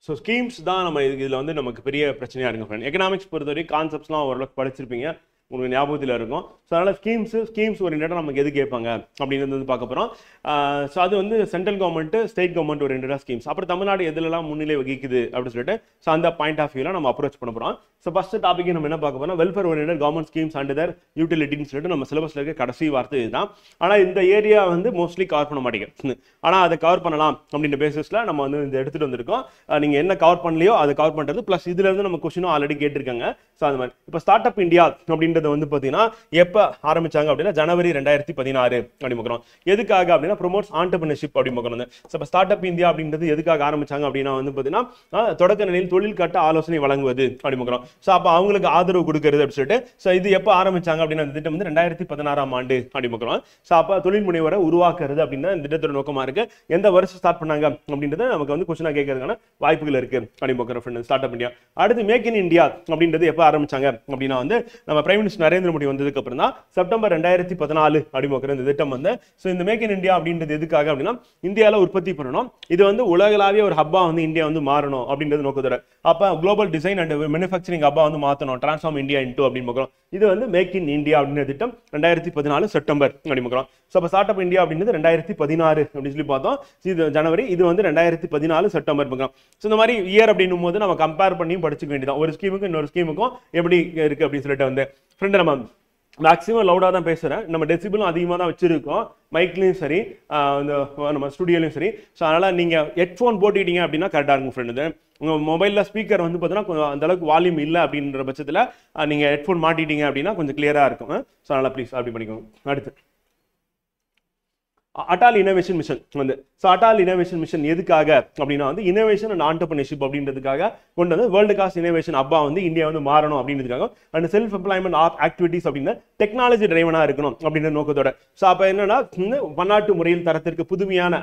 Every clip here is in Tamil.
ஸோ ஸ்கீம்ஸ் தான் நம்ம இதில் வந்து நமக்கு பெரிய பிரச்சனையாக இருக்கும் ஃப்ரெண்ட். எக்கனாமிக்ஸ் பொறுத்தவரை கான்செப்ட்ஸ்லாம் ஓரளவுக்கு படிச்சிருப்பீங்க, உங்களுக்கு ஞாபகத்தில் இருக்கும். ஸோ அதனால் ஸ்கீம்ஸ் ஓரியன்டாக நமக்கு எது கேட்பாங்க அப்படின்றது வந்து பார்க்க போகிறோம். ஸோ அது வந்து சென்ட்ரல் கவர்மெண்ட், ஸ்டேட் கவர்மெண்ட் ஓரியன்டாக ஸ்கீம்ஸ். அப்புறம் தமிழ்நாடு எதுலலாம் முன்னிலை வகிக்குது அப்படின்னு சொல்லிட்டு ஸோ அந்த பாயிண்ட் ஆஃப் வியூவில் நம்ம அப்ரோச் பண்ண போகிறோம். ஸோ ஃபர்ஸ்ட் டாபிக் நம்ம என்ன பார்க்க போகிறோம், welfare oriented government schemes and தர் யூட்டிலிட்டின்னு சொல்லிட்டு நம்ம சிலபஸில் இருக்க கடைசி வார்த்தை இதுதான். ஆனால் இந்த ஏரியா வந்து மோஸ்ட்லி கவர் பண்ண மாட்டேங்குது. ஆனால் அதை கவர் பண்ணலாம் அப்படின்ற பேசிஸில் நம்ம வந்து இந்த எடுத்துகிட்டு வந்திருக்கோம். நீங்கள் என்ன கவர் பண்ணலையோ அதை கவர் பண்ணுறது ப்ளஸ் இதுலேருந்து நம்ம கொஸ்டினும் ஆல்ரெடி கேட்டிருக்காங்க. ஸோ அது மாதிரி இப்போ ஸ்டார்ட் அப் இந்தியா அப்படின்றது வந்து பார்த்தீங்கன்னா எப்போ ஆரம்பிச்சாங்க அப்படின்னா ஜனவரி 2016 அப்படி பார்க்குறோம். எதுக்காக அப்படின்னா ப்ரொமோட்ஸ் ஆண்டர்பிரினர்ஷிப் அப்படி பார்க்குறோம். ஸோ இப்போ ஸ்டார்ட் அப் இந்தியா அப்படின்றது எதுக்காக ஆரம்பிச்சாங்க அப்படின்னா வந்து பார்த்தீங்கன்னா தொடக்க நிலையில் தொழில் கட்ட ஆலோசனை வழங்குவது அப்படி பார்க்குறோம். ஸோ அப்போ அவங்களுக்கு ஆதரவு கொடுக்கறது அப்படின்னு சொல்லிட்டு ஸோ இது எப்போ ஆரம்பிச்சாங்க அப்படின்னா இந்த திட்டம் வந்து 2016 அப்படி பார்க்குறோம். ஸோ அப்போ தொழில் முனைவரை உருவாக்குறது அப்படின்னா இந்த திட்டத்தோட நோக்கமாக இருக்கு. எந்த வருஷம் ஸ்டார்ட் பண்ணாங்க அப்படின்றது நமக்கு வந்து கொஸ்டினாக கேட்கறதுக்கான வாய்ப்புகள் இருக்கு அப்படி பார்க்குறோம். ஸ்டார்ட் அப் இந்தியா அடுத்து மேக் இன் இந்தியா அப்படின்றது எப்போ ஆரம்பிச்சாங்க அப்படின்னா வந்து நம்ம பிரைம் மினிஸ்டர் நரேந்திர மோடி வந்ததுக்கு அப்புறம் தான் செப்டம்பர் 2014 அப்படி பார்க்குற இந்த திட்டம் வந்து. ஸோ இந்த மேக் இன் இந்தியா அப்படின்றது எதுக்காக அப்படின்னா இந்தியாவில் உற்பத்தி பண்ணணும், இது வந்து உலகளாவிய ஒரு ஹப்பா வந்து இந்தியா வந்து மாறணும் அப்படின்றது நோக்கத்தோட. அப்போ குளோபல் டிசைன் அண்ட் மேனுஃபேக்சரிங் ஹப்பா வந்து மாற்றணும், டிரான்ஸ்ஃபார்ம் இந்தியா இன்டூ அப்படின்னு பார்க்குறோம். இது வந்து மேக் இன் இந்தியா அப்படின்ற திட்டம் 2014 செப்டம்பர் அப்படி பார்க்குறோம். ஸோ அப்போ ஸ்டார்ட் அப் இந்தியா அப்படின்றது 2016 அப்படின்னு சொல்லி பார்த்தோம். இது ஜனவரி, இது வந்து 2014 செப்டம்பர் பார்க்குறோம். ஸோ இந்த மாதிரி இயர் அப்படின்னும் போது நம்ம கம்பேர் பண்ணியும் படிச்சுக்க வேண்டியதான். ஒரு ஸ்கீமுக்கும் இன்னொரு ஸ்கீமுக்கும் எப்படி இருக்கு அப்படின்னு சொல்லிட்டு வந்து ஃப்ரெண்டு நம்ம மேக்ஸிமம் லவுடாக தான் பேசுகிறேன், நம்ம டெசிபிளும் அதிகமாக தான் வச்சிருக்கோம், மைக்லையும் சரி இந்த நம்ம ஸ்டுடியோலையும் சரி. ஸோ அதனால் நீங்கள் ஹெட்ஃபோன் போட்டுக்கிட்டீங்க அப்படின்னா கரெக்டாக இருக்கும் ஃப்ரெண்டு. உங்கள் மொபைலில் ஸ்பீக்கர் வந்து பார்த்தீங்கன்னா கொஞ்சம் அந்தளவுக்கு வால்யூம் இல்லை அப்படின்ற பட்சத்தில் நீங்கள் ஹெட்ஃபோன் மாட்டிட்டீங்க அப்படின்னா கொஞ்சம் கிளியராக இருக்கும். ஸோ அதனால் ப்ளீஸ் அப்படி பண்ணிக்கோங்க. அடுத்து அட்டால் இனோவேஷன் மிஷன் வந்து. ஸோ அட்டால் இனோவேஷன் மிஷன் எதுக்காக அப்படின்னா வந்து இனோவேஷன் அண்ட் ஆண்டர்பிரினர்ஷிப் அப்படின்றதுக்காக கொண்டு வந்து வேர்ல்டு கிளாஸ் இனோவேஷன் அப்பா வந்து இந்தியா வந்து மாறணும் அப்படின்றதுக்காக அண்ட் செல்ஃப் எம்ப்ளாய்மெண்ட் ஆக்டிவிட்டிஸ் அப்படின்னு டெக்னாலஜி டிரைவனாக இருக்கணும் அப்படின்ற நோக்கத்தோட. ஸோ அப்போ என்னன்னா பன்னாட்டு முறையில் தரத்திற்கு புதுமையான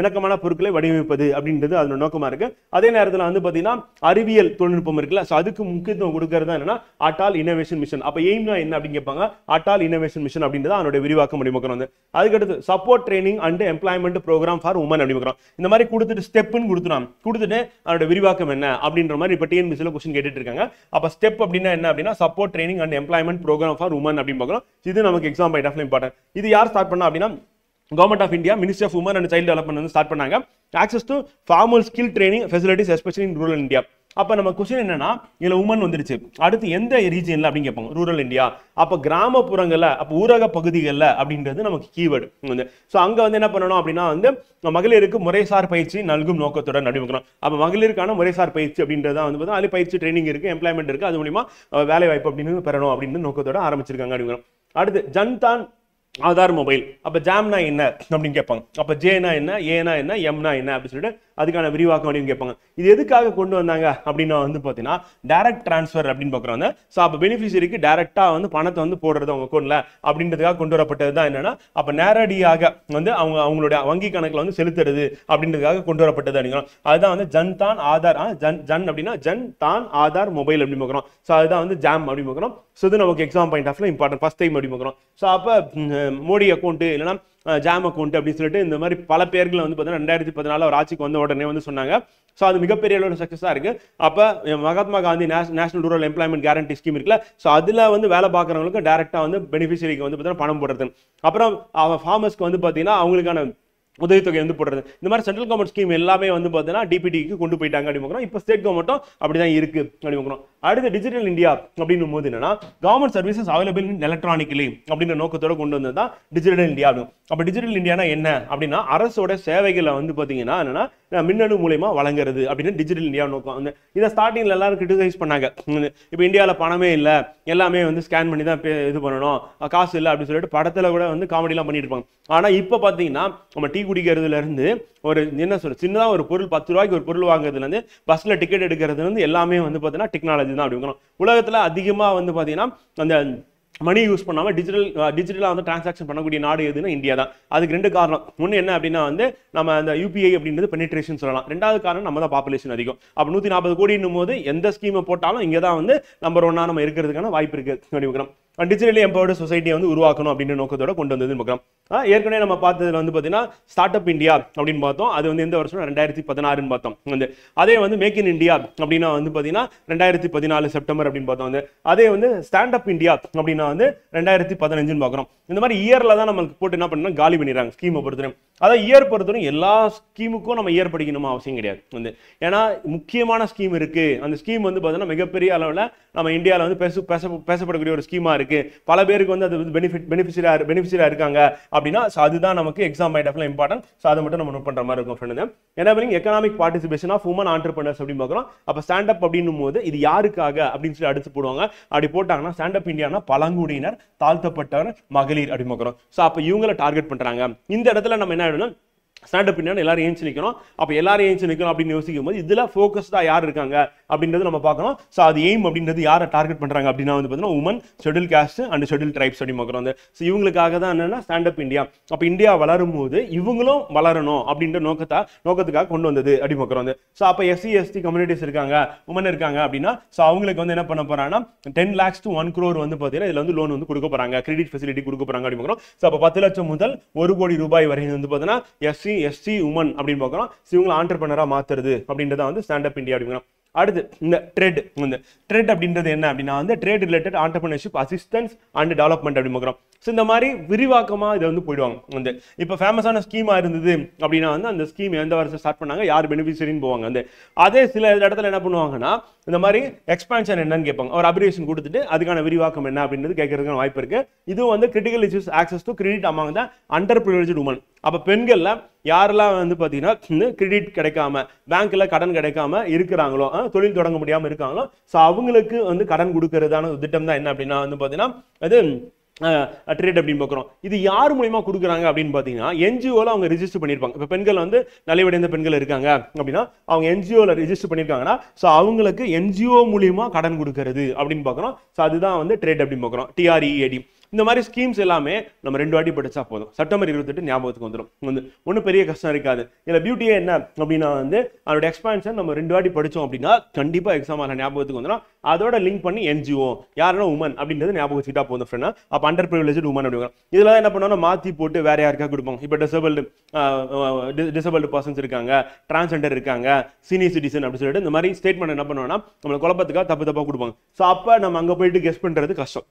இணக்கமான பொருட்களை வடிவமைப்பது அப்படின்றது அதோட நோக்கமாக இருக்கு. அதே நேரத்தில் வந்து பார்த்தீங்கன்னா அறிவியல் தொழில்நுட்பம் இருக்குல்ல, ஸோ அதுக்கு முக்கியத்துவம் கொடுக்கறது என்னன்னா அட்டால் இனோவேஷன் மிஷன். அப்போ எய்ம்னா என்ன அப்படின்னு கேட்பாங்க, அட்டால் இனோவேஷன் மிஷன் அப்படின்றது அதனுடைய விரிவாக்கம் முடிமுக்கம் வந்து. அதுக்கடுத்து support training and employment programme for women அப்படி பார்க்குறோம். இந்த மாதிரி கொடுத்துட்டு ஸ்டெப்னு கொடுத்துட்டு அதோட விரிவாக்கம் என்ன அப்படின்ற மாதிரி இப்போ டிஎன்பிசியில் கொஸ்டின் கேட்டுட்டு இருக்காங்க. அப்போ ஸ்டெப் அப்படின்னா என்ன அப்படின்னா support training and employment programme for women அப்படின்னு பார்க்குறோம். இது நமக்கு எக்ஸாம் பாயிண்ட் ஆஃப் இம்பார்ட்டன்ட். இது யார் ஸ்டார்ட் பண்ணா அப்படின்னா government of India, ministry of women and child development வந்து ஸ்டார்ட் பண்ணாங்க. Access to formal skill training facilities especially in rural India. அப்போ நம்ம கொஸ்டின் என்னன்னா இதில் உமன் வந்துருச்சு, அடுத்து எந்த ரீஜனில் அப்படின்னு கேட்பாங்க, ரூரல் இந்தியா. அப்போ கிராமப்புறங்களில், அப்போ ஊரக பகுதிகளில் அப்படின்றது நமக்கு கீவேர்டு வந்து. ஸோ அங்கே வந்து என்ன பண்ணணும் அப்படின்னா வந்து மகளிருக்கு முறைசார் பயிற்சி நல்கும் நோக்கத்துடன் நடிமுக்கிறோம். அப்போ மகளிருக்கான முறைசார் பயிற்சி அப்படின்றத வந்து பார்த்தா அதில் பயிற்சி ட்ரைனிங் இருக்குது, எம்ப்ளாய்மெண்ட் இருக்குது, அது மூலிமா வேலை வாய்ப்பு அப்படின்னு பெறணும் அப்படின்னு நோக்கத்தோட ஆரம்பிச்சிருக்காங்க அப்படிங்கிறோம். அடுத்து ஜன்தான் ஆதார் மொபைல். அப்போ ஜாம்னா என்ன அப்படின்னு கேட்பாங்க. அப்போ ஜேனா என்ன, ஏனா என்ன, எம்னா என்ன அப்படின்னு சொல்லிட்டு அதுக்கான விரிவாக்கம் அப்படின்னு கேட்பாங்க. இது எதுக்காக கொண்டு வந்தாங்க அப்படின்னா வந்து பார்த்தீங்கன்னா டைரக்ட் டிரான்ஸ்ஃபர் அப்படின்னு பார்க்குறாங்க. ஸோ அப்போ பெனிஃபிஷரிக்கு டைரக்டாக வந்து பணத்தை வந்து போடுறது அவங்க அக்கௌண்ட்ல அப்படின்றதுக்காக கொண்டு வரப்பட்டது தான் என்னன்னா அப்போ நேரடியாக வந்து அவங்களுடைய வங்கி கணக்கில் வந்து செலுத்துறது அப்படின்றதுக்காக கொண்டு வரப்பட்டது அப்படிங்கிறோம். அதுதான் வந்து ஜன்தான் ஆதார், ஜன் அப்படின்னா ஜன் தான் ஆதார் மொபைல் அப்படின்னு பார்க்குறோம். ஸோ அதுதான் வந்து ஜாம் அப்படின்னு பார்க்குறோம். ஸோ இது நமக்கு எக்ஸாம் பாயிண்ட் ஆஃப்ல இம்பார்ட்டன்ட் ஃபர்ஸ்ட் டைம் அப்படி பார்க்குறோம். ஸோ அப்போ மோடி அக்கௌண்ட் இல்லைன்னா ஜாம் அக்கௌண்ட் அப்படின்னு சொல்லிட்டு இந்த மாதிரி பல பேர்களை வந்து பார்த்தீங்கன்னா 2014 ஒரு ஆட்சிக்கு வந்த உடனே வந்து சொன்னாங்க. ஸோ அது மிகப்பெரிய அளவில் சக்ஸஸாக இருக்கு. அப்போ Mahatma Gandhi national rural employment guarantee scheme இருக்குல்ல, ஸோ அதில் வந்து வேலை பார்க்குறவங்களுக்கு டேரெக்டாக வந்து பெனிஃபிஷரிக்கு வந்து பார்த்தீங்கன்னா பணம் போடுறது. அப்புறம் ஃபார்மர்ஸ்க்கு வந்து பார்த்தீங்கன்னா அவங்களுக்கான உதவித்தொகை வந்து போடுறது. இந்த மாதிரி சென்ட்ரல் கவர்மெண்ட் ஸ்கீம் எல்லாமே வந்து பார்த்தீங்கன்னா டிபிடிக்கு கொண்டு போயிட்டாங்க அப்படின்னு. இப்போ ஸ்டேட் கவர்மெண்ட்டும் அப்படிதான் இருக்கு அப்படின்னு. அடுத்து டிஜிட்டல் இந்தியா அப்படின்னும் போது என்னன்னா government services available in electronically அப்படின்ற நோக்கத்தோட கொண்டு வந்தது தான் டிஜிட்டல் இந்தியா அப்படின்னு. அப்போ டிஜிட்டல் இந்தியானா என்ன அப்படின்னா அரசோட சேவைகளை வந்து பார்த்தீங்கன்னா என்னன்னா மின்னணு மூலமா வழங்குறது அப்படின்னு டிஜிட்டல் இந்தியா நோக்கம் வந்து. இதை ஸ்டார்டிங்ல எல்லாரும் கிரிட்டிசைஸ் பண்ணாங்க. இப்போ இந்தியாவில் பணமே இல்லை, எல்லாமே வந்து ஸ்கேன் பண்ணி தான் இது பண்ணணும், காசு இல்லை அப்படின்னு சொல்லிட்டு படத்துல கூட வந்து காமெடிலாம் பண்ணிட்டு இருப்பாங்க. ஆனால் இப்போ பார்த்தீங்கன்னா நம்ம டீ குடிக்கிறதுல இருந்து ஒரு என்ன சொல்ற சின்னதாக ஒரு பொருள் 10 ரூபாய்க்கு ஒரு பொருள் வாங்குறதுல இருந்து பஸ்ல டிக்கெட் எடுக்கிறதுல இருந்து எல்லாமே வந்து பார்த்தீங்கன்னா டெக்னாலஜி தான் அப்படிங்கிறோம். உலகத்துல அதிகமாக வந்து பார்த்தீங்கன்னா அந்த மணி யூஸ் பண்ணாமல் டிஜிட்டலாக வந்து டிரான்சாக்ஷன் பண்ணக்கூடிய நாடு எதுன்னா இந்தியா தான். அதுக்கு ரெண்டு காரணம். ஒன்று என்ன அப்படின்னா வந்து நம்ம அந்த யூபிஐ அப்படின்றது பெனிட்ரேஷன் சொல்லலாம். ரெண்டாவது காரணம் நம்ம தான் பாப்புலேஷன் அதிகம். அப்போ 140 கோடின்னும் போது எந்த ஸ்கீமை போட்டாலும் இங்கே தான் வந்து நம்பர் 1 நம்ம இருக்கிறதுக்கான வாய்ப்பு இருக்கு அப்படிங்கிறோம். டிஜிட்டலி எம்பவர்டு சொசைட்டியை வந்து உருவாக்கணும் அப்படின்ற நோக்கத்தோட கொண்டு வந்ததுன்னு பார்க்குறோம். ஏற்கனவே நம்ம பார்த்ததுல வந்து பார்த்தீங்கன்னா ஸ்டார்ட் அப் இந்தியா அப்படின்னு பார்த்தோம். அது வந்து எந்த வருஷம் 2016ன்னு பார்த்தோம். வந்து அதே வந்து மேக் இன் இந்தியா அப்படின்னா வந்து பார்த்தீங்கன்னா 2014 செப்டம்பர் அப்படின்னு பார்த்தோம். வந்து அதே வந்து ஸ்டாண்ட் அப் இந்தியா அப்படின்னா வந்து 2015ன்னு பார்க்குறோம். இந்த மாதிரி இயர்ல தான் நம்மளுக்கு போட்டு என்ன பண்ணணும் காலி பண்ணிடுறாங்க ஸ்கீமை பொறுத்தவரை. அதான் இயர் பொறுத்தவரை எல்லா ஸ்கீமுக்கும் நம்ம இயர் படிக்கணுமா அவசியம் கிடையாது. வந்து ஏன்னா முக்கியமான ஸ்கீம் இருக்கு. அந்த ஸ்கீம் வந்து பார்த்தீங்கன்னா மிகப்பெரிய அளவில் நம்ம இந்தியாவில் வந்து பேசப்படக்கூடிய ஒரு ஸ்கீமா இருக்கு. பல பேருக்கு வந்து அது பெனிஃபிஷியரா இருக்காங்க அப்படின்னா அதுதான் நமக்கு exam point of important. So அதை மட்டும் நம்ம நோட் பண்ற மாதிரி இருக்கும் friend. Enabling economic participation of women entrepreneurs அப்படின்னு பார்க்குறோம். அப்போ ஸ்டாண்ட் அப் அப்படின்னும் போது இது யாருக்காக அப்படின்னு சொல்லி அடுத்து போடுவாங்க. அப்படி போட்டாங்கன்னா ஸ்டாண்ட் அப் இந்தியானா பழங்குடியினர், தாழ்த்தப்பட்டவர், மகளிர் அப்படின்னு பார்க்குறோம். ஸோ அப்போ இவங்களை டார்கெட் பண்றாங்க. இந்த இடத்துல நம்ம என்ன ஆயிடும்னா ஸ்டாண்ட் அப் இந்தியா எல்லாரும் ஏஞ்சி நிற்கணும். அப்போ எல்லாரும் ஏஞ்சி நிற்கணும் அப்படின்னு யோசிக்கும் போது இதுல ஃபோக்கஸ்டா யார் இருக்காங்க அப்படின்றது நம்ம பார்க்கணும். ஸோ அது எய்ம் அப்படின்றது யாரை டார்கெட் பண்றாங்க அப்படின்னா வந்து பார்த்தீங்கன்னா women, schedule caste and schedule tribes அப்படின்னு பார்க்குறோம். ஸோ இவங்களுக்காக தான் என்னன்னா ஸ்டாண்ட் அப் இந்தியா. அப்போ இந்தியா வளரும் போது இவங்களும் வளரணும் அப்படின்ற நோக்கத்துக்காக கொண்டு வந்தது அப்படி பார்க்குறோம். ஸோ அப்போ எஸ்சி எஸ்டி கம்யூனிட்டிஸ் இருக்காங்க, உமன் இருக்காங்க அப்படின்னா ஸோ அவங்களுக்கு வந்து என்ன பண்ண போறாங்கன்னா 10 lakhs to 1 crore வந்து பார்த்தீங்கன்னா இதுல வந்து லோன் வந்து கொடுக்க போறாங்க, கிரெடிட் ஃபெசிலிட்டி கொடுக்க போறாங்க அப்படின்னு பார்க்குறோம். ஸோ அப்போ 10 லட்சம் முதல் 1 கோடி ரூபாய் வரை வந்து பார்த்தீங்கன்னா எஸ்சி உமன் அப்படின்னு பார்க்குறோம். இவங்களை ஆண்டர்பிரினரா மாத்துறது அப்படின்றத வந்து ஸ்டாண்ட் அப் இந்தியா அப்படிங்கிறோம். அடுத்து இந்த ட்ரெட் அப்படின்றது என்ன அப்படின்னா வந்து trade related entrepreneurship assistance and development அப்படின்னு பார்க்குறோம். ஸோ இந்த மாதிரி விரிவாக்கமா இதை வந்து போயிடுவாங்க. வந்து இப்போ ஃபேமஸான ஸ்கீமா இருந்தது அப்படின்னா வந்து அந்த ஸ்கீம் எந்த வருஷம் ஸ்டார்ட் பண்ணாங்க, யார் பெனிஃபிஷரின்னு போவாங்க. வந்து அதே சில இடத்துல என்ன பண்ணுவாங்கன்னா இந்த மாதிரி எக்ஸ்பான்ஷன் என்னன்னு கேட்பாங்க. ஒரு அப்ரிவேஷன் கொடுத்துட்டு அதுக்கான விரிவாக்கம் என்ன அப்படின்றது கேட்கறதுக்கான வாய்ப்பு இருக்கு. இது வந்து critical issues access to credit among the under privileged women. அப்போ பெண்கள்ல யாரெல்லாம் வந்து பார்த்தீங்கன்னா கிரெடிட் கிடைக்காம, பேங்க்ல கடன் கிடைக்காம இருக்கிறாங்களோ, தொழில் தொடங்க முடியாம இருக்காங்களோ, ஸோ அவங்களுக்கு வந்து கடன் கொடுக்கறதான திட்டம் தான் என்ன அப்படின்னா வந்து பார்த்தீங்கன்னா அது ட்ரேட் அப்படின்னு பார்க்குறோம். இது யார் மூலியமா கொடுக்குறாங்க அப்படின்னு பார்த்தீங்கன்னா என்ஜிஓல அவங்க ரிஜிஸ்டர் பண்ணியிருப்பாங்க. இப்போ பெண்கள் வந்து நலிவடைந்த பெண்கள் இருக்காங்க அப்படின்னா அவங்க என்ஜிஓல ரிஜிஸ்டர் பண்ணியிருக்காங்கன்னா ஸோ அவங்களுக்கு என்ஜிஓ மூலியமா கடன் கொடுக்கறது அப்படின்னு பார்க்குறோம். ஸோ அதுதான் வந்து ட்ரேட் அப்படின்னு பார்க்குறோம். TREAD இந்த மாதிரி ஸ்கீம்ஸ் எல்லாமே நம்ம 2 வாட்டி படிச்சா போதும். செப்டம்பர் 28 ஞாபகத்துக்கு வந்துடும். வந்து ஒன்றும் பெரிய கஷ்டம் இருக்காது. இதில் பியூட்டியே என்ன அப்படின்னா வந்து அதோட எக்ஸ்பான்ஷன் நம்ம 2 வாட்டி படித்தோம் அப்படின்னா கண்டிப்பாக எக்ஸாம் அதில் ஞாபகத்துக்கு வந்துடும். அதோட லிங்க் பண்ணி என்ஜிஓ யாருன்னா உமன் அப்படின்றது ஞாபகம் வச்சுக்கிட்டா போதும் ஃப்ரெண்ட். அப்போ அண்டர் பிரிவிலேஜ்டு உமன் அப்படிங்கிறோம். இதில் என்ன பண்ணுவோம்னா மாற்றி போட்டு வேற யாருக்கா கொடுப்பாங்க. இப்போ டிசபிள்டு பர்சன்ஸ் இருக்காங்க, டிரான்ஸ்ஜெண்டர் இருக்காங்க, சீனியர் சிட்டிசன் அப்படின்னு சொல்லிட்டு இந்த மாதிரி ஸ்டேட்மெண்ட் என்ன பண்ணுவோம்னா நம்மளை குழப்பத்துக்காக தப்பாக கொடுப்பாங்க. ஸோ அப்போ நம்ம அங்கே போயிட்டு கெஸ் பண்ணுறது கஷ்டம்.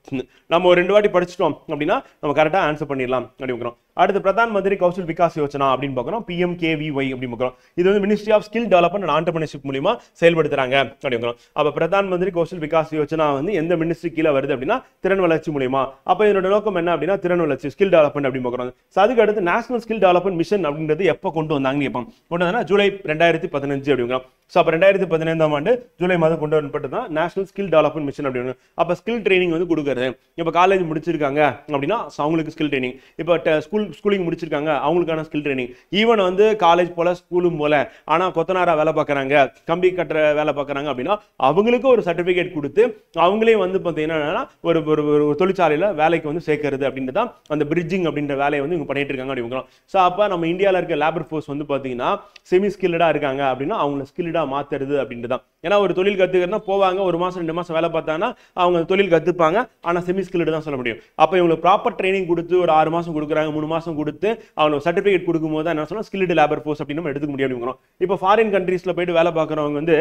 நம்ம ஒரு 2 வாட்டி அப்படின்னா நம்ம கரெக்டா ஆன்சர் பண்ணிடலாம் அப்படிங்கிறோம். அடுத்து பிரதான் மந்திரி கௌசல் விகாஸ் யோஜனா அப்படின்னு பார்க்குறோம். PMKVY அப்படின்னு பார்க்குறோம். இது வந்து ministry of skill development and entrepreneurship மூலமா செயல்படுத்துறாங்க அப்படிங்கிறோம். அப்போ பிரதான் மந்திரி கௌசல் விகாஸ் யோஜனா வந்து எந்த மினிஸ்ட்ரி கீழே வருது அப்படின்னா திறன் வளர்ச்சி மூலமா. அப்போ இதனோட நோக்கம் என்ன அப்படின்னா திறன் வளர்ச்சி, ஸ்கில் டெவலப்மெண்ட் அப்படின்னு பார்க்குறோம். அதுக்கு அடுத்து நேஷனல் ஸ்கில் டெவலப்மெண்ட் மிஷன் அப்படின்றது எப்போ கொண்டு வந்தாங்கன்னு கேட்போம். கொண்டு வந்தா ஜூலை 2015 அப்படிங்கிறோம். ஸோ அப்போ 2015ஆம் ஆண்டு ஜூலை மாதம் கொண்டு வரப்பட்டு தான் நேஷனல் ஸ்கில் டெவலப்மெண்ட் மிஷன் அப்படின்னு. அப்போ ஸ்கில் ட்ரைனிங் வந்து கொடுக்குறது. இப்போ காலேஜ் முடிச்சிருக்காங்க அப்படின்னா அவங்களுக்கு ஸ்கில் ட்ரைனிங். இப்போ ஸ்கூலிங் முடிச்சிருக்காங்க அவங்களுக்கான ஸ்கில் ட்ரைனிங். ஈவன் வந்து காலேஜ் போல ஸ்கூலும் போல ஆனால் கொத்தனாரா வேலை பார்க்குறாங்க, கம்பி கட்டுற வேலை பார்க்குறாங்க அப்படின்னா அவங்களுக்கு ஒரு சர்டிஃபிகேட் கொடுத்து அவங்களே வந்து பார்த்தீங்கன்னா ஒரு தொழிற்சாலையில் வேலைக்கு வந்து சேர்க்கறது அப்படின்றது தான் அந்த பிரிட்ஜிங் அப்படின்ற வேலையை வந்து இவங்க பண்ணிட்டு இருக்காங்க அப்படிங்கிறோம். ஸோ அப்போ நம்ம இந்தியாவில் இருக்க லேபர் ஃபோர்ஸ் வந்து பார்த்தீங்கன்னா செமி ஸ்கில்டா இருக்காங்க அப்படின்னா அவங்கள ஸ்கில்டா மாத்துறது அப்படின்றது தான். ஏன்னா ஒரு தொழில் கத்துக்கிறதுனா போவாங்க, 1 மாசம் 2 மாசம் வேலை பார்த்தாங்கன்னா அவங்க தொழில் கத்துப்பாங்க, ஆனா செமி ஸ்கில்டு தான் சொல்ல முடியும். அப்போ இவங்களுக்கு ப்ராப்பர் ட்ரைனிங் கொடுத்து ஒரு 6 மாசம் கொடுக்குறாங்க, 3 மாசம் கொடுத்து அவங்க சர்டிஃபிகேட் கொடுக்கும் போது என்ன சொன்னா ஸ்கில்டு லேபர் ஃபோர்ஸ் அப்படின்னு நம்ம எடுத்துக்க முடியும். இப்போ ஃபாரின் கண்ட்ரீஸ்ல போயிட்டு வேலை பார்க்குறவங்க வந்து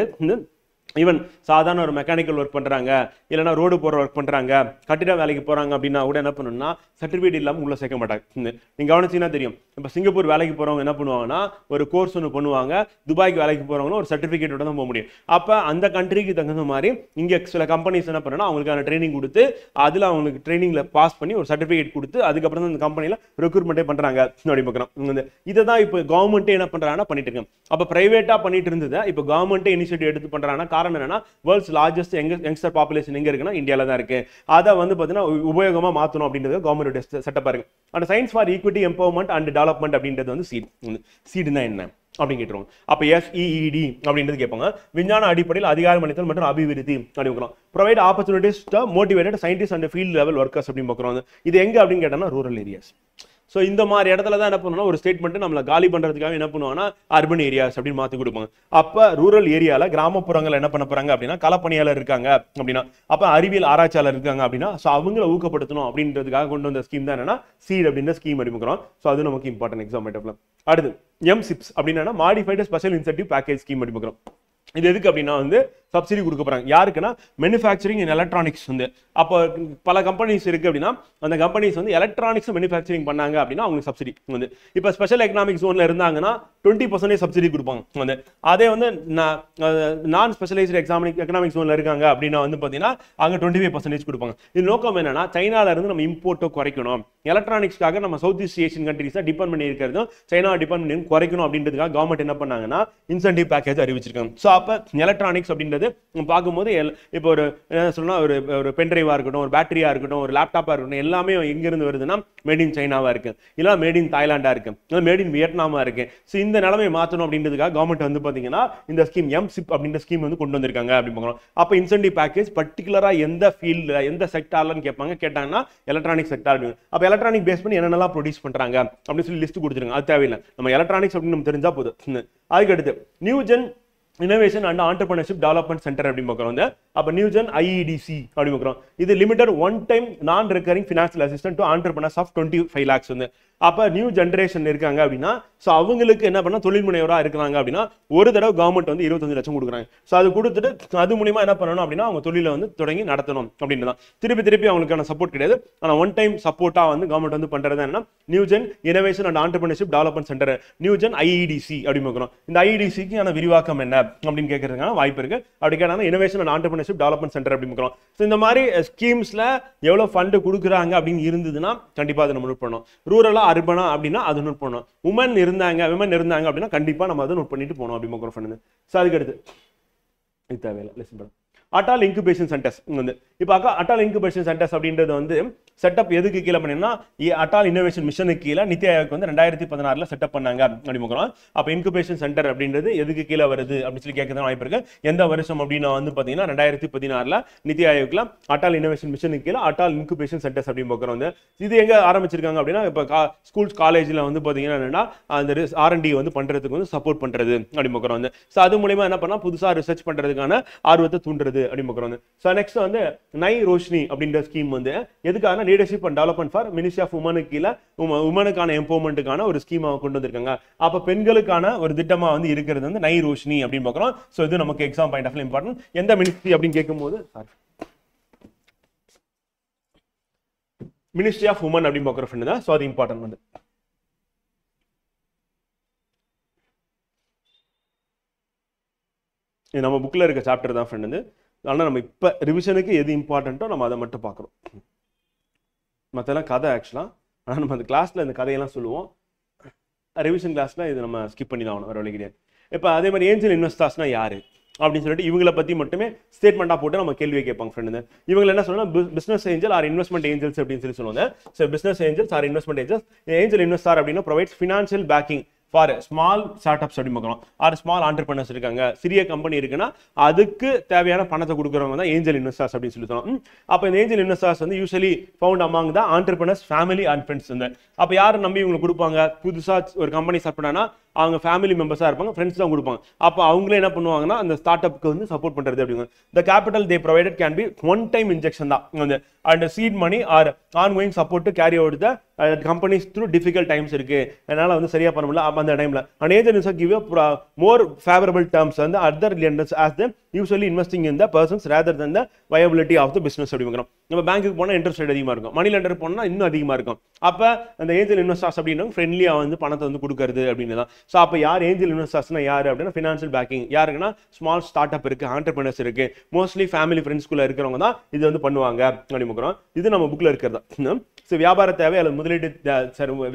ஈவன் சாதாரண ஒரு மெக்கானிக்கல் ஒர்க் பண்றாங்க, இல்லைன்னா ரோடு போற ஒர்க் பண்றாங்க, கட்டிட வேலைக்கு போறாங்க அப்படின்னா கூட என்ன பண்ணணும்னா சர்டிஃபிகேட் இல்லாமல் உள்ள சேர்க்க மாட்டாங்க. நீங்க கவனிச்சீங்கன்னா தெரியும். இப்போ சிங்கப்பூர் வேலைக்கு போறவங்க என்ன பண்ணுவாங்கன்னா ஒரு கோர்ஸ் ஒன்று பண்ணுவாங்க, துபாய்க்கு வேலைக்கு போறவங்களும் ஒரு சர்டிஃபிகேட்டோட தான் போக முடியும். அப்போ அந்த கண்ட்ரிக்கு தகுந்த மாதிரி இங்கே சில கம்பெனிஸ் என்ன பண்ணா அவங்களுக்கான ட்ரைனிங் கொடுத்து அதில் அவங்களுக்கு ட்ரைனிங்ல பாஸ் பண்ணி ஒரு சர்டிஃபிகேட் கொடுத்து அதுக்கப்புறம் தான் இந்த கம்பெனியில் ரெக்ரூட்மெண்ட்டே பண்றாங்க அப்படி பார்க்குறோம். இதை தான் இப்போ கவர்மெண்ட்டே என்ன பண்றாங்கன்னா பண்ணிட்டு இருக்காங்க. அப்போ பிரைவேட்டா பண்ணிட்டு இருந்தது இப்போ கவர்மெண்ட்டே இனிஷியேட்டிவ் எடுத்து பண்றாங்கன்னா காரணம் என்னன்னா வேர்ல்ட்ஸ் லார்ஜஸ்ட் யங்ஸ்டர் பாப்புலேஷன் எங்க இருக்குன்னா இந்தியால தான் இருக்கு. அதை வந்து பாத்தீங்கன்னா உபயோகமா மாத்தணும் அப்படின்றது கவர்மெண்ட் செட்டப்பா இருக்கு. And science for equity empowerment and development அப்படின்றது வந்து சீடுனா என்ன, அப்படின்னு கேட்டுருவாங்க. அப்ப SEED அப்படின்றது கேட்பாங்க. விஞ்ஞான அடிப்படையில் அதிகாரம் அளித்தல் மற்றும் அபிவிருத்தி அப்படின்னு பார்க்கலாம். Provide opportunities to motivated scientist and field level workers அப்படின்னு பார்க்குறோம். இது எங்க அப்படின்னு கேட்டோம்னா ரூரல் ஏரியாஸ். ஸோ இந்த மாதிரி இடத்துல தான் என்ன பண்ணுவோம்னா ஒரு ஸ்டேட்மெண்ட் நம்மளை காலி பண்ணுறதுக்காக என்ன பண்ணுவாங்கன்னா அர்பன் ஏரியாஸ் அப்படின்னு மாற்றி கொடுப்பாங்க. அப்போ ரூரல் ஏரியாவில் கிராமப்புறங்கள் என்ன பண்ண போகிறாங்க அப்படின்னா களப்பணியாளர் இருக்காங்க அப்படின்னா, அப்போ அறிவியல் ஆராய்ச்சியாளர் இருக்காங்க அப்படின்னா, ஸோ அவங்கள ஊக்கப்படுத்தணும் அப்படின்றதுக்காக கொண்டு வந்த ஸ்கீம் தான் என்னன்னா சீட் அப்படின்ற ஸ்கீம் அறிமுக்கிறோம். ஸோ அது நமக்கு இம்பார்ட்டன்ட் எக்ஸாம் ஐட்டம்ல. அடுத்து MSIPS அப்படின்னா modified special incentive package scheme அறிமுக்கிறோம். இது எதுக்கு அப்படின்னா வந்து சப்சிடி கொடுக்க போறாங்க. யாருக்குன்னா மேனுஃபேக்சரிங் இன் எலக்ட்ரானிக்ஸ் வந்து அப்போ பல கம்பெனிஸ் இருக்கு அப்படின்னா அந்த கம்பெனிஸ் வந்து எலக்ட்ரானிக்ஸ் மேனுஃபேக்சரிங் பண்ணாங்க அப்படின்னா அவங்களுக்கு சப்சிடி வந்து இப்போ ஸ்பெஷல் எக்கனாமிக் ஜோன்ல இருந்தாங்கன்னா 20% சப்சிடி கொடுப்பாங்க வந்து. அதே வந்து நான் ஸ்பெஷலைஸ்டு எக்கனாமிக் ஜோன்ல இருக்காங்க அப்படின்னா வந்து பார்த்தீங்கன்னா அங்கே 25% கொடுப்பாங்க. இது நோக்கம் என்னன்னா சைனால இருந்து நம்ம இம்போர்ட்டை குறைக்கணும், எலக்ட்ரானிக்ஸ்க்காக நம்ம சவுத் ஈஸ்ட் ஏஷியன் கண்ட்ரீஸை டிபெண்ட் பண்ணி இருக்கிறதும் சைனா டிபெண்ட் பண்ணி குறைக்கணும் அப்படின்றதுக்காக கவர்மெண்ட் என்ன பண்ணாங்கன்னா இன்சென்டிவ் பேக்கேஜ் அறிவிச்சிருக்காங்க. ஸோ அப்போ எலக்ட்ரானிக்ஸ் அப்படின்றது பார்க்கும்போது இப்போ ஒரு என்ன சொன்னா ஒரு பென்ட்ரைவா இருக்கட்டும், ஒரு பேட்டரியா இருக்கட்டும், ஒரு லேப்டாப்பா இருக்கட்டும், எல்லாமே எங்க இருந்து வருதுன்னா மேட் இன் சைனாவா இருக்கு, இல்ல மேட் இன் தாய்லாண்டா இருக்கு, இல்ல மேட் இன் வியட்நாமா இருக்கு. ஸோ இந்த நிலைமையை மாற்றணும் அப்படின்றதுக்காக கவர்மெண்ட் வந்து பாத்தீங்கன்னா இந்த ஸ்கீம் MSIP அப்படின்ற ஸ்கீம் வந்து கொண்டு வந்திருக்காங்க அப்படின்னு பார்க்கலாம். அப்ப இன்சென்டிவ் பேக்கேஜ் பர்டிகுலரா எந்த ஃபீல்ட்ல எந்த செக்டார்லன்னு கேட்டாங்கன்னா எலக்ட்ரானிக் செக்டார். அப்ப எலக்ட்ரானிக் பேஸ் பண்ணி என்னென்னலாம் ப்ரொடியூஸ் பண்றாங்க அப்படின்னு சொல்லி லிஸ்ட் கொடுத்துருங்க. அது தேவையில்லை, நம்ம எலக்ட்ரானிக்ஸ் அப்படின்னு நம்ம தெரிஞ்சா போதும். அதுக்கு அடுத்து NewGen innovation and entrepreneurship development centre அப்படின்னு பார்க்குறோம். அப்போ நியூஜென் IEDC அப்படின்னு பார்க்குறோம். இது limited one time non recurring financial assistant to entrepreneurs of 25 lakhs வந்து. அப்போ நியூ ஜென்ரேஷன் இருக்காங்க அப்படின்னா ஸோ அவங்களுக்கு என்ன பண்ணால் தொழில் முனைவராக இருக்கிறாங்க அப்படின்னா ஒரு தடவை கவர்மெண்ட் வந்து 25 லட்சம் கொடுக்குறாங்க. ஸோ அது கொடுத்துட்டு அது மூலியமா என்ன பண்ணணும் அப்படின்னா அவங்க தொழிலை வந்து தொடங்கி நடத்தணும் அப்படின்னு தான். திருப்பி அவங்களுக்கான சப்போர்ட் கிடையாது, ஆனால் ஒன் டைம் சப்போர்ட்டாக வந்து கவர்மெண்ட் வந்து பண்ணுறது என்ன Newgen innovation and entrepreneurship development centre Newgen IEDC அப்படின்னு பார்க்குறோம். இந்த IEDCக்கான விரிவாக்கம் என்ன அப்படின்னு கேட்கறதுக்கான வாய்ப்பு இருக்கு. அப்படி கேட்டாங்கன்னா innovation and entrepreneurship development centre அப்படின்னு பார்க்குறோம். ஸோ இந்த மாதிரி ஸ்கீம்ஸ்ல எவ்வளோ ஃபண்டு கொடுக்குறாங்க அப்படின்னு இருந்ததுன்னா கண்டிப்பாக அதை நம்ம நோட் பண்ணணும். ரூரலா அர்பனா அப்படின்னா அது நோட் பண்ணணும். விமன் இருந்தாங்க அப்படின்னா கண்டிப்பா நம்ம அதை நோட் பண்ணிட்டு போனோம் அப்படி பார்க்குறோம் ஃப்ரெண்ட். ஸோ அதுக்கு அடுத்து இது தேவையில்லை லெசன் பண்ண அட்டால் இன்குபேஷன் சென்டர்ஸ் வந்து இப்போ அட்டால் இன்குபேஷன் சென்டர்ஸ் அப்படின்றது வந்து செட்டப் எதுக்கு கீழே பண்ணீங்கன்னா அட்டால் இன்னோவேஷன் மிஷனுக்கு கீழே நித்தி ஆயோக் வந்து 2016 செட்டப் பண்ணாங்க அப்படி பார்க்குறோம். அப்போ இன்குபேஷன் சென்டர் அப்படின்றது எதுக்கு கீழே வருது அப்படின்னு சொல்லி கேட்கறது வாய்ப்பு இருக்கு. எந்த வருஷம் அப்படின்னா வந்து பார்த்தீங்கன்னா 2016 நித்தி ஆயோக்ல அட்டால் இன்னோவேஷன் மிஷனுக்கு கீழே அட்டால் இன்குபேஷன் சென்டர்ஸ் அப்படின்னு பார்க்குறோம். இது எங்க ஆரம்பிச்சிருக்காங்க அப்படின்னா இப்போ ஸ்கூல்ஸ் காலேஜ்ல வந்து பார்த்தீங்கன்னா என்னன்னா அந்த R&D வந்து பண்றதுக்கு வந்து சப்போர்ட் பண்றது அப்படி பார்க்குறோம். ஸோ அது மூலமா என்ன பண்ணா புதுசா ரிசர்ச் பண்றதுக்கான ஆர்வத்தை தூண்டுறது அப்படி பார்க்குறோம். ஸோ நெக்ஸ்ட் வந்து நை ரோஷினி அப்படின்ற ஸ்கீம் வந்து எதுக்காக leadership and development for ministry of உமனுக்கு கீழே உமனுக்கான எம்பவர்மெண்ட்டுக்கான ஒரு ஸ்கீமா கொண்டு வந்திருக்காங்க. அப்ப பெண்களுக்கான ஒரு திட்டமா வந்து இருக்கிறது வந்து நை ரோஷினி அப்படின்னு பார்க்குறோம். ஸோ இது நமக்கு எக்ஸாம் பாயிண்ட் ஆஃப் இம்பார்ட்டன்ட். எந்த மினிஸ்ட்ரி அப்படின்னு கேட்கும்போது மினிஸ்ட்ரி ஆஃப் உமன் அப்படின்னு பார்க்குற ஃப்ரெண்ட் தான். ஸோ அது இம்பார்ட்டன்ட் வந்து நம்ம புக்ல இருக்க சாப்டர் தான் ஃப்ரெண்ட் வந்து. ஆனால் நம்ம இப்போ ரிவிஷனுக்கு எது இம்பார்ட்டண்ட்டோ நம்ம அதை மட்டும் பார்க்குறோம். மற்றெல்லாம் கதை ஆக்சுவலாக, ஆனால் நம்ம அந்த கிளாஸில் இந்த கதையெல்லாம் சொல்லுவோம். ரிவிஷன் கிளாஸில் இது நம்ம ஸ்கிப் பண்ணி தான் ஆகணும், வேறு வழி கிடையாது. இப்போ அதே மாதிரி ஏஞ்சல் இன்வெஸ்டர்ஸ்னா யார் அப்படின்னு சொல்லிட்டு இவங்களை பற்றி மட்டுமே ஸ்டேட்மெண்ட்டாக போட்டு நம்ம கேள்வியை கேட்பாங்க ஃப்ரெண்டு. இவங்க என்ன சொல்லணும்னா business angel or investment angels அப்படின்னு சொல்லி சொல்லுவாங்க. So business angels or investment angels. Angel investor அப்படின்னா provides financial backing for small start ups அப்படி பார்க்கலாம். ஆர் ஸ்மால் ஆண்டர்பிரினர்ஸ் இருக்காங்க, சிறிய கம்பெனி இருக்குன்னா அதுக்கு தேவையான பணத்தை கொடுக்குறவங்க தான் ஏஞ்சல் இன்வெஸ்டர்ஸ் அப்படின்னு சொல்லி சொல்லலாம். அப்போ இந்த ஏஞ்சல் இன்வெஸ்டர்ஸ் வந்து யூஸ்வலி ஃபவுண்ட் அமாங் தான் ஆண்டர்பிரினர்ஸ் ஃபேமிலி அண்ட் ஃப்ரெண்ட்ஸ் வந்து. அப்போ யாரும் நம்பி இவங்க கொடுப்பாங்க, புதுசாக ஒரு கம்பெனி ஸ்டார்ட் பண்ணாங்கன்னா அவங்க ஃபேமிலி மெம்பர்ஸாக இருப்பாங்க, ஃப்ரெண்ட்ஸ் தான் கொடுப்பாங்க. அப்போ அவங்களே என்ன பண்ணுவாங்கன்னா அந்த ஸ்டார்ட் அப்க்கு வந்து சப்போர்ட் பண்ணுறது அப்படிங்க. The capital they provided can be one time injection தான் வந்து. And seed money or ongoing support to carry out the companies through difficult times இருக்கு, அதனால வந்து சரியா பண்ண முடியல. அப்போ அந்த டைம்ல and agents give more favourable terms வந்து other lenders as the usually investing in the persons rather than the viability of the business அப்படிங்கிறோம். நம்ம பேங்க்குக்கு போனால் இன்ட்ரெஸ்ட் ரேட் அதிகமாக இருக்கும், மணி லெண்டர் போனால் இன்னும் அதிகமாக இருக்கும். அப்போ அந்த ஏஞ்சல் இன்வெஸ்டர்ஸ் அப்படின்னா ஃப்ரெண்ட்லியாக வந்து பணத்தை வந்து கொடுக்கறது அப்படின்னு தான். ஸோ அப்போ யார் ஏஞ்சல் இன்வெஸ்டர்ஸ்னா யார் அப்படின்னா ஃபினான்ஷியல் பேக்கிங் யாருக்குன்னா ஸ்மால் ஸ்டார்ட் அப் இருக்கு, ஆண்டர்பிரினர்ஸ் இருக்கு, மோஸ்ட்லி ஃபேமிலி ஃப்ரெண்ட்ஸ்குள்ள இருக்கிறவங்க தான் இது வந்து பண்ணுவாங்க அப்படின்னு. இது நம்ம புக்ல இருக்கிறதா. ஸோ வியாபார தேவை அல்லது முதலீட்டு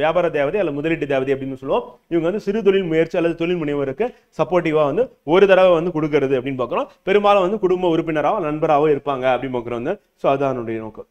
வியாபார தேவதை அல்லது முதலீட்டு தேவதை அப்படின்னு சொல்லுவோம். இவங்க வந்து சிறு தொழில் முயற்சி அல்லது தொழில் முனைவருக்கு சப்போர்ட்டிவா வந்து ஒரு தடவை வந்து கொடுக்கறது அப்படின்னு பார்க்குறோம். பெரும்பாலும் வந்து குடும்ப உறுப்பினராக நண்பராகவும் இருப்பாங்க அப்படின்னு பார்க்குறோம். ஸோ அதான் நோக்கம்.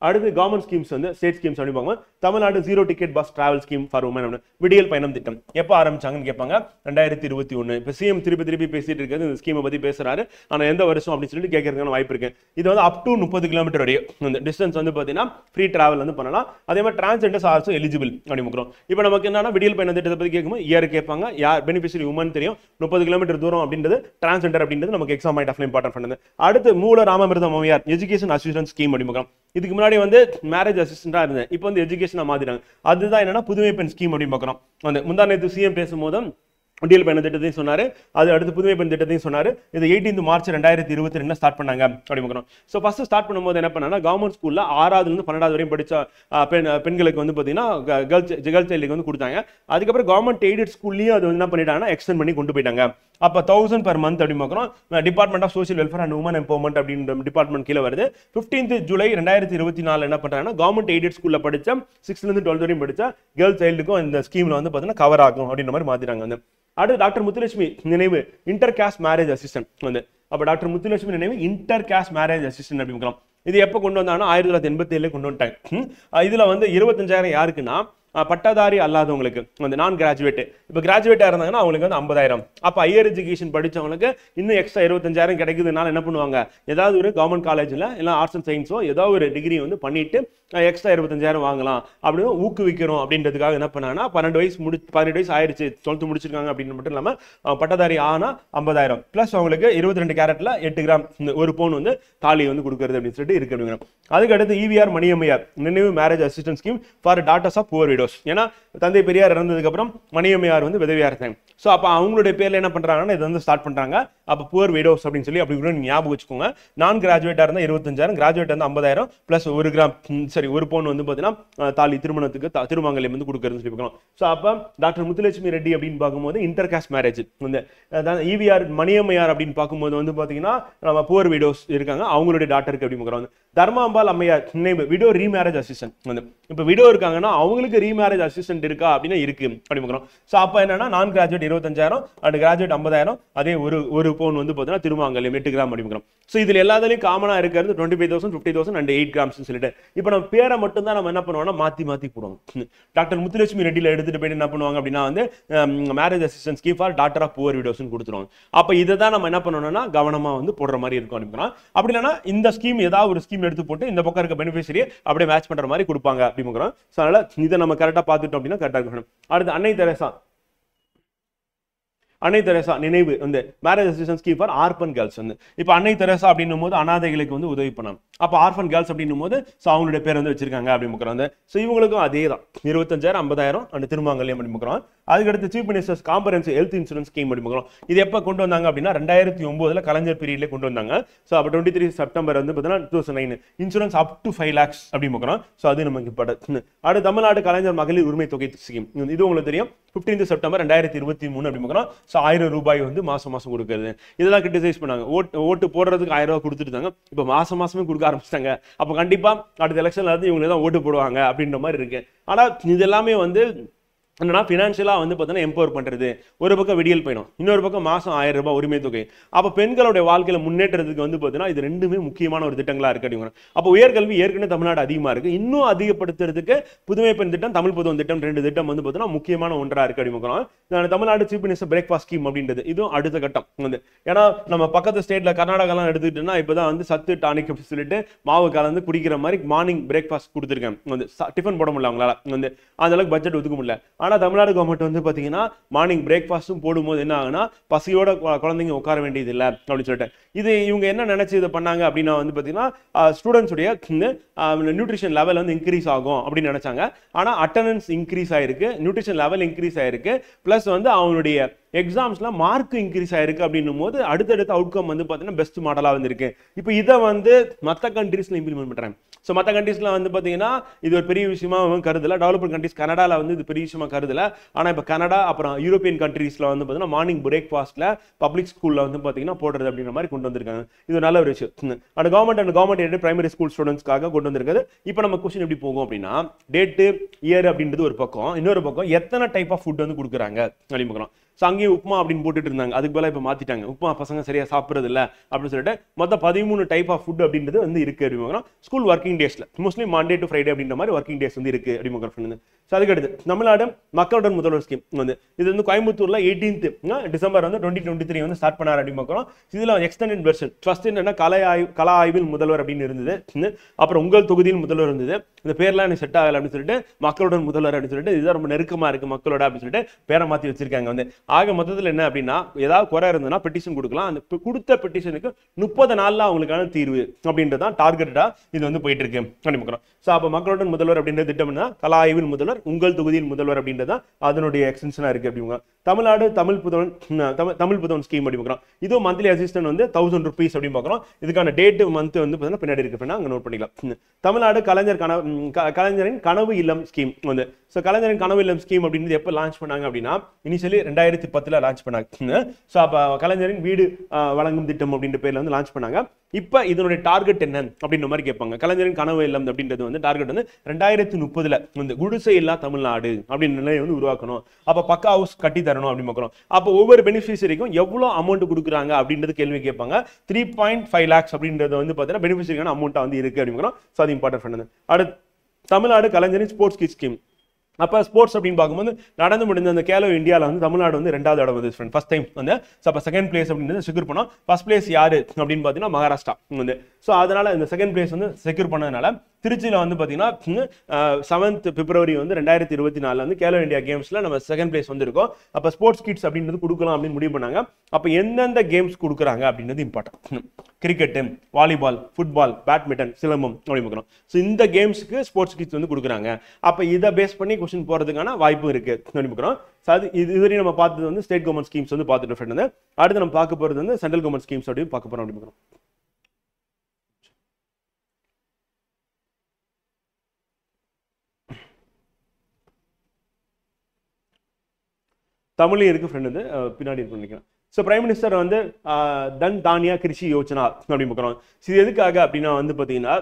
அடுத்து கவர்மெண்ட் ஸ்கீம்ஸ் வந்து ஸ்டேட் ஸ்கீம்ஸ் அப்படின்னு பார்க்கும்போது Tamil Nadu 0 ticket bus travel scheme for women விடியல் பயணம் திட்டம் எப்போ ஆரம்பிச்சாங்கன்னு கேட்பாங்க 2021. இப்போ சிஎம் திருப்பி பேசிட்டு இருக்கிறது இந்த ஸ்கீமை பத்தி பேசுறாரு. ஆனா எந்த வருஷம் அப்படின்னு சொல்லிட்டு கேட்கறதுக்கான வாய்ப்பு இருக்கு. இது வந்து அப் டு 30 கிலோமீட்டர் வரையும் இந்த டிஸ்டன்ஸ் வந்து பாத்தீங்கன்னா ஃப்ரீ டிராவல் வந்து பண்ணலாம். அதே மாதிரி டிரான்ஸ்ஜெண்டர்ஸ் ஆல்சோ எலிஜிபிள் அப்படின்னு. இப்போ நமக்கு என்னன்னா விடியல் பயணம் திட்டத்தை பத்தி கேட்கும்போது இயர் கேட்பாங்க, யார் பெனிஃபிஷரி உமன் தெரியும், 30 கிலோமீட்டர் தூரம் அப்படின்றது டிரான்ஸ்ஜெண்டர் அப்படின்றது நமக்கு எக்ஸாம் பாயிண்ட் ஆஃப் இம்பார்ட்டன்ட் பண்ணது. அடுத்து மூல ராமமிர்தம் அம்மையார் எஜுகேஷன் அசிஸ்டன்ஸ் ஸ்கீம் அப்படின்னு. இதுக்கு முன்னாடி வந்து மேரேஜ் அசிஸ்டண்டா இருந்தேன், இப்போ வந்து எஜுகேஷனா மாத்திட்டாங்க. அதுதான் என்னன்னா புதுமை பெண் ஸ்கீம் அப்படின்னு பார்க்குறோம். அந்த முந்தா நேற்று சிஎம் பேசும்போது விடியல் பயண திட்டத்தையும் சொன்னாரு, அது அடுத்து புதுமை பெண் திட்டத்தையும் சொன்னாரு. இது 18 மார்ச் 2022 ஸ்டார்ட் பண்ணாங்க அப்படின்னு. ஸோ ஃபர்ஸ்ட் ஸ்டார்ட் பண்ணும்போது என்ன பண்ணா கவர்மெண்ட் ஸ்கூல்ல 6ஆவதுலேருந்து 12ஆவது வரையும் படிச்ச பெண்களுக்கு வந்து பார்த்தீங்கன்னா கேர்ள்ஸ் சைல்டுக்கு வந்து கொடுத்தாங்க. அதுக்கப்புறம் கவர்மெண்ட் எய்டட் ஸ்கூல்லையும் அது வந்து என்ன பண்ணிட்டாங்கன்னா எக்ஸ்டெண்ட் பண்ணி கொண்டு போயிட்டாங்க. அப்போ 1000 per month அப்படின்னு பார்க்குறோம். Department of social welfare and women empowerment அப்படின்ற டிபார்ட்மெண்ட் கீழே வருது. 15th ஜூலை 2024 என்ன பண்றாங்கன்னா கவர்மெண்ட் எய்டட் ஸ்கூல்ல படிச்ச 6th-12th வரையும் படிச்ச கேர்ள்ஸ் சைல்டுக்கும் இந்த ஸ்கீம்ல வந்து பார்த்தீங்கன்னா கவர் ஆகும் அப்படின்ற மாதிரி மாத்திட்டாங்க வந்து. அடுத்து டாக்டர் முத்துலட்சுமி நினைவு இன்டர் காஸ்ட் மேரேஜ் அசிஸ்டன்ட் வந்து. அப்ப டாக்டர் முத்துலட்சுமி நினைவு இன்டர் காஸ்ட் மேரேஜ் அசிஸ்டன்ட் அப்படின்னு. இது எப்போ கொண்டு வந்தாங்கன்னா 1987 கொண்டு வந்துட்டாங்க. இதுல வந்து 25,000 யாருக்குன்னா பட்டதாரி அல்லாதவங்களுக்கு வந்து நான் கிராஜுவேட். இப்போ கிராஜுவேட்டா இருந்தாங்கன்னா அவங்களுக்கு வந்து 50,000. அப்போ ஹையர் எஜுகேஷன் படிச்சவங்களுக்கு இன்னும் எக்ஸ்ட்ரா 25,000 கிடைக்குதுனால என்ன பண்ணுவாங்க, ஏதாவது ஒரு கவர்மெண்ட் காலேஜில் இல்லை ஆர்ட்ஸ் அண்ட் சயின்ஸோ ஏதாவது ஒரு டிகிரி வந்து பண்ணிட்டு எக்ஸ்ட்ரா 25,000 வாங்கலாம் அப்படின்னு ஊக்குவிக்கிறோம் அப்படின்றதுக்காக என்ன பண்ணாங்கன்னா 18 வயசு ஆயிடுச்சு 12th முடிச்சிருக்காங்க அப்படின்னு மட்டும் இல்லாமல் பட்டதாரி ஆனா 50,000 பிளஸ் அவங்களுக்கு 22 கேரட்ல 8 கிராம் ஒரு பவுன் வந்து தாலி வந்து கொடுக்கறது அப்படின்னு சொல்லிட்டு இருக்கு அப்படிங்கிற. அதுக்கு அடுத்து ஈவிஆர் மணியம்மையார் நினைவு marriage assistance scheme for daughters of poor widows. ஏன்னா தந்தை பெரியார் இறந்ததுக்கு அப்புறம் மணியம்மையார் வந்து விதவியா இருந்தாங்க. ஸோ அப்போ அவங்களுடைய பேர்ல என்ன பண்றாங்கன்னா இதை வந்து ஸ்டார்ட் பண்றாங்க. அப்போ புவர் விடோஸ் அப்படின்னு சொல்லி அப்படி கூட ஞாபகம் வச்சுக்கோங்க. நான் கிராஜுவேட்டா இருந்தால் 25,000, கிராஜுவேட் வந்து 50,000 பிளஸ் 1 கிராம் ஒரு பவுன் வந்து பார்த்தீங்கன்னா தாலி திருமணத்துக்கு திருமங்கலம் வந்து கொடுக்கறதுன்னு சொல்லி பார்க்கலாம். ஸோ அப்போ டாக்டர் முத்துலட்சுமி ரெட்டி அப்படின்னு பார்க்கும்போது இன்டர் காஸ்ட் மேரேஜ் வந்து ஈவிஆர் மணியம்மையார் அப்படின்னு பார்க்கும்போது வந்து பார்த்தீங்கன்னா நம்ம புவர் விடோஸ் இருக்காங்க, அவங்களுடைய டாக்டருக்கு அப்படி பார்க்குறோம். தர்மாம்பால் அம்மையார் நினைவு விடோ ரீமேரேஜ் அசிஸ்டன்ட் வந்து. இப்போ விடோ இருக்காங்கன்னா அவங்களுக்கு ரீமேரேஜ் அசிஸ்டன்ட் இருக்கா அப்படின்னா இருக்கு அப்படி பார்க்குறோம். ஸோ அப்போ என்னன்னா நான் கிராஜுவேட் 25,000 அண்ட் கிராஜுவேட் 50,000 அதே ஒரு பவுன் வந்து பார்த்தீங்கன்னா திருமங்கலம் 8 கிராம் அப்படி பார்க்குறோம். ஸோ இதில் எல்லாத்துலையும் காமனா இருக்கிறது 25,000, 50,000 அண்ட் 8 கிராம்ஸ் சொல்லிட்டு இப்போ நம்ம பேரை மட்டும் தான் நம்ம என்ன பண்ணுவோம்னா மாத்தி போடுவோம். டாக்டர் முத்துலட்சுமி ரெட்டியில எடுத்துட்டு போயிட்டு என்ன பண்ணுவாங்க அப்படின்னா வந்து marriage assistant scheme for doctor of poor widows கொடுத்துருவாங்க. அப்போ இதை தான் நம்ம என்ன பண்ணணும்னா கவனமா வந்து போடுற மாதிரி இருக்கும் அப்படின்னா. அப்படி இல்லைன்னா இந்த ஸ்கீம் ஏதாவது ஒரு ஸ்கீம் எடுத்து போட்டு இந்த பக்கம் இருக்க பெனிஃபிஷரியை அப்படியே மேட்ச் பண்ற மாதிரி கொடுப்பாங்க அப்படிங்கிறோம். ஸோ அதனால இதை நம்ம கரெக்டாக பார்த்துட்டோம் அப்படின்னா கரெக்டாக இருக்கணும். அடுத்து அன்னை தெரசா நினைவு வந்து marriage assistance scheme for urban girls வந்து. இப்போ அன்னை தெரசா அப்படின்னும் போது அனாதைகளுக்கு வந்து உதவி பண்ணாங்க. அப்போ ஆர்பன் கேர்ள்ஸ் அப்படின்னும் போது ஸோ அவங்களுடைய பேர் வந்து வச்சிருக்காங்க அப்படின்னு. ஸோ இவங்களுக்கும் அதே தான் 25,000, 50,000 அண்ட் திருமங்கல்யம் அப்படின்னு. அதுக்கடுத்து chief ministers comprehensive health insurance scheme அப்படின்னு. இது எப்போ கொண்டு வந்தாங்க அப்படின்னா 2009 கலைஞர் பீரியட்ல கொண்டு வந்தாங்க. ஸோ அப்போ 23 செப்டம்பர் வந்து பார்த்தீங்கன்னா 2009 இன்சூரன்ஸ் அப் டு 5 lakhs அப்படின்னு. ஸோ அது நமக்கு படுது. அடுத்து தமிழ்நாடு கலைஞர் மகளிர் உரிமை தொகை ஸ்கீம், இது உங்களுக்கு தெரியும் 15th செப்டம்பர் 2023 அப்படின்னு. ஸோ 1000 ரூபாய் வந்து மாசம் கொடுக்குறது. இதெல்லாம் கிரிட்டிசைஸ் பண்ணாங்க. ஓட்டு போடுறதுக்கு 1000 ரூபாய் கொடுத்துருந்தாங்க, இப்போ மாசமே கொடுக்க ஆரம்பிச்சிட்டாங்க. அப்போ கண்டிப்பா அடுத்த எலெக்ஷன்ல இருந்து இவங்க தான் ஓட்டு போடுவாங்க அப்படின்ற மாதிரி இருக்கு. ஆனா இது எல்லாமே வந்து என்னன்னா ஃபினான்ஷியலா வந்து பார்த்தீங்கன்னா எம்பவர் பண்றது. ஒரு பக்கம் விடியல் பயணம், இன்னொரு பக்கம் மாசம் 1000 ரூபாய் உரிமை தொகை. அப்போ பெண்களுடைய வாழ்க்கையில முன்னேற்றத்துக்கு வந்து பார்த்தீங்கன்னா இது ரெண்டுமே முக்கியமான ஒரு திட்டங்களா இருக்கு அப்படிங்கிற. அப்போ உயர்கல்வி ஏற்கனவே தமிழ்நாடு அதிகமா இருக்கு, இன்னும் அதிகப்படுத்துறதுக்கு புதுமை பெண் திட்டம், தமிழ் புதுவம் திட்டம் 2 திட்டம் வந்து பார்த்தீங்கன்னா முக்கியமான ஒன்றா இருக்கு அப்படிங்கிறோம். Tamil Nadu chief minister breakfast scheme அப்படின்றது இதுவும் அடுத்த கட்டம் வந்து. ஏன்னா நம்ம பக்கத்து ஸ்டேட்ல கர்நாடகாலாம் எடுத்துக்கிட்டோம்னா இப்போதான் வந்து சத்து டானிக் சொல்லிட்டு மாவு கலந்து குடிக்கிற மாதிரி மார்னிங் பிரேக்ஃபாஸ்ட் கொடுத்துருக்கேன் வந்து. டிஃபன் போட முடியல அவங்களால வந்து, அந்த அளவுக்கு பட்ஜெட் ஒதுக்க முடியல. ஆனா தமிழ்நாடு கவர்மெண்ட் வந்து பாத்தீங்கன்னா மார்னிங் பிரேக்ஃபாஸ்டும் போடும்போது என்ன ஆகுனா பசியோட குழந்தைங்க உட்கார வேண்டியது இல்லை அப்படின்னு சொல்லிட்டு. இது இவங்க என்ன நினைச்சு இதை பண்ணாங்க அப்படின்னா வந்து பாத்தீங்கன்னா ஸ்டூடெண்ட்ஸ் உடைய நியூட்ரிஷன் லெவல் வந்து இன்க்ரீஸ் ஆகும் அப்படின்னு நினைச்சாங்க. ஆனா அட்டெண்டன்ஸ் இன்க்ரீஸ் ஆயிருக்கு, நியூட்ரிஷன் லெவல் இன்க்ரீஸ் ஆயிருக்கு, பிளஸ் வந்து அவங்களுடைய எக்ஸாம்ஸ்ல மார்க் இன்க்ரீஸ் ஆயிருக்கு அப்படின்னும் போது அடுத்தடுத்த அவுட்கம் வந்து பாத்தீங்கன்னா பெஸ்ட் மாடலா வந்திருக்கு. இப்போ இதை வந்து மற்ற கண்ட்ரீஸ்ல இம்ப்ளிமெண்ட் பண்றாங்க. ஸோ மற்ற கண்ட்ரீஸ்ல வந்து பார்த்தீங்கன்னா இது ஒரு பெரிய விஷயமா கருதல. டெவலப்டு கண்ட்ரீஸ் கனடால வந்து இது பெரிய விஷயமா கருதல. ஆனால் இப்போ கனடா அப்புறம் யூரோப்பியன் கண்ட்ரீஸ்ல வந்து பார்த்தீங்கன்னா மார்னிங் பிரேக்ஃபாஸ்ட்ல பப்ளிக் ஸ்கூல்ல வந்து பார்த்தீங்கன்னா போடுறது அப்படின்ற மாதிரி கொண்டு வந்திருக்காங்க. இது நல்ல ஒரு விஷயம். And government aided primary school ஸ்டூடெண்ட்ஸ்க்காக கொண்டு வந்திருக்காது. இப்போ நம்ம கொஸ்டின் எப்படி போகும் அப்படின்னா டேட்டு இயர் அப்படின்றது ஒரு பக்கம், இன்னொரு பக்கம் எத்தனை டைப் ஆஃப் ஃபுட் வந்து கொடுக்குறாங்க அப்படின்னு பார்க்கலாம். ஸோ அங்கேயும் உப்புமா அப்படின்னு போட்டுட்டு இருந்தாங்க. அதுக்கு பதிலாக இப்போ மாத்திட்டாங்க, உப்புமா பசங்க சரியா சாப்பிட்றது இல்லை அப்படின்னு சொல்லிட்டு மொத்தம் 13 டைப் ஆஃப் ஃபுட் அப்படின்றது வந்து இருக்கு அப்படிங்கிறோம். ஸ்கூல் ஒர்க்கிங் டேஸ்ல மோஸ்ட்லி மண்டே டு ஃப்ரைடே அப்படின்ற மாதிரி ஒர்க்கிங் டேஸ் வந்து இருக்கு அப்படிங்கிற. ஸோ அதுக்கடுத்து தமிழ்நாடு மக்களுடன் முதல்வர் ஸ்கீம் வந்து இது வந்து கோயம்புத்தூர்ல 18th டிசம்பர் வந்து 2023 வந்து ஸ்டார்ட் பண்ணார் அப்படின்னு பார்க்குறோம். இதுல எக்ஸ்டெண்டட் வெர்ஷன் ஃபர்ஸ்ட் என்னன்னா கல ஆய்வில் முதல்வர் அப்படின்னு இருந்தது. அப்புறம் உங்கள் தொகுதியில் முதல்வர் இருந்தது. இந்த பேர்லாம் எனக்கு செட் ஆகலை அப்படின்னு சொல்லிட்டு மக்களுடன் முதல்வர் அப்படின்னு சொல்லிட்டு இதுதான் ரொம்ப நெருக்கமா இருக்கு மக்களோட அப்படின்னு சொல்லிட்டு பேரை மாற்றி வச்சிருக்காங்க. வந்து ஆக மொத்தத்தில் என்ன அப்படின்னா ஏதாவது குறை இருந்ததுன்னா பெட்டிஷன் கொடுக்கலாம். அந்த கொடுத்த பெட்டிஷனுக்கு 30 நாள்ல அவங்களுக்கான தீர்வு அப்படின்றதான் டார்கெட்டா இது வந்து போயிட்டு இருக்கு அப்படின்னு பார்க்குறோம். ஸோ அப்போ மக்களுடன் முதல்வர் அப்படின்ற திட்டம்னா கல ஆய்வில் முதல்வர் உங்கள் தொகுதியில் முதல்வர் அப்படின்றதான் அதனுடைய எக்ஸ்டென்ஷனா இருக்கு அப்படிங்க. தமிழ்நாடு தமிழ் புதவன் ஸ்கீம் அப்படி பார்க்குறோம். இது மந்த்லி அசிஸ்டன்ட் வந்து 1000 rupees அப்படின்னு பார்க்குறோம். இதுக்கான டேட் மந்த் வந்து பார்த்தீங்கன்னா பின்னாடி இருக்கு, அங்கே நோட் பண்ணிக்கலாம். தமிழ்நாடு கலைஞரின் கனவு இல்லம் ஸ்கீம் வந்து ஸோ கலைஞரின் கனவு இல்லம் ஸ்கீம் அப்படின்றது எப்போ லான்ச் பண்ணாங்க அப்படின்னா இனிஷியலி 2010 லான்ச் பண்ணாங்க. ஸோ அப்போ கலைஞரின் வீடு வழங்கும் திட்டம் அப்படின்ற பேர்ல வந்து லான்ச் பண்ணாங்க. இப்போ இதனுடைய டார்கெட் என்ன அப்படின்ற மாதிரி கேட்பாங்க. கலைஞரின் கனவு இல்லம் அப்படின்றது வந்து டார்கெட் வந்து 2030 வந்து குடிசை இல்லா தமிழ்நாடு அப்படின்னு நிலையை வந்து உருவாக்கணும். அப்போ பக்கா ஹவுஸ் கட்டி தரணும் அப்படின்னு பார்க்குறோம். அப்போ ஒவ்வொரு பெனிஃபிஷரிக்கும் எவ்வளோ அமௌண்ட் கொடுக்குறாங்க அப்படின்றது கேள்வி கேட்பாங்க. 3.5 lakhs அப்படின்றது வந்து பார்த்தீங்கன்னா பெனிஃபிஷரிக்கான அமௌண்ட்டாக வந்து இருக்கு அப்படிங்கிறோம். ஸோ அது இம்பார்ட்டன்ட் பண்ணது. அடுத்து தமிழ்நாடு கலைஞரின் ஸ்போர்ட்ஸ் கிட் ஸ்கீம். அப்போ ஸ்போர்ட்ஸ் அப்படின்னு பார்க்கும்போது நடந்து முடிஞ்ச அந்த கேலோ இந்தியாவில் வந்து தமிழ்நாடு வந்து 2வது இடம் வந்து ஃப்ரெண்ட் ஃபர்ஸ்ட் டைம் வந்து. ஸோ அப்போ செகண்ட் பிளேஸ் அப்படின்றது செக்யூர் பண்ணோம். ஃபர்ஸ்ட் பிளேஸ் யாரு அப்படின்னு பார்த்தீங்கன்னா மகாராஷ்டிரா வந்து. ஸோ அதனால இந்த செகண்ட் பிளேஸ் வந்து செக்யூர் பண்ணதுனால திருச்சியில் வந்து பார்த்தீங்கன்னா 7th February வந்து 2024 வந்து கேலோ இந்தியா கேம்ஸில் நம்ம செகண்ட் பிளேஸ் வந்துருக்கோம். அப்போ ஸ்போர்ட்ஸ் கிட்ஸ் அப்படின்றது கொடுக்கலாம் அப்படின்னு முடிவு பண்ணாங்க. அப்போ எந்தெந்த கேம்ஸ் கொடுக்குறாங்க அப்படின்றது important. Cricket, volleyball, football, badminton, silambam அப்படி பார்க்குறோம். ஸோ இந்த கேம்ஸுக்கு ஸ்போர்ட்ஸ் கிட்ஸ் வந்து கொடுக்குறாங்க. அப்போ இதை பேஸ் பண்ணி கொஸ்டின் போகிறதுக்கான வாய்ப்பும் இருக்கு அப்படி பார்க்குறோம். ஸோ அது இதுவரையும் நம்ம பார்த்தது வந்து ஸ்டேட் கவர்மெண்ட் ஸ்கீம்ஸ் வந்து பார்த்துட்டு ஃப்ரெண்ட். அடுத்து நம்ம பார்க்க போகிறது வந்து சென்ட்ரல் கவர்மெண்ட் ஸ்கீம்ஸ் அப்படின்னு பார்க்க போகிறோம் அப்படி பார்க்குறோம். தமிழ்லையும் இருக்கு ஃப்ரெண்ட், வந்து பின்னாடி இருக்கு நினைக்கிறேன். ஸோ பிரைம் மினிஸ்டர் வந்து தன் தானியா கிருஷி யோஜனா அப்படின்னு பார்க்குறோம். இது எதுக்காக அப்படின்னா வந்து பார்த்தீங்கன்னா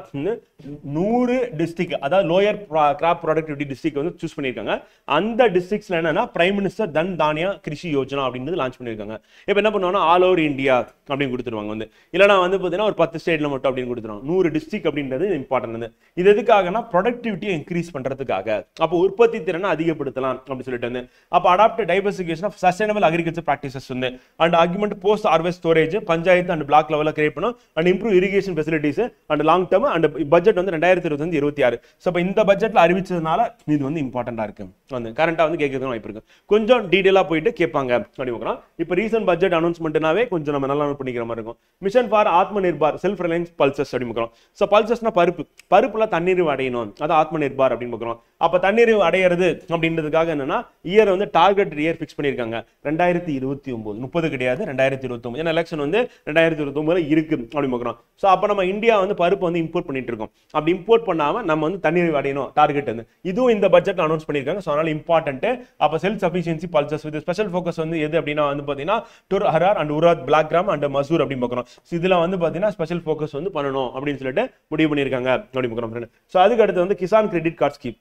100 டிஸ்ட்ரிக்ட், அதாவது லோயர் கிராப் ப்ராடக்டிவிட்டி டிஸ்ட்ரிக்ட் வந்து சூஸ் பண்ணியிருக்காங்க. அந்த டிஸ்ட்ரிக்ட்ஸ்ல என்னன்னா பிரைம் மினிஸ்டர் தன் தானியா கிருஷி யோஜனா அப்படின்றது லான்ச் பண்ணியிருக்காங்க. இப்போ என்ன பண்ணுவாங்கன்னா ஆல் ஓவர் இந்தியா அப்படின்னு கொடுத்துருவாங்க வந்து. இல்லைனா வந்து பார்த்தீங்கன்னா ஒரு 10 ஸ்டேட்ல மட்டும் அப்படின்னு கொடுத்துருவாங்க. 100 டிஸ்ட்ரிக்ட் அப்படின்றது இம்பார்ட்டன்ட். வந்து இது எதுக்காகனா ப்ரொடக்டிவிட்டியை இன்க்ரீஸ் பண்றதுக்காக. அப்போ உற்பத்தி திறனை அதிகப்படுத்தலாம் அப்படின்னு சொல்லிட்டு வந்து. அப்போ adopt diversification of sustainable agriculture practices வந்து and augment post harvest storage panchayat and block level create பண்ணும் and improve irrigation facilities and long term and budget வந்து 2025-26. சோ அப்ப இந்த பட்ஜெட்ல அறிவிச்சதனால இது வந்து இம்பார்ட்டன்ட்டா இருக்கு. வந்து கரண்டா வந்து கேட்கிறதுக்கு வாய்ப்பு இருக்கு. கொஞ்சம் டீடைலா போயிட்டு கேட்பாங்க அப்படி பார்க்கலாம். இப்போ ரீசன்ட் பட்ஜெட் அனௌன்ஸ்மெண்ட்னாவே கொஞ்சம் நம்ம நல்லா நோட் பண்ணிக்கிற மாதிரி இருக்கும். Mission for Atma Nirbhar self Reliance pulses அப்படி பார்க்கலாம். சோ பல்சஸ்னா பருப்புல தண்ணீர் அடையணும், அது ஆத்ம நிர்பார் அப்படின்னு பார்க்கலாம். அப்ப தண்ணீர் அடையிறது அப்படின்றதுக்காக என்னன்னா இயர் வந்து டார்கெட் இயர் ஃபிக்ஸ் பண்ணிருக்காங்க 2029, 30 கிடையாது 2029. ஏன்னா எலெக்ஷன் வந்து 2029 இருக்கு அப்படி பார்க்குறோம். ஸோ அப்போ நம்ம இந்தியா வந்து பருப்பு வந்து இம்போர்ட் பண்ணிட்டு இருக்கோம். அப்படி இம்போர்ட் பண்ணாம நம்ம வந்து தண்ணீர் அடையணும் டார்கெட் வந்து இதுவும் இந்த பட்ஜெட் அனௌன்ஸ் பண்ணிருக்காங்க. ஸோ அதனால இம்பார்ட்டன்ட். அப்போ self sufficiency pulses with special focus வந்து எது அப்படின்னா வந்து பார்த்தீங்கன்னா tur arhar and urad black gram and masoor அப்படின்னு பார்க்குறோம். ஸோ இதுல வந்து பார்த்தீங்கன்னா ஸ்பெஷல் ஃபோக்கஸ் வந்து பண்ணணும் அப்படின்னு சொல்லிட்டு முடிவு பண்ணியிருக்காங்க அப்படி பார்க்குறோம். ஸோ அதுக்கு அடுத்து வந்து கிசான் கிரெடிட் கார்டு ஸ்கீம்.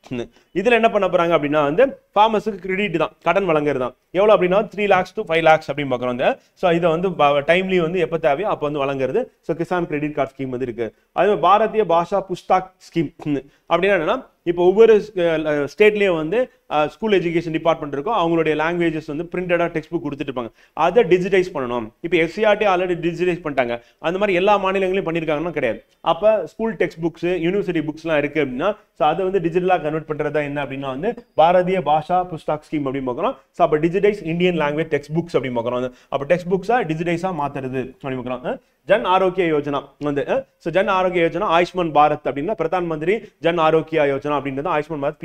இதுல என்ன பண்ண போறாங்க அப்படின்னா வந்து ஃபார்மர்ஸுக்கு கிரெடிட் தான், கடன் வழங்குறது தான். எவ்வளவு அப்படின்னா 3 lakhs to 5 lakhs அப்படின்னு பார்க்குறோம். ஸோ இதை வந்து டைம்லி வந்து எப்போ தேவையோ அப்போ வந்து வழங்குறது. So Kisan credit card scheme வந்து இருக்கு. அதே பாரதிய பாஷா புஸ்தக் ஸ்கீம் அப்படின்னா என்னன்னா இப்போ ஒவ்வொரு ஸ்டேட்லயும் வந்து ஸ்கூல் எஜுகேஷன் டிபார்ட்மெண்ட் இருக்கும். அவங்களுடைய லாங்குவேஜஸ் வந்து பிரிண்டடா டெக்ஸ்ட் புக் கொடுத்துட்டு இருப்பாங்க. அதை டிஜிட்டைஸ் பண்ணணும். இப்போ எஸ்சிஆர்டி ஆல்ரெடி டிஜிட்டைஸ் பண்ணிட்டாங்க. அந்த மாதிரி எல்லா மாநிலங்களையும் பண்ணியிருக்காங்கன்னா கிடையாது. அப்போ ஸ்கூல் டெக்ஸ்ட் புக்ஸ், யூனிவர்சிட்டி புக்ஸ்லாம் இருக்கு அப்படின்னா ஸோ அதை வந்து டிஜிட்டலாக கன்வெர்ட் பண்றதா என்ன அப்படின்னா வந்து பாரதிய பாஷா புஸ்தக் ஸ்கீம் அப்படின்னு பார்க்குறோம். ஸோ அப்போ digitise Indian language text books அப்படின்னு பார்க்குறோம். அப்போ டெக்ஸ்ட் புக்ஸா டிஜிட்டைஸா மாத்துறது அப்படின்னு பார்க்குறோம். ஜன் ஆரோக்கிய யோஜனா வந்து ஸோ ஜன் ஆரோக்கிய யோஜனா ஆயுஷ்மான் பாரத் அப்படின்னா பிரதான் மந்திரி ஜன் ஆரோக்கிய யோஜனா அப்படின்றது ஆயுஷ்மான் பாரத்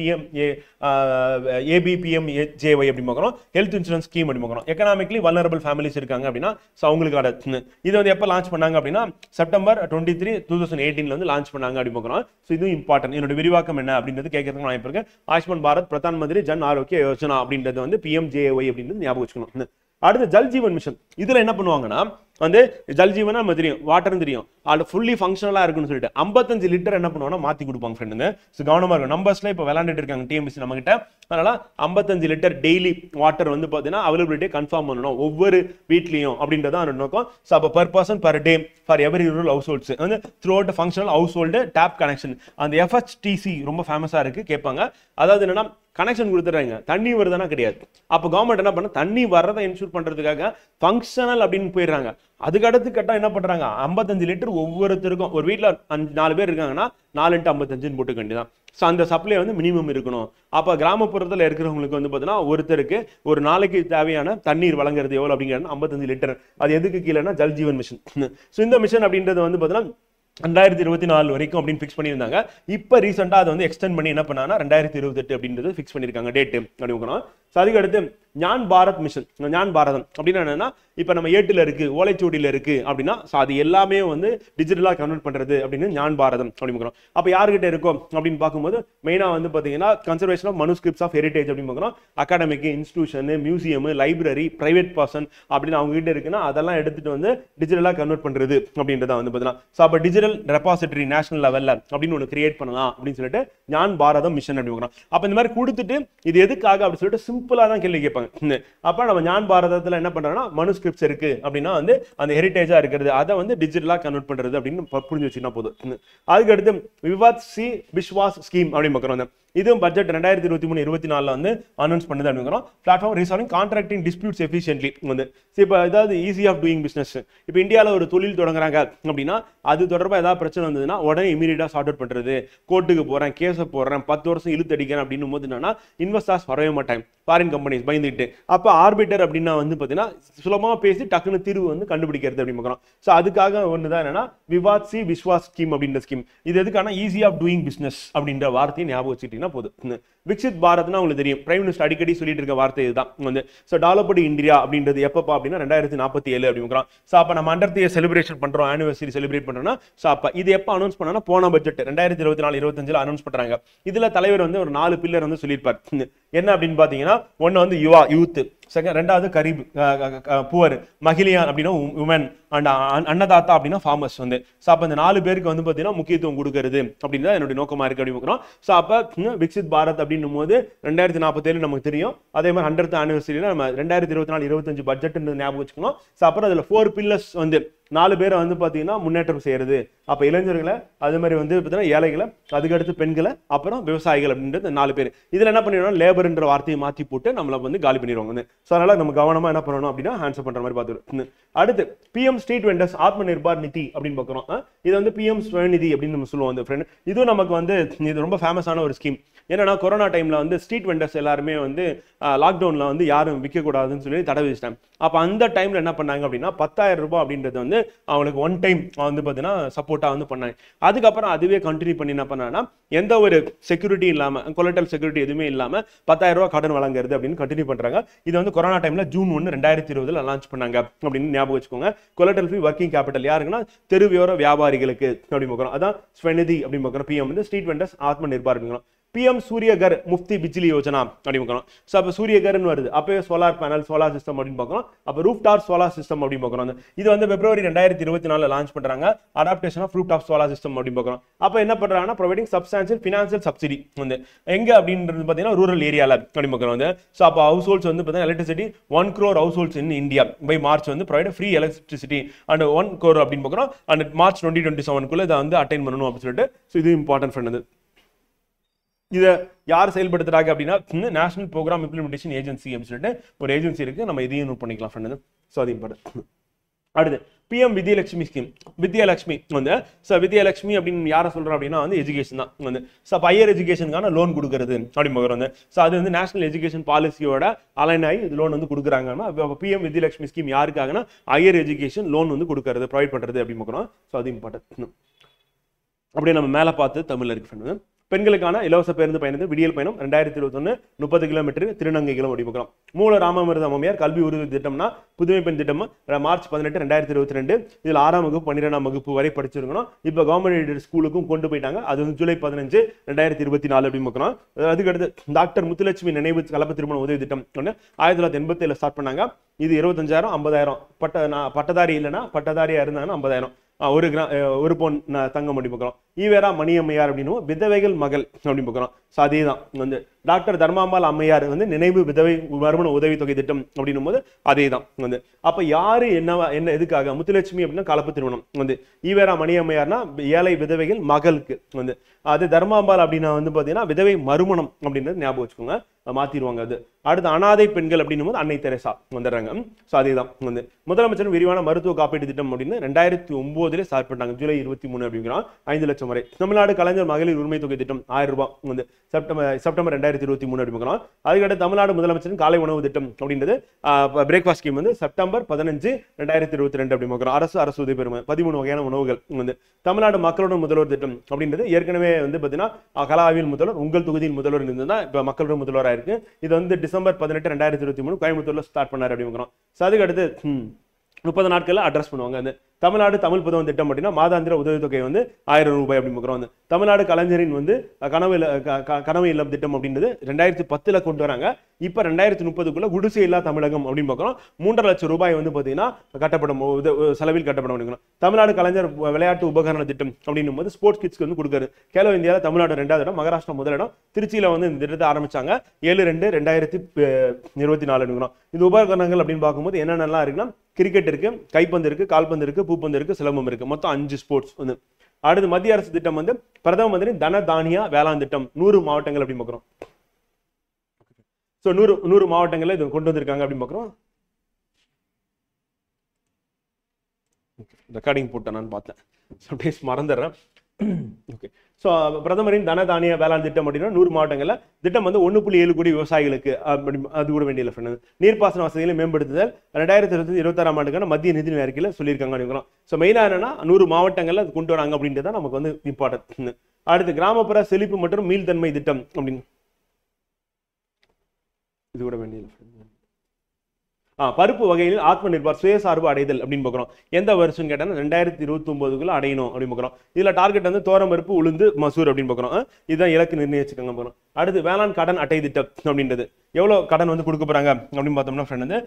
ABPMJY அப்படி பார்க்குறோம். ஹெல்த் இன்சூரன்ஸ் ஸ்கீம் அப்படி பார்க்குறோம். எக்கனாமிக்லி வல்னரபிள் ஃபேமிலிஸ் இருக்காங்க அப்படின்னா ஸோ அவங்களுக்கு இது வந்து எப்போ லான்ச் பண்ணாங்க அப்படின்னா September 23, 2018 வந்து லான்ச் பண்ணாங்க அப்படி பார்க்குறோம். ஸோ இதுவும் இம்பார்ட்டன்ட். என்னோட விரிவாக்கம் என்ன அப்படின்றது கேட்கறதுக்கு வாய்ப்பு இருக்கு. ஆயுஷ்மான் பாரத் பிரதான் மந்திரி ஜன் ஆரோக்கிய யோஜனா அப்படின்றது வந்து PMJY அப்படின்றது ஞாபகம் வச்சுக்கணும். அடுத்து ஜல் ஜீவன் மிஷன். இதுல என்ன பண்ணுவாங்கன்னா வந்து ஜல் ஜீவனா நம்ம தெரியும், வாட்டர்னு தெரியும், அது ஃபுல்லி ஃபங்க்ஷனலா இருக்குன்னு சொல்லிட்டு 55 லிட்டர் என்ன பண்ணுவாங்கன்னா மாத்தி கொடுப்பாங்க ஃப்ரெண்டு. ஸோ கவனமா இருக்கும். நம்பர்ஸ்ல இப்போ விளையாண்டுட்டு இருக்காங்க டிஎம்பிசி நம்ம கிட்ட. அதனால 55 லிட்டர் டெய்லி வாட்டர் வந்து பார்த்தீங்கன்னா அவைலபிலிட்டியை கன்ஃபார்ம் பண்ணணும் ஒவ்வொரு வீட்லையும் அப்படின்றத அந்த நோக்கம். ஸோ அப்போ per person per day for every rural households வந்து through out functional house hold tape connection. அந்த எஃப்ஹெச்டிசி ரொம்ப ஃபேமஸாக இருக்கு, கேட்பாங்க. அதாவது என்னன்னா கனெக்ஷன் கொடுத்துறாங்க, தண்ணி வருதுன்னா கிடையாது. அப்போ கவர்மெண்ட் என்ன பண்ண, தண்ணி வர்றதை இன்சூர் பண்றதுக்காக ஃபங்க்ஷனல் அப்படின்னு போயிடுறாங்க. அதுக்கு அடுத்து கட்டம் என்ன பண்றாங்க, 55 லிட்டர் ஒவ்வொருத்தருக்கும். ஒரு வீட்டில் 4 பேர் இருக்காங்கன்னா 4 × 55 போட்டுக்க வேண்டியதான். ஸோ அந்த சப்ளை வந்து மினிமம் இருக்கணும். அப்போ கிராமப்புறத்தில் இருக்கிறவங்களுக்கு வந்து பார்த்தீங்கன்னா ஒருத்தருக்கு ஒரு நாளைக்கு தேவையான தண்ணீர் வழங்குறது எவ்வளோ அப்படிங்கிறது 55 லிட்டர். அது எதுக்கு கீழேன்னா ஜல் ஜீவன் மிஷன். ஸோ இந்த மிஷன் அப்படின்றது வந்து பார்த்தீங்கன்னா 2024 வரைக்கும் அப்படின்னு ஃபிக்ஸ் பண்ணியிருந்தாங்க. இப்போ ரீசெண்டாக அதை வந்து எக்ஸ்டெண்ட் பண்ணி என்ன பண்ணாங்கன்னா 2028 அப்படின்றது ஃபிக்ஸ் பண்ணியிருக்காங்க டேட்டு அப்படின்னு. ஸோ அதுக்கு அடுத்து ஞான் பாரத் மிஷன். ஞான் பாரதம் அப்படின்னா என்னன்னா, இப்போ நம்ம ஏட்டில் இருக்கு, ஓலைச்சுவடியில் இருக்கு அப்படின்னா ஸோ அது எல்லாமே வந்து டிஜிட்டலாக கன்வெர்ட் பண்றது அப்படின்னு ஞான் பாரதம் அப்படின்னு. அப்போ யார்கிட்ட இருக்கும் அப்படின்னு பார்க்கும்போது மெயினாக வந்து பார்த்தீங்கன்னா கன்சர்வேஷன் ஆஃப் மனுஸ்கிரிப்ட்ஸ் ஆஃப் ஹெரிடேஜ் அப்படின்னு பார்க்குறோம். Academic institution, museum, library, private person அப்படின்னு அவங்க கிட்ட இருக்குன்னா அதெல்லாம் எடுத்துட்டு வந்து டிஜிட்டலாக கன்வெர்ட் பண்றது அப்படின்றத வந்து பார்த்தீங்கன்னா. ஸோ அப்போ டிஜிட்டல் ரெபாசிட்டரி நேஷனல் லெவலில் அப்படின்னு ஒன்று கிரியேட் பண்ணலாம் அப்படின்னு சொல்லிட்டு ஞான் பாரதம் மிஷன் அப்படின்னு. அப்போ இந்த மாதிரி கொடுத்துட்டு இது எதுக்காக அப்படின்னு சொல்லிட்டு சிம்பிளா தான் கேள்வி கேட்பாங்க. அப்ப நம்ம ஞான் பாரதத்துல என்ன பண்றோம்னா மனுஸ்கிரிப்ட்ஸ் இருக்கு அப்படின்னா வந்து அந்த ஹெரிடேஜா இருக்கிறது அதை வந்து டிஜிட்டலா கன்வெர்ட் பண்றது அப்படின்னு புரிஞ்சு வச்சுன்னா போதும். அதுக்கு அடுத்து விவாத் சி விஸ்வாஸ் ஸ்கீம் அப்படின்னு பார்க்குறோம். இதுவும் பட்ஜெட் 2023-24 வந்து அனௌன்ஸ் பண்ணுது அப்படிங்கிறோம். பிளாட்ஃபார்ம் ரீசால்விங் கான்ட்ராக்டிங் டிஸ்பியூட்ஸ் எஃபிஷியன்ட்லி வந்து இப்போ ஏதாவது ஈஸி ஆஃப் டூயிங் பிசினஸ். இப்போ இந்தியாவில் ஒரு தொழில் தொடங்குறாங்க அப்படின்னா அது தொடர்பாக ஏதாவது பிரச்சனை வந்ததுன்னா உடனே இமீடியட்டா சார்ட் அவுட் பண்றது. கோர்ட்டுக்கு போறேன், கேஸை போடுறேன், 10 வருஷம் இழுத்து அடிக்கிறேன் அப்படின்னு போது என்னன்னா இன்வெஸ்டர்ஸ் வரவே மாட்டாங்க, ஃபாரின் கம்பெனிஸ் பயந்துட்டு. அப்போ ஆர்பிட்டர் அப்படின்னா வந்து பார்த்தீங்கன்னா சுலபமாக பேசி டக்குன்னு தீர்வு வந்து கண்டுபிடிக்கிறது அப்படின்னு பார்க்குறோம். ஸோ அதுக்காக ஒன்று தான் என்னன்னா விவாத் சி விஸ்வாஸ் ஸ்கீம் அப்படின்ற ஸ்கீம். இது எதுக்கான ஈஸி ஆஃப் டூயிங் பிசினஸ் அப்படின்ற வார்த்தையை ஞாபகம் வச்சுக்கிட்டீங்கன்னா போதும். விக்சித் பாரத்னா உங்களுக்கு தெரியும், பிரைம் மினிஸ்டர் அடிக்கடி சொல்லிட்டு இருக்க வார்த்தை இதுதான் வந்து. ஸோ டெவலப்டு இந்தியா அப்படின்றது எப்பப்பா அப்படின்னா 2047 அப்படிங்கிறோம். ஸோ அப்போ நம்ம 100th செலிப்ரேஷன் பண்றோம், ஆனிவர்சரி செலிப்ரேட் பண்றோம்னா ஸோ அப்போ இது எப்போ அனௌன்ஸ் பண்ணா போன பட்ஜெட் 2024-25 அனௌன்ஸ் பண்றாங்க. இதுல தலைவர் வந்து ஒரு 4 பில்லர் வந்து சொல்லியிருப்பார். என்ன அப்படின்னு பாத்தீங்கன்னா ஒன்னு வந்து யுவா யூத், ரெண்டாவது கரீப் புவர், மகிழியான் அப்படின்னா உமன், அண்ட் அன்னதாத்தா அப்படின்னா ஃபார்மர்ஸ் வந்து. ஸோ அப்போ இந்த 4 பேருக்கு வந்து பார்த்தீங்கன்னா முக்கியத்துவம் கொடுக்கறது அப்படின்னு என்னுடைய நோக்கமா இருக்கு அப்படின்னு பார்க்குறோம். ஸோ அப்போ விக்சித் பாரத் அப்படின்னும் போது 2047 நமக்கு தெரியும். அதே மாதிரி 100th ஆனிவர்சரியில் நம்ம 2024-25 பட்ஜெட் ஞாபகம் வச்சுக்கணும். ஸோ அப்புறம் அதில் 4 பில்லர்ஸ் வந்து 4 பேரை வந்து பார்த்தீங்கன்னா முன்னேற்றம் செய்யறது. அப்போ இளைஞர்களை, அது மாதிரி வந்து பார்த்தீங்கன்னா ஏழைகளை, அதுக்கடுத்து பெண்களை, அப்புறம் விவசாயிகள் அப்படின்றது 4 பேர். இதில் என்ன பண்ணிடுவோம், லேபர்ன்ற வார்த்தையை மாற்றி போட்டு நம்மளை வந்து காலி பண்ணிடுவாங்க. ஸோ அதனால நம்ம கவனமாக என்ன பண்ணணும் அப்படின்னா ஆன்சர் பண்ற மாதிரி பார்த்துருவோம். அடுத்து PM street vendors Atma Nirbhar நிதி அப்படின்னு பார்க்குறோம். இது வந்து பிஎம் ஸ்வநிதி அப்படின்னு நம்ம சொல்லுவோம் வந்து ஃப்ரெண்ட். இதுவும் நமக்கு வந்து இது ரொம்ப ஃபேமஸான ஒரு ஸ்கீம். என்னன்னா கொரோனா டைம்ல வந்து ஸ்ட்ரீட் வெண்டர்ஸ் எல்லாருமே வந்து லாக்டவுன்ல வந்து யாரும் விற்கக்கூடாதுன்னு சொல்லி தடை விதிச்சிட்டாங்க. அப்போ அந்த டைம்ல என்ன பண்ணாங்க அப்படின்னா 10,000 ரூபாய் அப்படின்றது வந்து அவங்களுக்கு ஒன் டைம் வந்து பார்த்தீங்கன்னா சப்போர்ட்டா வந்து பண்ணாங்க. அதுக்கப்புறம் அதுவே கண்டினியூ பண்ணி என்ன பண்ணாங்கன்னா எந்த ஒரு செக்யூரிட்டி இல்லாம, கொலட்டல் செக்யூரிட்டி எதுவுமே இல்லாம 10,000 ரூபாய் கடன் வழங்குறது அப்படின்னு கண்டினியூ பண்றாங்க. இது வந்து கொரோனா டைம்ல ஜூன் 1, 2020 லான்ச் பண்ணாங்க அப்படின்னு ஞாபகம் வச்சுக்கோங்க. கொலட்டல் ஃப்ரீ ஒர்க்கிங் கேபிட்டல் யாருக்குன்னா தெருவியோர வியாபாரிகளுக்கு அப்படின்னு பார்க்குறோம். அதான் ஸ்வநிதி அப்படின்னு பார்க்குறோம். பிஎம் வந்து ஸ்ட்ரீட் வெண்டர்ஸ் ஆத்ம நிர்பார் அப்படிங்கிறோம். பிஎம் சூரியகர் முஃப்தி பிஜ்லி யோஜனா அப்படின்னு பார்க்கணும். ஸோ அப்போ சூரியகர்னு வருது, அப்போ சோலார் பேனல், சோலார் சிஸ்டம் அப்படின்னு பார்க்கணும். அப்போ ரூஃப் டாப் சோலார் சிஸ்டம் அப்படின்னு பார்க்கணும். இது வந்து பிப்ரவரி 2024 லான்ச் பண்றாங்க. Adaptation of roof top solar system அப்படின்னு பார்க்கணும். அப்போ என்ன பண்றாங்கன்னா ப்ரொவைடிங் சப்ஸ்டான்சியல் ஃபினான்சியல் சப்சிடி வந்து எங்க அப்படின்றது பார்த்தீங்கன்னா ரூரல் ஏரியாவில் அப்படின்னு பார்க்கணும் வந்து. ஸோ அப்போ ஹவுஸ் ஹோல்ட்ஸ் வந்து பார்த்தீங்கன்னா electricity 1 crore households in India by March வந்து provide free electricity and 1 crore அப்படின்னு பார்க்குறோம். அண்ட் மார்ச் 2027 இதை வந்து அட்டைன் பண்ணணும் அப்படின்னு சொல்லிட்டு. ஸோ இது இம்பார்ட்டன்ட் ஃப்ரெண்ட். இதை யார் செயல்படுத்துறாங்க அப்படின்னா நேஷனல் ப்ரோக்ராம் இம்ப்ளிமெண்டேஷன் ஏஜென்சி அப்படின்னு சொல்லிட்டு ஒரு ஏஜென்சி இருக்கு. நம்ம இதையும் நோட் பண்ணிக்கலாம் ஃப்ரெண்ட். ஸோ அது இம்பார்ட்டன்ட். அடுத்து பிஎம் வித்யலட்சுமி ஸ்கீம். வித்யலட்சுமி வந்து ஸோ வித்யலட்சுமி அப்படின்னு யாரை சொல்றோம் அப்படின்னா வந்து எஜுகேஷன் தான் வந்து. ஸோ ஹையர் எஜுகேஷனுக்கான லோன் கொடுக்கறது அப்படின்னு பார்க்குறோம் வந்து. ஸோ அது வந்து நேஷனல் எஜுகேஷன் பாலிசியோட அலைன் ஆகி இது லோன் வந்து கொடுக்குறாங்கன்னா பிஎம் வித்யலட்சுமி ஸ்கீம் யாருக்காகனா ஹையர் எஜுகேஷன் லோன் வந்து கொடுக்கறது, ப்ரொவைட் பண்றது அப்படின்னு பார்க்குறோம். ஸோ அது இம்பார்ட்டன்ட். அப்படியே நம்ம மேலே பார்த்து தமிழ்ல இருக்கு ஃப்ரெண்ட். பெண்களுக்கான இலவச பேருந்து பயணம் விடியல் பயணம் 2021 30 கிலோமீட்டர் திருநங்கைகளும் முடிவுக்கிறோம். மூல ராமாமிர்த அம்மையார் கல்வி உறுதி திட்டம்னா புதுமை பெண் திட்டம் மார்ச் 18 2022 இதில் 6ஆம் வகுப்பு 12ஆம் வகுப்பு வரை படிச்சிருக்கணும். இப்போ கவர்மெண்ட் ஸ்கூலுக்கும் கொண்டு போயிட்டாங்க. அது வந்து ஜூலை 15 2024 அப்படி பார்க்கணும். அதுக்கடுத்து டாக்டர் முத்துலட்சுமி நினைவு கலப்பு திருமண உதவி திட்டம் 1987 ஸ்டார்ட் பண்ணாங்க. இது 25,000 50,000 பட்டதாரி இல்லைன்னா பட்டதாரியா இருந்தாங்கன்னா 50,000 ஒரு பொன் தங்கம் அப்படி பார்க்குறோம். ஈவேரா மணியம்மையார் அப்படின்னு விதவைகள் மகள் அப்படின்னு பார்க்குறோம். ஸோ அதே தான் வந்து டாக்டர் தர்மாம்பாள் அம்மையார் வந்து நினைவு விதவை மறுமண உதவி தொகை திட்டம் அப்படின்னும் போது அதே தான் வந்து. அப்போ யாரு என்ன எதுக்காக முத்துலட்சுமி அப்படின்னா கலப்பு திருமணம் வந்து, ஈவேரா மணியம்மையார்னா ஏழை விதவைகள் மகளுக்கு வந்து, அது தர்மாம்பாள் அப்படின்னா வந்து பார்த்தீங்கன்னா விதவை மறுமணம் அப்படின்றது ஞாபகம் வச்சுக்கோங்க, மாத்திடுவாங்க. அது அடுத்து அனாதை பெண்கள் அப்படின்னும் போது அன்னை தெரசா வந்துடுறாங்க. ஸோ அதே தான் வந்து முதலமைச்சர் விரிவான மருத்துவ காப்பீட்டு திட்டம் அப்படின்னு 2009 ஸ்டார்ட் பண்ணாங்க. ஜூலை 23 அப்படிங்கிறோம் 5 லட்சம் வரை. தமிழ்நாடு கலைஞர் மகளிர் உரிமை தொகை திட்டம் 1000 ரூபாய் வந்து செப்டம்பர் 2023 அப்படிங்கிறோம். அதுக்கடுத்து தமிழ்நாடு முதலமைச்சரின் காலை உணவு திட்டம் அப்படின்றது பிரேக்ஃபாஸ்ட் ஸ்கீம் வந்து செப்டம்பர் 15 2022 அப்படி பார்க்குறோம். அரசு உதவி பெறும் 13 வகையான உணவுகள் வந்து. தமிழ்நாடு மக்களுடன் முதல்வர் திட்டம் அப்படின்றது ஏற்கனவே வந்து பார்த்தீங்கன்னா கலாவியல் முதல்வர் உங்கள் தொகுதியில் முதல்வர் இருந்ததுன்னா இப்போ மக்களுடன் முதல்வராக இருக்கு. இது வந்து டிசம்பர் 18 2023 கோயம்புத்தூர்ல ஸ்டார்ட் பண்ணாரு அப்படிங்கிறோம். அதுக்கு அடுத்து 30 நாட்கள்ல அட்ரஸ் பண்ணுவாங்க. அந்த தமிழ்நாடு தமிழ் புதவன் திட்டம் அப்படின்னா மாதாந்திர உதவித்தொகை வந்து 1000 ரூபாய் அப்படி பார்க்குறோம். வந்து தமிழ்நாடு கலைஞரின் வந்து கனவு இல்லம் திட்டம் அப்படின்றது 2010 கொண்டு வராங்க. இப்போ 2030 குடிசை இல்லா தமிழகம் அப்படின்னு பார்க்குறோம். 3.5 லட்சம் ரூபாய் வந்து பார்த்தீங்கன்னா கட்டப்படும் செலவில் கட்டப்படும். தமிழ்நாடு கலைஞர் விளையாட்டு உபகரண திட்டம் அப்படின்னும் போது ஸ்போர்ட்ஸ் கிட்ஸ்க்கு வந்து கொடுக்குறது. கேலோ இந்தியாவில் தமிழ்நாடு 2வது இடம், மகாராஷ்டிரா முதலிடம். திருச்சியில வந்து இந்த திட்டத்தை ஆரம்பிச்சாங்க 7/2/2024. இந்த உபகரணங்கள் அப்படின்னு பார்க்கும்போது என்னென்னலாம் இருக்குன்னா கிரிக்கெட் இருக்கு, கைப்பந்து இருக்கு, கால்பந்து இருக்கு, பூப்பந்து இருக்கு, சிலம்பம் இருக்கு. மொத்தம் 5 ஸ்போர்ட்ஸ் வந்து. அடுத்து மத்திய அரசு திட்டம் வந்து பிரதம மந்திரி தன தானியா வேளாண் திட்டம் 100 மாவட்டங்கள் அப்படின்னு பார்க்குறோம். ஸோ 100 மாவட்டங்கள்ல இது கொண்டு வந்திருக்காங்க அப்படின்னு பார்க்குறோம். ரெக்கார்டிங் போட்டேன் நான் பார்த்தேன், சம்டைம்ஸ் மறந்துடுறேன். ஓகே. ஸோ பிரதமரின் தன தானிய வேளாண் திட்டம் அப்படின்னா 100 மாவட்டங்கள்ல திட்டம் வந்து 1.7 கோடி விவசாயிகளுக்கு அது கூட வேண்டிய நீர்ப்பாசன வசதிகளை மேம்படுத்துதல் 2026ஆம் ஆண்டுக்கான மத்திய நிதி அறிக்கையில் சொல்லியிருக்காங்க அப்படிங்கிறோம். ஸோ மெயினாக என்னன்னா 100 மாவட்டங்கள்ல அது கொண்டு வராங்க அப்படின்றத நமக்கு வந்து இம்பார்ட்டன்ட். அடுத்து கிராமப்புற செழிப்பு மற்றும் மீள்தன்மை திட்டம் அப்படின்னு இது கூட வேண்டிய பருப்பு வகையில் ஆத்ம நிர்பார் சுயசார்பு அடைதல் அப்படின்னு பார்க்குறோம். எந்த வருஷம் கேட்டால் 2029 அடையணும் அப்படின்னு பார்க்குறோம். இதுல டார்கெட் வந்து தோரம் பருப்பு உளுந்து மசூர் அப்படின்னு பார்க்குறோம். இதுதான் இலக்கு நிர்ணயிச்சுக்கோங்க பார்க்குறோம். அடுத்து வேளாண் கடன் அட்டை திட்டம் அப்படின்றது எவ்வளவு கடன் வந்து கொடுக்க போறாங்க அப்படின்னு பார்த்தோம்னா ஃப்ரெண்ட் வந்து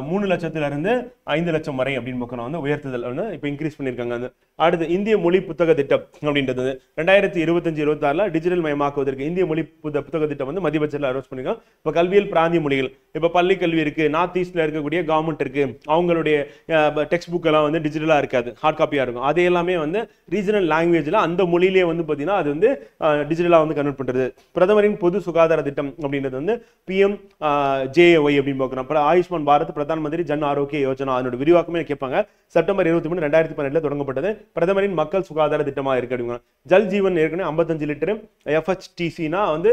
3 லட்சத்துல இருந்து 5 லட்சம் வரை அப்படின்னு பார்க்கணும் வந்து உயர்த்துதல் வந்து இப்போ இன்க்ரீஸ் பண்ணியிருக்காங்க. அடுத்து இந்திய மொழி புத்தக திட்டம் அப்படின்றது 2025-26 டிஜிட்டல் மயமாக்குவதற்கு இந்திய மொழி புத்தக திட்டம் வந்து மத்திய பட்ஜெட்ல அனௌன்ஸ் பண்ணிருக்காங்க. இப்போ கல்வியில் பிராந்திய மொழிகள், இப்போ பள்ளி கல்வி இருக்கு, நார்த் ஈஸ்ட்ல இருக்கக்கூடிய கவர்மெண்ட் இருக்கு, அவங்களுடைய டெக்ஸ்ட் புக் எல்லாம் வந்து டிஜிட்டலா இருக்காது, ஹார்ட் காப்பியா இருக்கும். அது எல்லாமே வந்து ரீஜனல் லாங்குவேஜ்ல அந்த மொழியிலேயே வந்து பார்த்தீங்கன்னா அது வந்து டிஜிட்டலா வந்து கன்வெர்ட் பண்றது. பிரதமரின் பொது சுகாதார திட்டம் அப்படின்றது வந்து PMJAY அப்படின்னு பார்க்குறோம். ஆயுஷ்மான் பாரத் பிரதான் மந்திரி ஜன் ஆரோக்கிய யோஜனா அதனோட விரிவாக்கமே கேட்பாங்க. செப்டம்பர் 23 2018 தொடங்கப்பட்டது. பிரதமரின் மக்கள் சுகாதார திட்டமாக இருக்கு அப்படிங்க. ஜல் ஜீவன் ஏற்கனவே 55 லிட்டர் FHTCனா வந்து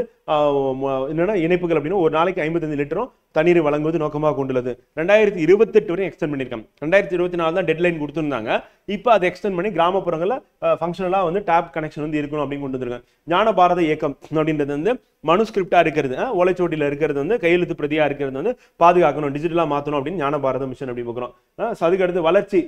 என்னன்னா இணைப்புகள் அப்படின்னு ஒரு நாளைக்கு 55 லிட்டரும் தண்ணீர் வழங்குவது நோக்கமாக கொண்டுள்ளது. 2028 வரை எக்ஸ்டெண்ட் பண்ணிருக்காங்க. 2024 தான் டெட்லைன் கொடுத்துருந்தாங்க. இப்போ அதை எக்ஸ்டெண்ட் பண்ணி கிராமப்புறங்கள்ல ஃபங்க்ஷனலா வந்து டேப் கனெக்ஷன் வந்து இருக்கணும் அப்படின்னு கொண்டு வந்திருக்காங்க. ஞான பாரத இயக்கம் அப்படின்றது வந்து மனுஸ்கிரிப்டா இருக்கிறது, ஓலைச்சோட்டில இருக்கிறது வந்து கையெழுத்து பிரதியா இருக்கிறது வந்து பாதுகாக்கணும், டிஜிட்டலா மாத்தணும் அப்படின்னு ஞான பாரத மிஷன் அப்படி பார்க்குறோம். அதுக்கு அடுத்து வளர்ச்சி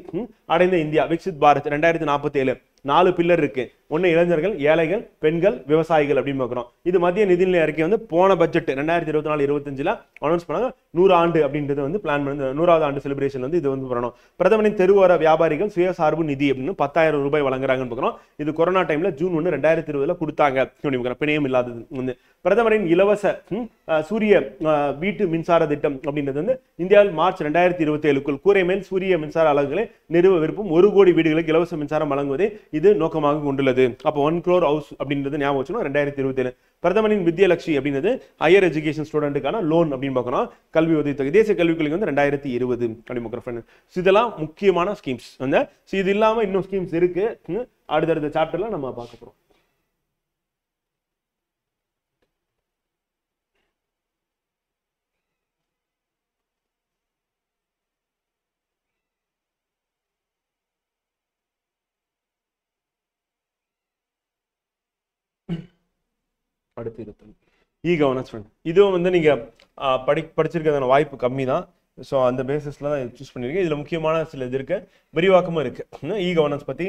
அடைந்த இந்தியா விக்சித் பாரத் 2047 4 பில்லர் இருக்கு. ஒன்னு இளைஞர்கள், ஏழைகள், பெண்கள், விவசாயிகள் அப்படின்னு பார்க்குறோம். இது மத்திய நிதிநிலை அறிக்கை வந்து போன பட்ஜெட் 2024-25 அனௌன்ஸ் பண்ணாங்க. 100 ஆண்டு அப்படின்றது வந்து பிளான் பண்ணி 100வது ஆண்டு செலிப்ரேஷன் வந்து இது வந்து பண்ணணும். பிரதமரின் தெருவோர வியாபாரிகள் சுயசார்பு நிதி அப்படின்னு 10,000 ரூபாய் வழங்குறாங்கன்னு பார்க்குறோம். இது கொரோனா டைம்ல ஜூன் 1 2020 கொடுத்தாங்க அப்படின்னு பிணையம் இல்லாதது வந்து. பிரதமரின் இலவச சூரிய வீட்டு மின்சார திட்டம் அப்படின்றது வந்து இந்தியாவில் மார்ச் 2027 கூரை மேல் சூரிய மின்சார அலகுகளை நிறுவ விருப்பம் 1 கோடி வீடுகளுக்கு இலவச மின்சாரம் வழங்குவதை இது நோக்கமாக கொண்டுள்ளது. அப்போ 1 crore ஹவுஸ் அப்படின்றது ஞாபகம் வச்சுக்கணும். 2027 பிரதமரின் வித்யலட்சுமி அப்படின்றது ஹையர் எஜுகேஷன் ஸ்டூடெண்ட்டுக்கான லோன் அப்படின்னு பார்க்கணும். கல்வி உதவித்தொகை தேசிய கல்விக் கொள்கை வந்து 2020 அப்படின்னு பார்க்குறோம். இதெல்லாம் முக்கியமான ஸ்கீம்ஸ் வந்து. இது இல்லாம இன்னும் ஸ்கீம்ஸ் இருக்கு, அடுத்தடுத்த சாப்டர்ல நம்ம பார்க்க போறோம். அடுத்து 21 இ கவர்னன்ஸ் ஃப்ரெண்ட். இதுவும் வந்து நீங்க படிச்சிருக்கிறதான வாய்ப்பு கம்மி தான். ஸோ அந்த பேசிஸ்ல தான் சூஸ் பண்ணியிருக்கேன். இதில் முக்கியமான சில இது இருக்கு, விரிவாக்கமும் இருக்கு. இ கவர்னன்ஸ் பத்தி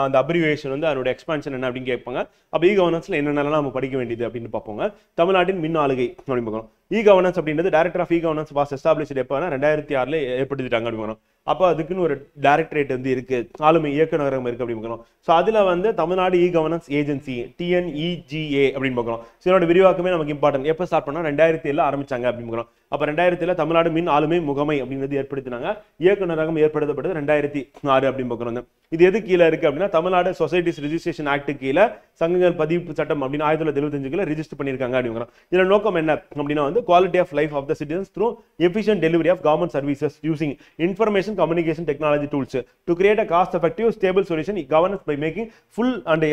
அந்த அப்ரிவியேஷன் வந்து அதோட எக்ஸ்பான்ஷன் என்ன அப்படின்னு கேட்பாங்க. அப்போ இ கவர்னன்ஸ்ல என்னென்னலாம் நம்ம படிக்க வேண்டியது அப்படின்னு பார்ப்போங்க. தமிழ்நாட்டின் மின் ஆளுகை அப்படின்னு பார்க்கணும். இ கவர்னன்ஸ் அப்படின்றது director of e governance was established எப்போனா 2006 ஏற்படுத்திட்டாங்க அப்படின்னு. அப்போ அதுக்குன்னு ஒரு டைரக்டரேட் வந்து இருக்கு, ஆளுமை இயக்குநரகம் இருக்கு அப்படின்னு பார்க்கணும். ஸோ அதுல வந்து Tamil Nadu e governance agency TNEGA அப்படின்னு பார்க்கணும். ஸோ இதோட விரிவாக்கமே நமக்கு இம்பார்ட்டன்ட். எப்போ ஸ்டார்ட் பண்ணா 2007 ஆரம்பிச்சாங்க அப்படின்னு பார்க்கணும். அப்போ 2007 தமிழ்நாடு மின் ஆளுமை முகமை அப்படிங்கிறது ஏற்படுத்தினாங்க. இயக்குநரகம் ஏற்படுத்தப்பட்டது 2006 அப்படின்னு பார்க்கணும். இது எது கீழே இருக்கு அப்படின்னா தமிழ்நாடு சொசைட்டிஸ் ரிஜிஸ்ட்ரேஷன் ஆக்ட் கீழே சங்கங்கள் பதிவு சட்டம் அப்படின்னு 1975 ரிஜிஸ்டர் பண்ணியிருக்காங்க அப்படிங்கிறோம். இதோட நோக்கம் என்ன அப்படின்னா வந்து quality of life of the citizens through efficient delivery of government services using information communication technology tools to create a cost effective stable solution governance by making full and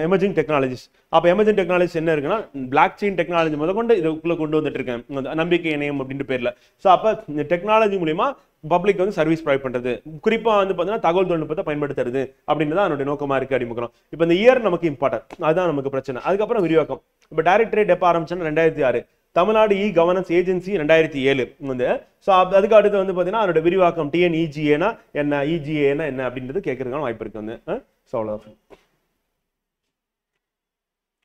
emerging technologies. அப்போ எமர்ஜிங் டெக்னாலஜிஸ் என்ன இருக்குன்னா பிளாக் செயின் டெக்னாலஜி முதற்கொண்டு இதுக்குள்ள கொண்டு வந்துட்டு இருக்கேன், நம்பிக்கை இணையம் அப்படின்ற பேர்ல. ஸோ அப்போ இந்த டெக்னாலஜி மூலியமா பப்ளிக் வந்து சர்வீஸ் ப்ரொவைட் பண்றது, குறிப்பா வந்து பார்த்தீங்கன்னா தகவல் தொழில்நுட்பத்தை பயன்படுத்துறது அப்படின்றத அதனுடைய நோக்கமா இருக்கு அப்படின்னு. இப்போ இந்த இயர் நமக்கு இம்பார்ட்டன்ட், அதுதான் நமக்கு பிரச்சனை. அதுக்கப்புறம் விரிவாக்கம். இப்போ டைரக்டரேட் எப்போ ஆரம்பிச்சோன்னா 2006, தமிழ்நாடு இ கவர்னன்ஸ் ஏஜென்சி 2007 வந்து. ஸோ அதுக்கு அடுத்து வந்து பார்த்தீங்கன்னா அதோட விரிவாக்கம் TNEGA என்ன, EGA என்ன அப்படின்றது கேட்கறதுக்கான வாய்ப்பு இருக்கு வந்து. ஸோ அவ்வளோதான்.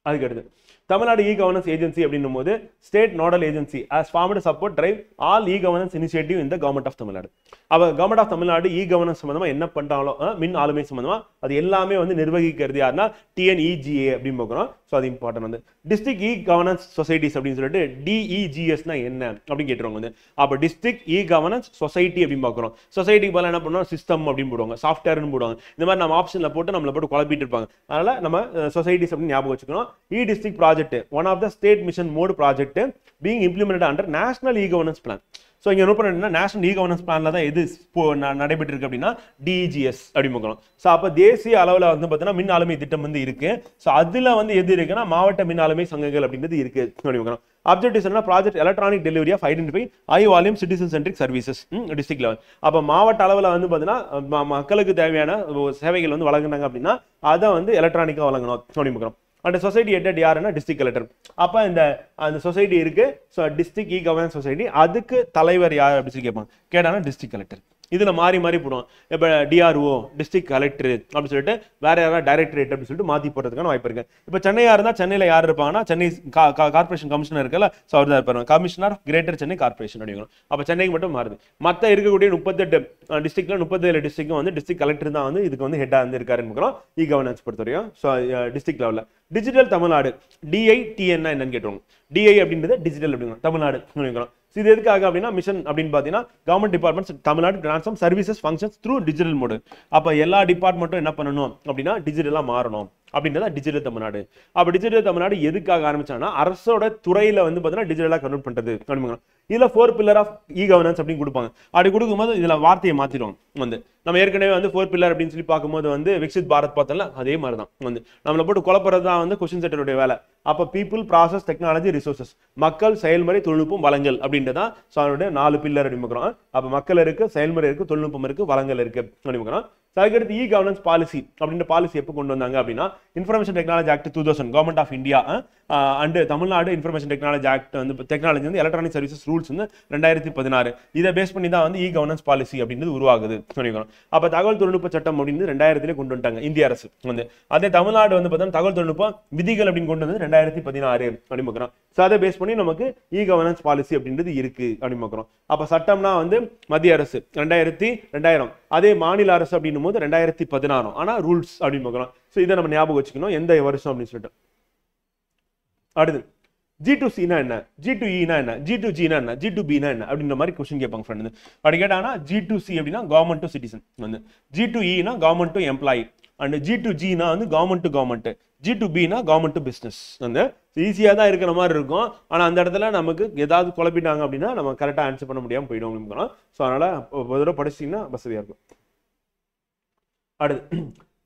அதுக்கு அடுத்து தமிழ்நாடு இ கவர்னன்ஸ் ஏஜென்சி அப்படின்னும் போது state nodal agency as formed to support drive all e-governance initiative in the government of Tamil Nadu. அப்ப government of Tamil Nadu e governance சம்பந்தமா என்ன பண்றாங்களோ மின் ஆளுமை சம்பந்தமா அது எல்லாமே வந்து நிர்வகிக்கிறது யாருன்னா TNEGA அப்படின்னு பார்க்கிறோம். ஸோ அது இம்பார்ட்டன்ட் வந்து. டிஸ்ட்ரிக்ட் இ கவர்னன்ஸ் சொசைட்டிஸ் அப்படின்னு சொல்லிட்டு DEGSனா என்ன அப்படின்னு கேட்டுருவாங்க வந்து. அப்போ டிஸ்ட்ரிக்ட் இ கவர்னன்ஸ் சொசைட்டி அப்படின்னு பார்க்குறோம். சொசைட்டிக்கு பதிலாக என்ன பண்ணுவோம், சிஸ்டம் அப்படின்னு போடுவாங்க, சாஃப்ட்வேர்னு போடுவாங்க. இந்த மாதிரி நம்ம ஆப்ஷன்ல போட்டு நம்மளை போட்டு குழப்பிட்டு இருப்பாங்க. அதனால நம்ம சொசைட்டிஸ் அப்படின்னு ஞாபகம் வச்சுக்கணும். E district project one of the state mission mode project being implemented under national e governance plan. So இங்கே நோட் பண்ணா நேஷனல் இ கவர்னன்ஸ் பிளான்ல தான் எது நடைபெற்று இருக்கு அப்படின்னா DEGS அப்படின்னு பார்க்கணும். ஸோ அப்போ தேசிய அளவில் வந்து பார்த்தீங்கன்னா மின் ஆளுமை திட்டம் வந்து இருக்கு. ஸோ அதுல வந்து எது இருக்குன்னா மாவட்ட மின் ஆளுமை சங்கங்கள் அப்படின்றது இருக்கு அப்படின்னு பார்க்கணும். அப்ஜெக்டிவ்ஸ் என்ன, project electronic delivery of identify high volume citizen centric services district level. அப்போ மாவட்ட அளவில் வந்து பார்த்தீங்கன்னா மக்களுக்கு தேவையான சேவைகள் வந்து வழங்கினாங்க அப்படின்னா அதை வந்து எலக்ட்ரானிக்காக வழங்கணும் அப்படின்னு பார்க்கணும். அந்த சொசைட்டி ஹெட் யாருன்னா டிஸ்ட்ரிக்ட் கலெக்டர். அப்போ அந்த சொசைட்டி இருக்கு. So district e governance society, அதுக்கு தலைவர் யார் அப்படின்னு சொல்லி கேட்பாங்க. கேட்டாங்கன்னா டிஸ்ட்ரிக்ட் கலெக்டர். இதுல மாறி மாறி போடுவோம். இப்போ DRO டிஸ்ட்ரிக்ட் கலெக்டர் அப்படின்னு சொல்லிட்டு வேற யாராவது டைரக்டரேட் அப்படின்னு சொல்லிட்டு மாத்தி போடுறதுக்கான வாய்ப்பு இருக்கு. இப்போ சென்னையா இருந்தா சென்னையில யார் இருப்பாங்கன்னா சென்னை கார்பரேஷன் கமிஷனர் இருக்கல, ஸோ அவர் தான் இருப்பாங்க, கமிஷனர் கிரேட்டர் சென்னை கார்பரேஷன் அப்படிங்கிறோம். அப்போ சென்னைக்கு மட்டும் மாறுது. மற்ற இருக்கக்கூடிய 38 டிஸ்ட்ரிக்ட்ல 37 டிஸ்ட்ரிக்டும் வந்து டிஸ்ட்ரிக்ட் கலெக்டர் தான் வந்து இதுக்கு வந்து ஹெட்டா வந்து இருக்காருன்னு இ கவர்னன்ஸ் பொறுத்தவரையும். ஸோ டிஸ்ட்ரிக்ட் லெவலில் டிஜிட்டல் தமிழ்நாடு DITN என்னன்னு கேட்டுருவாங்க. DI அப்படின்றது டிஜிட்டல் அப்படிங்கிற தமிழ்நாடு. இது எதுக்காக அப்படின்னா மிஷன் அப்படின்னு பார்த்தீங்கன்னா government departments Tamil Nadu transform services functions through digital mode. அப்போ எல்லா டிபார்ட்மெண்ட்டும் என்ன பண்ணணும் அப்படின்னா டிஜிட்டலாக மாறணும் அப்படின்றத டிஜிட்டல் தமிழ்நாடு. அப்போ டிஜிட்டல் தமிழ்நாடு எதுக்காக ஆரம்பிச்சாங்கன்னா அரசோட துறையில வந்து பார்த்தீங்கன்னா டிஜிட்டலாக கன்வெர்ட் பண்றது அப்படிங்க. இதுல 4 பில்லர் ஆஃப் இ கவர்னன்ஸ் அப்படின்னு கொடுப்பாங்க. அப்படி கொடுக்கும்போது இதுல வார்த்தையை மாத்திடுவாங்க வந்து. நம்ம ஏற்கனவே வந்து 4 பில்லர் அப்படின்னு சொல்லி பார்க்கும்போது வந்து விக்சித் பாரத் பார்த்தல அதே மாதிரி தான் வந்து நம்மளை போட்டு குழப்பறது தான் வந்து கொஸ்டின் செட்டருடைய வேலை. அப்போ பீப்புள், ப்ராசஸ், டெக்னாலஜி, ரிசோர்சஸ், மக்கள், செயல்முறை, தொழில்நுட்பம், வளங்கள் அப்படின்றதான் ஸோ அதனுடைய 4 பில்லர் அப்படிங்கிறோம். அப்போ மக்கள் இருக்கு, செயல்முறை இருக்கு, தொழில்நுட்பம் இருக்கு, வளங்கள் இருக்கு அப்படிங்கிறோம். அதுக்கடுத்து இ கவர்னன்ஸ் பாலிசி அப்படின்ற பாலிசி எப்போ கொண்டு வந்தாங்க அப்படின்னா information technology act 2000 government of India and Tamil Nadu information technology act வந்து டெக்னாலஜி வந்து எலக்ட்ரானிக் சர்வீசஸ் ரூல்ஸ் வந்து 2016 இதை பேஸ் பண்ணி தான் வந்து இ கவர்னன்ஸ் பாலிசி அப்படின்றது உருவாகுது. அப்போ தகவல் தொழில்நுட்ப சட்டம் அப்படின்னு 2000 கொண்டு வந்துட்டாங்க இந்திய அரசு வந்து. அதே தமிழ்நாடு வந்து பார்த்தீங்கன்னா தகவல் தொழில்நுட்ப விதிகள் அப்படின்னு கொண்டு வந்து 2016 அப்படின்னு பார்க்குறோம். ஸோ அதை பேஸ் பண்ணி நமக்கு இ கவர்னன்ஸ் பாலிசி அப்படின்றது இருக்கு அப்படின்னு பார்க்குறோம். அப்போ சட்டம்னா வந்து மத்திய அரசு 2000, அதே மாநில அரசு அப்படின்னும் போது 2016. ஆனா ரூல்ஸ் அப்படின்னு பார்க்குறோம். ஸோ இதை நம்ம ஞாபகம் வச்சுக்கணும் எந்த வருஷம் அப்படின்னு சொல்லிட்டு. அடுத்து G2C என்ன, G2E என்ன, G2G என்ன, G2B என்ன அப்படின்ற மாதிரி கொஸ்டின் கேட்பாங்க ஃப்ரெண்ட். அப்படி கேட்டாங்கன்னா G2C அப்படின்னா கவர்மெண்ட் டு சிட்டிசன் வந்து, G2E government to employee, and G2G வந்து government to government, G2B government to business வந்து. ஈஸியாக தான் இருக்கிற மாதிரி இருக்கும். ஆனால் அந்த இடத்துல நமக்கு ஏதாவது குழப்பிட்டாங்க அப்படின்னா நம்ம கரெக்டாக ஆன்சர் பண்ண முடியாமல் போயிடும் அப்படின்னு. ஸோ அதனால ஒரு தடவை படிச்சிங்கன்னா வசதியாக இருக்கும். அடுத்து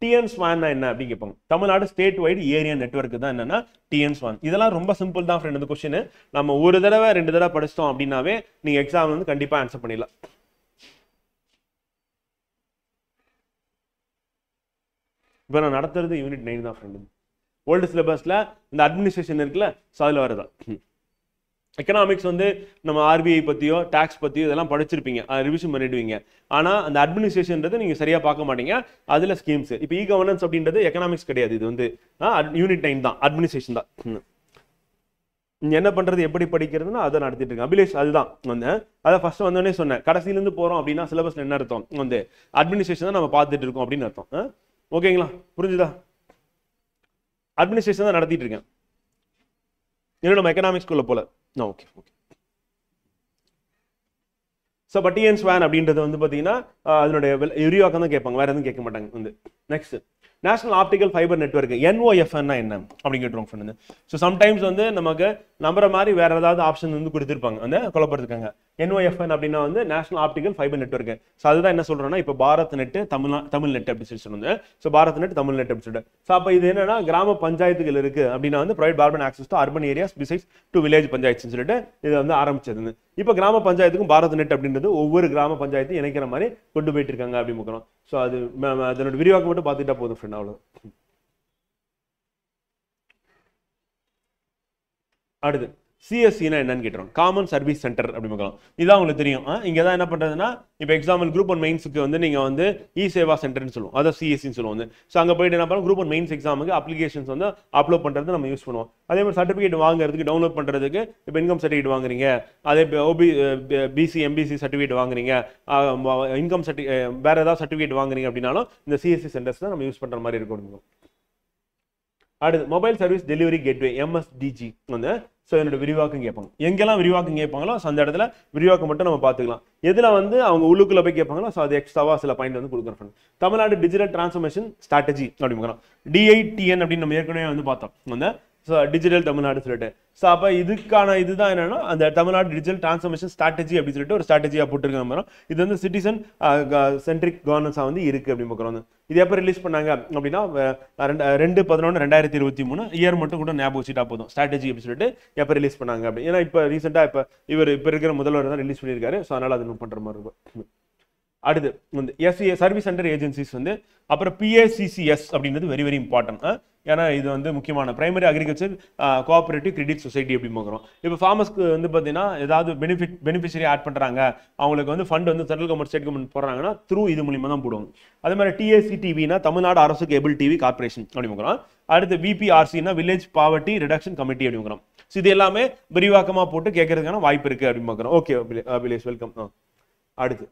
TN-SWAN என்ன அப்படின்னு கேட்பாங்க. Tamil Nadu state wide area network தான் என்னன்னா TN-SWAN. இதெல்லாம் ரொம்ப சிம்பிள் தான் ஃப்ரெண்ட். இந்த கொஸ்டின் நம்ம ஒரு தடவை 2 தடவை படிச்சிட்டோம் அப்படின்னாவே நீங்க எக்ஸாம் வந்து கண்டிப்பா ஆன்சர் பண்ணிடலாம். இப்போ நான் நடத்துறது யூனிட் 9 தான் ஃப்ரெண்ட். ஓல்டு சிலபஸ்ல இந்த அட்மினிஸ்ட்ரேஷன் இருக்குல்ல, ஸோ அதில் வருதா. எக்கனாமிக்ஸ் வந்து நம்ம ஆர்பிஐ பற்றியோ டாக்ஸ் பற்றியோ இதெல்லாம் படிச்சிருப்பீங்க, ரிவிஷன் பண்ணிடுவீங்க. ஆனால் அந்த அட்மினிஸ்ட்ரேஷன்றது நீங்கள் சரியாக பார்க்க மாட்டீங்க. அதில் ஸ்கீம்ஸ் இப்போ இ கவர்னன்ஸ் அப்படின்றது எக்கனாமிக்ஸ் கிடையாது, இது வந்து யூனிட் 9 தான், அட்மினிஸ்ட்ரேஷன் தான். என்ன பண்ணுறது எப்படி படிக்கிறதுனா அதை நடத்திட்டு இருக்கேன். அபிலேஷ் அதுதான் வந்து அதை ஃபர்ஸ்ட் வந்தோடனே சொன்னேன். கடைசியிலேருந்து போகிறோம் அப்படின்னா சிலபஸ்ல என்ன அர்த்தம், வந்து அட்மினிஸ்ட்ரேஷன் தான் நம்ம பார்த்துட்டு இருக்கோம் அப்படின்னு அர்த்தம். ஓகேங்களா, புரிஞ்சுதா? அட்மினிஸ்ட்ரேஷன் தான் நடத்திட்டு இருக்கேன், இன்னும் நம்ம எக்கனாமிக்ஸ்குள்ள போல. Okay okay. So but TN Swan அப்படின்றது வந்து பார்த்தீங்கன்னா அதனுடைய விரிவாக்கம் தான் கேட்பாங்க, வேற எதுவும் கேட்க மாட்டாங்க. வந்து next national optical fibre network NOFN என்ன அப்படின்னு கேட்டுருவோம் ஃப்ரெண்ட். ஸோ சம்டைம்ஸ் வந்து நமக்கு நம்புற மாதிரி வேற ஏதாவது ஆப்ஷன் வந்து கொடுத்துருப்பாங்க, அந்த குழப்பறதுக்காங்க. NOFN அப்படின்னா வந்து national optical fibre network. So அதுதான் என்ன சொல்றோம்னா இப்போ பாரத் நெட், தமிழ் நெட் அப்படி சொல்லி சொல்லுங்க. So Bharat net, Tamil net அப்படி சொல்லிட்டு. ஸோ அப்போ இது என்னன்னா கிராம பஞ்சாயத்துகள் இருக்கு அப்படின்னா வந்து provide broadband access to urban areas besides to village panchayat சொல்லிட்டு இது வந்து ஆரம்பிச்சது. இப்போ கிராம பஞ்சாயத்துக்கும் பாரத் நெட் அப்படின்றது ஒவ்வொரு கிராம பஞ்சாயத்தையும் இணைக்கிற மாதிரி கொண்டு போயிட்டு இருக்காங்க அப்படி முக்கிறோம். ஸோ அது அதனோட விரிவாக்கம் மட்டும் பார்த்துட்டா போதும் ஃப்ரெண்ட், அவ்வளோ. அடுத்து சிஎஸ்சினா என்னன்னு கேட்டுறோம், காமன் சர்வீஸ் சென்டர் அப்படி பார்க்கலாம். இதான் உங்களுக்கு தெரியும். இங்கே தான் என்ன பண்ணுறதுன்னா இப்போ எக்ஸாம்பிள் குரூப் 1 மெயின்ஸுக்கு வந்து நீங்கள் வந்து இ சேவா சென்டர்னு சொல்லுவோம், அதான் சிஎஸ்சின்னு சொல்லுவோம். ஸோ அங்கே போயிட்டு என்ன பண்ணுவோம், குரூப் 1 மெயின்ஸ் எக்ஸாமுக்கு அப்ளிகேஷன்ஸ் வந்து அப்லோட் பண்ணுறது நம்ம யூஸ் பண்ணுவோம். அதே மாதிரி சர்டிஃபிகேட் வாங்குறதுக்கு டவுன்லோட் பண்ணுறதுக்கு இப்போ இன்கம் சர்டிஃபிகேட் வாங்குறீங்க, அதே பிசி எம்பிசி சர்டிஃபிகேட் வாங்குறீங்க, இன்கம் வேற ஏதாவது சர்டிஃபிகேட் வாங்குறீங்க அப்படின்னாலும் இந்த சிஎஸ்சி சென்டர்ஸ் தான் நம்ம யூஸ் பண்ணுற மாதிரி இருக்கும். அடுத்து mobile service delivery gateway MSDG வந்து ஸோ என்னோட விரிவாக்கம் கேட்பாங்க. எங்கெல்லாம் விரிவாக்கம் கேட்பாங்களோ அந்த இடத்துல விரிவாக்கம் மட்டும் நம்ம பார்த்துக்கலாம். எதில் வந்து அவங்க உள்ளுக்குள்ள போய் கேட்பாங்களோ ஸோ அது எக்ஸ்ட்ராவா சில பாயிண்ட் வந்து கொடுக்குறேன். தமிழ்நாடு டிஜிட்டல் டிரான்ஸ்ஃபர்மேஷன் ஸ்ட்ராட்டஜி அப்படிங்கிறோம், DITN அப்படின்னு நம்ம ஏற்கனவே வந்து பார்த்தோம் அந்த டிஜிட்டல் தமிழ்நாடு சொல்லிட்டு. ஸோ அப்போ இதுக்கான இதுதான் என்னன்னா அந்த தமிழ்நாடு டிஜிட்டல் டிரான்ஸ்ஃபர்மேஷன் ஸ்ட்ராட்டஜி அப்படின்னு சொல்லிட்டு ஒரு ஸ்ட்ராட்டஜியாக போட்டுருக்காங்க. இது வந்து சிட்டிசன் சென்ட்ரிக் கவர்னன்ஸாக வந்து இருக்கு அப்படின்னு பார்க்குறோம். இது எப்போ ரிலீஸ் பண்ணாங்க அப்படின்னா 2/11/2023 இயர் மட்டும் கூட ஞாபகம் வச்சுட்டா போதும், ஸ்ட்ராட்டஜி அப்படின்னு சொல்லிட்டு எப்போ ரிலீஸ் பண்ணாங்க அப்படி. ஏன்னா இப்போ ரீசெண்டாக இப்போ இருக்கிற முதல்வர் தான் ரிலீஸ் பண்ணியிருக்காரு. ஸோ அதனால அது பண்ணுற மாதிரி இருக்கும். அடுத்து வந்து சர்வீஸ் சென்டர் ஏஜென்சிஸ் வந்து அப்புறம் PACCS அப்படின்றது வெரி வெரி இம்பார்ட்டன்ட். ஏன்னா இது வந்து முக்கியமான primary agriculture cooperative credit society அப்படின்னு பார்க்குறோம். இப்போ ஃபார்மர்ஸ்க்கு வந்து பார்த்தீங்கன்னா ஏதாவது பெனிஃபிஷரி ஆட் பண்ணுறாங்க, அவங்களுக்கு வந்து ஃபண்ட் வந்து சென்ட்ரல் கவர்மெண்ட் ஸ்டேட் கவர்மெண்ட் போடுறாங்கன்னா த்ரூ இது மூலியமாக தான் போடுவாங்க. அதே மாதிரி TACTVனா தமிழ்நாடு அரசு கேபிள் டிவி கார்பரேஷன் அப்படி பார்க்குறோம். அடுத்து VPRCனா வில்லேஜ் பாவர்ட்டி ரிடக்ஷன் கமிட்டி அப்படி பார்க்குறோம். ஸோ இது எல்லாமே விரிவாக்கமாக போட்டு கேட்கறதுக்கான வாய்ப்பு இருக்குது அப்படின்னு பார்க்குறோம். Okay Abhilash, welcome. அடுத்து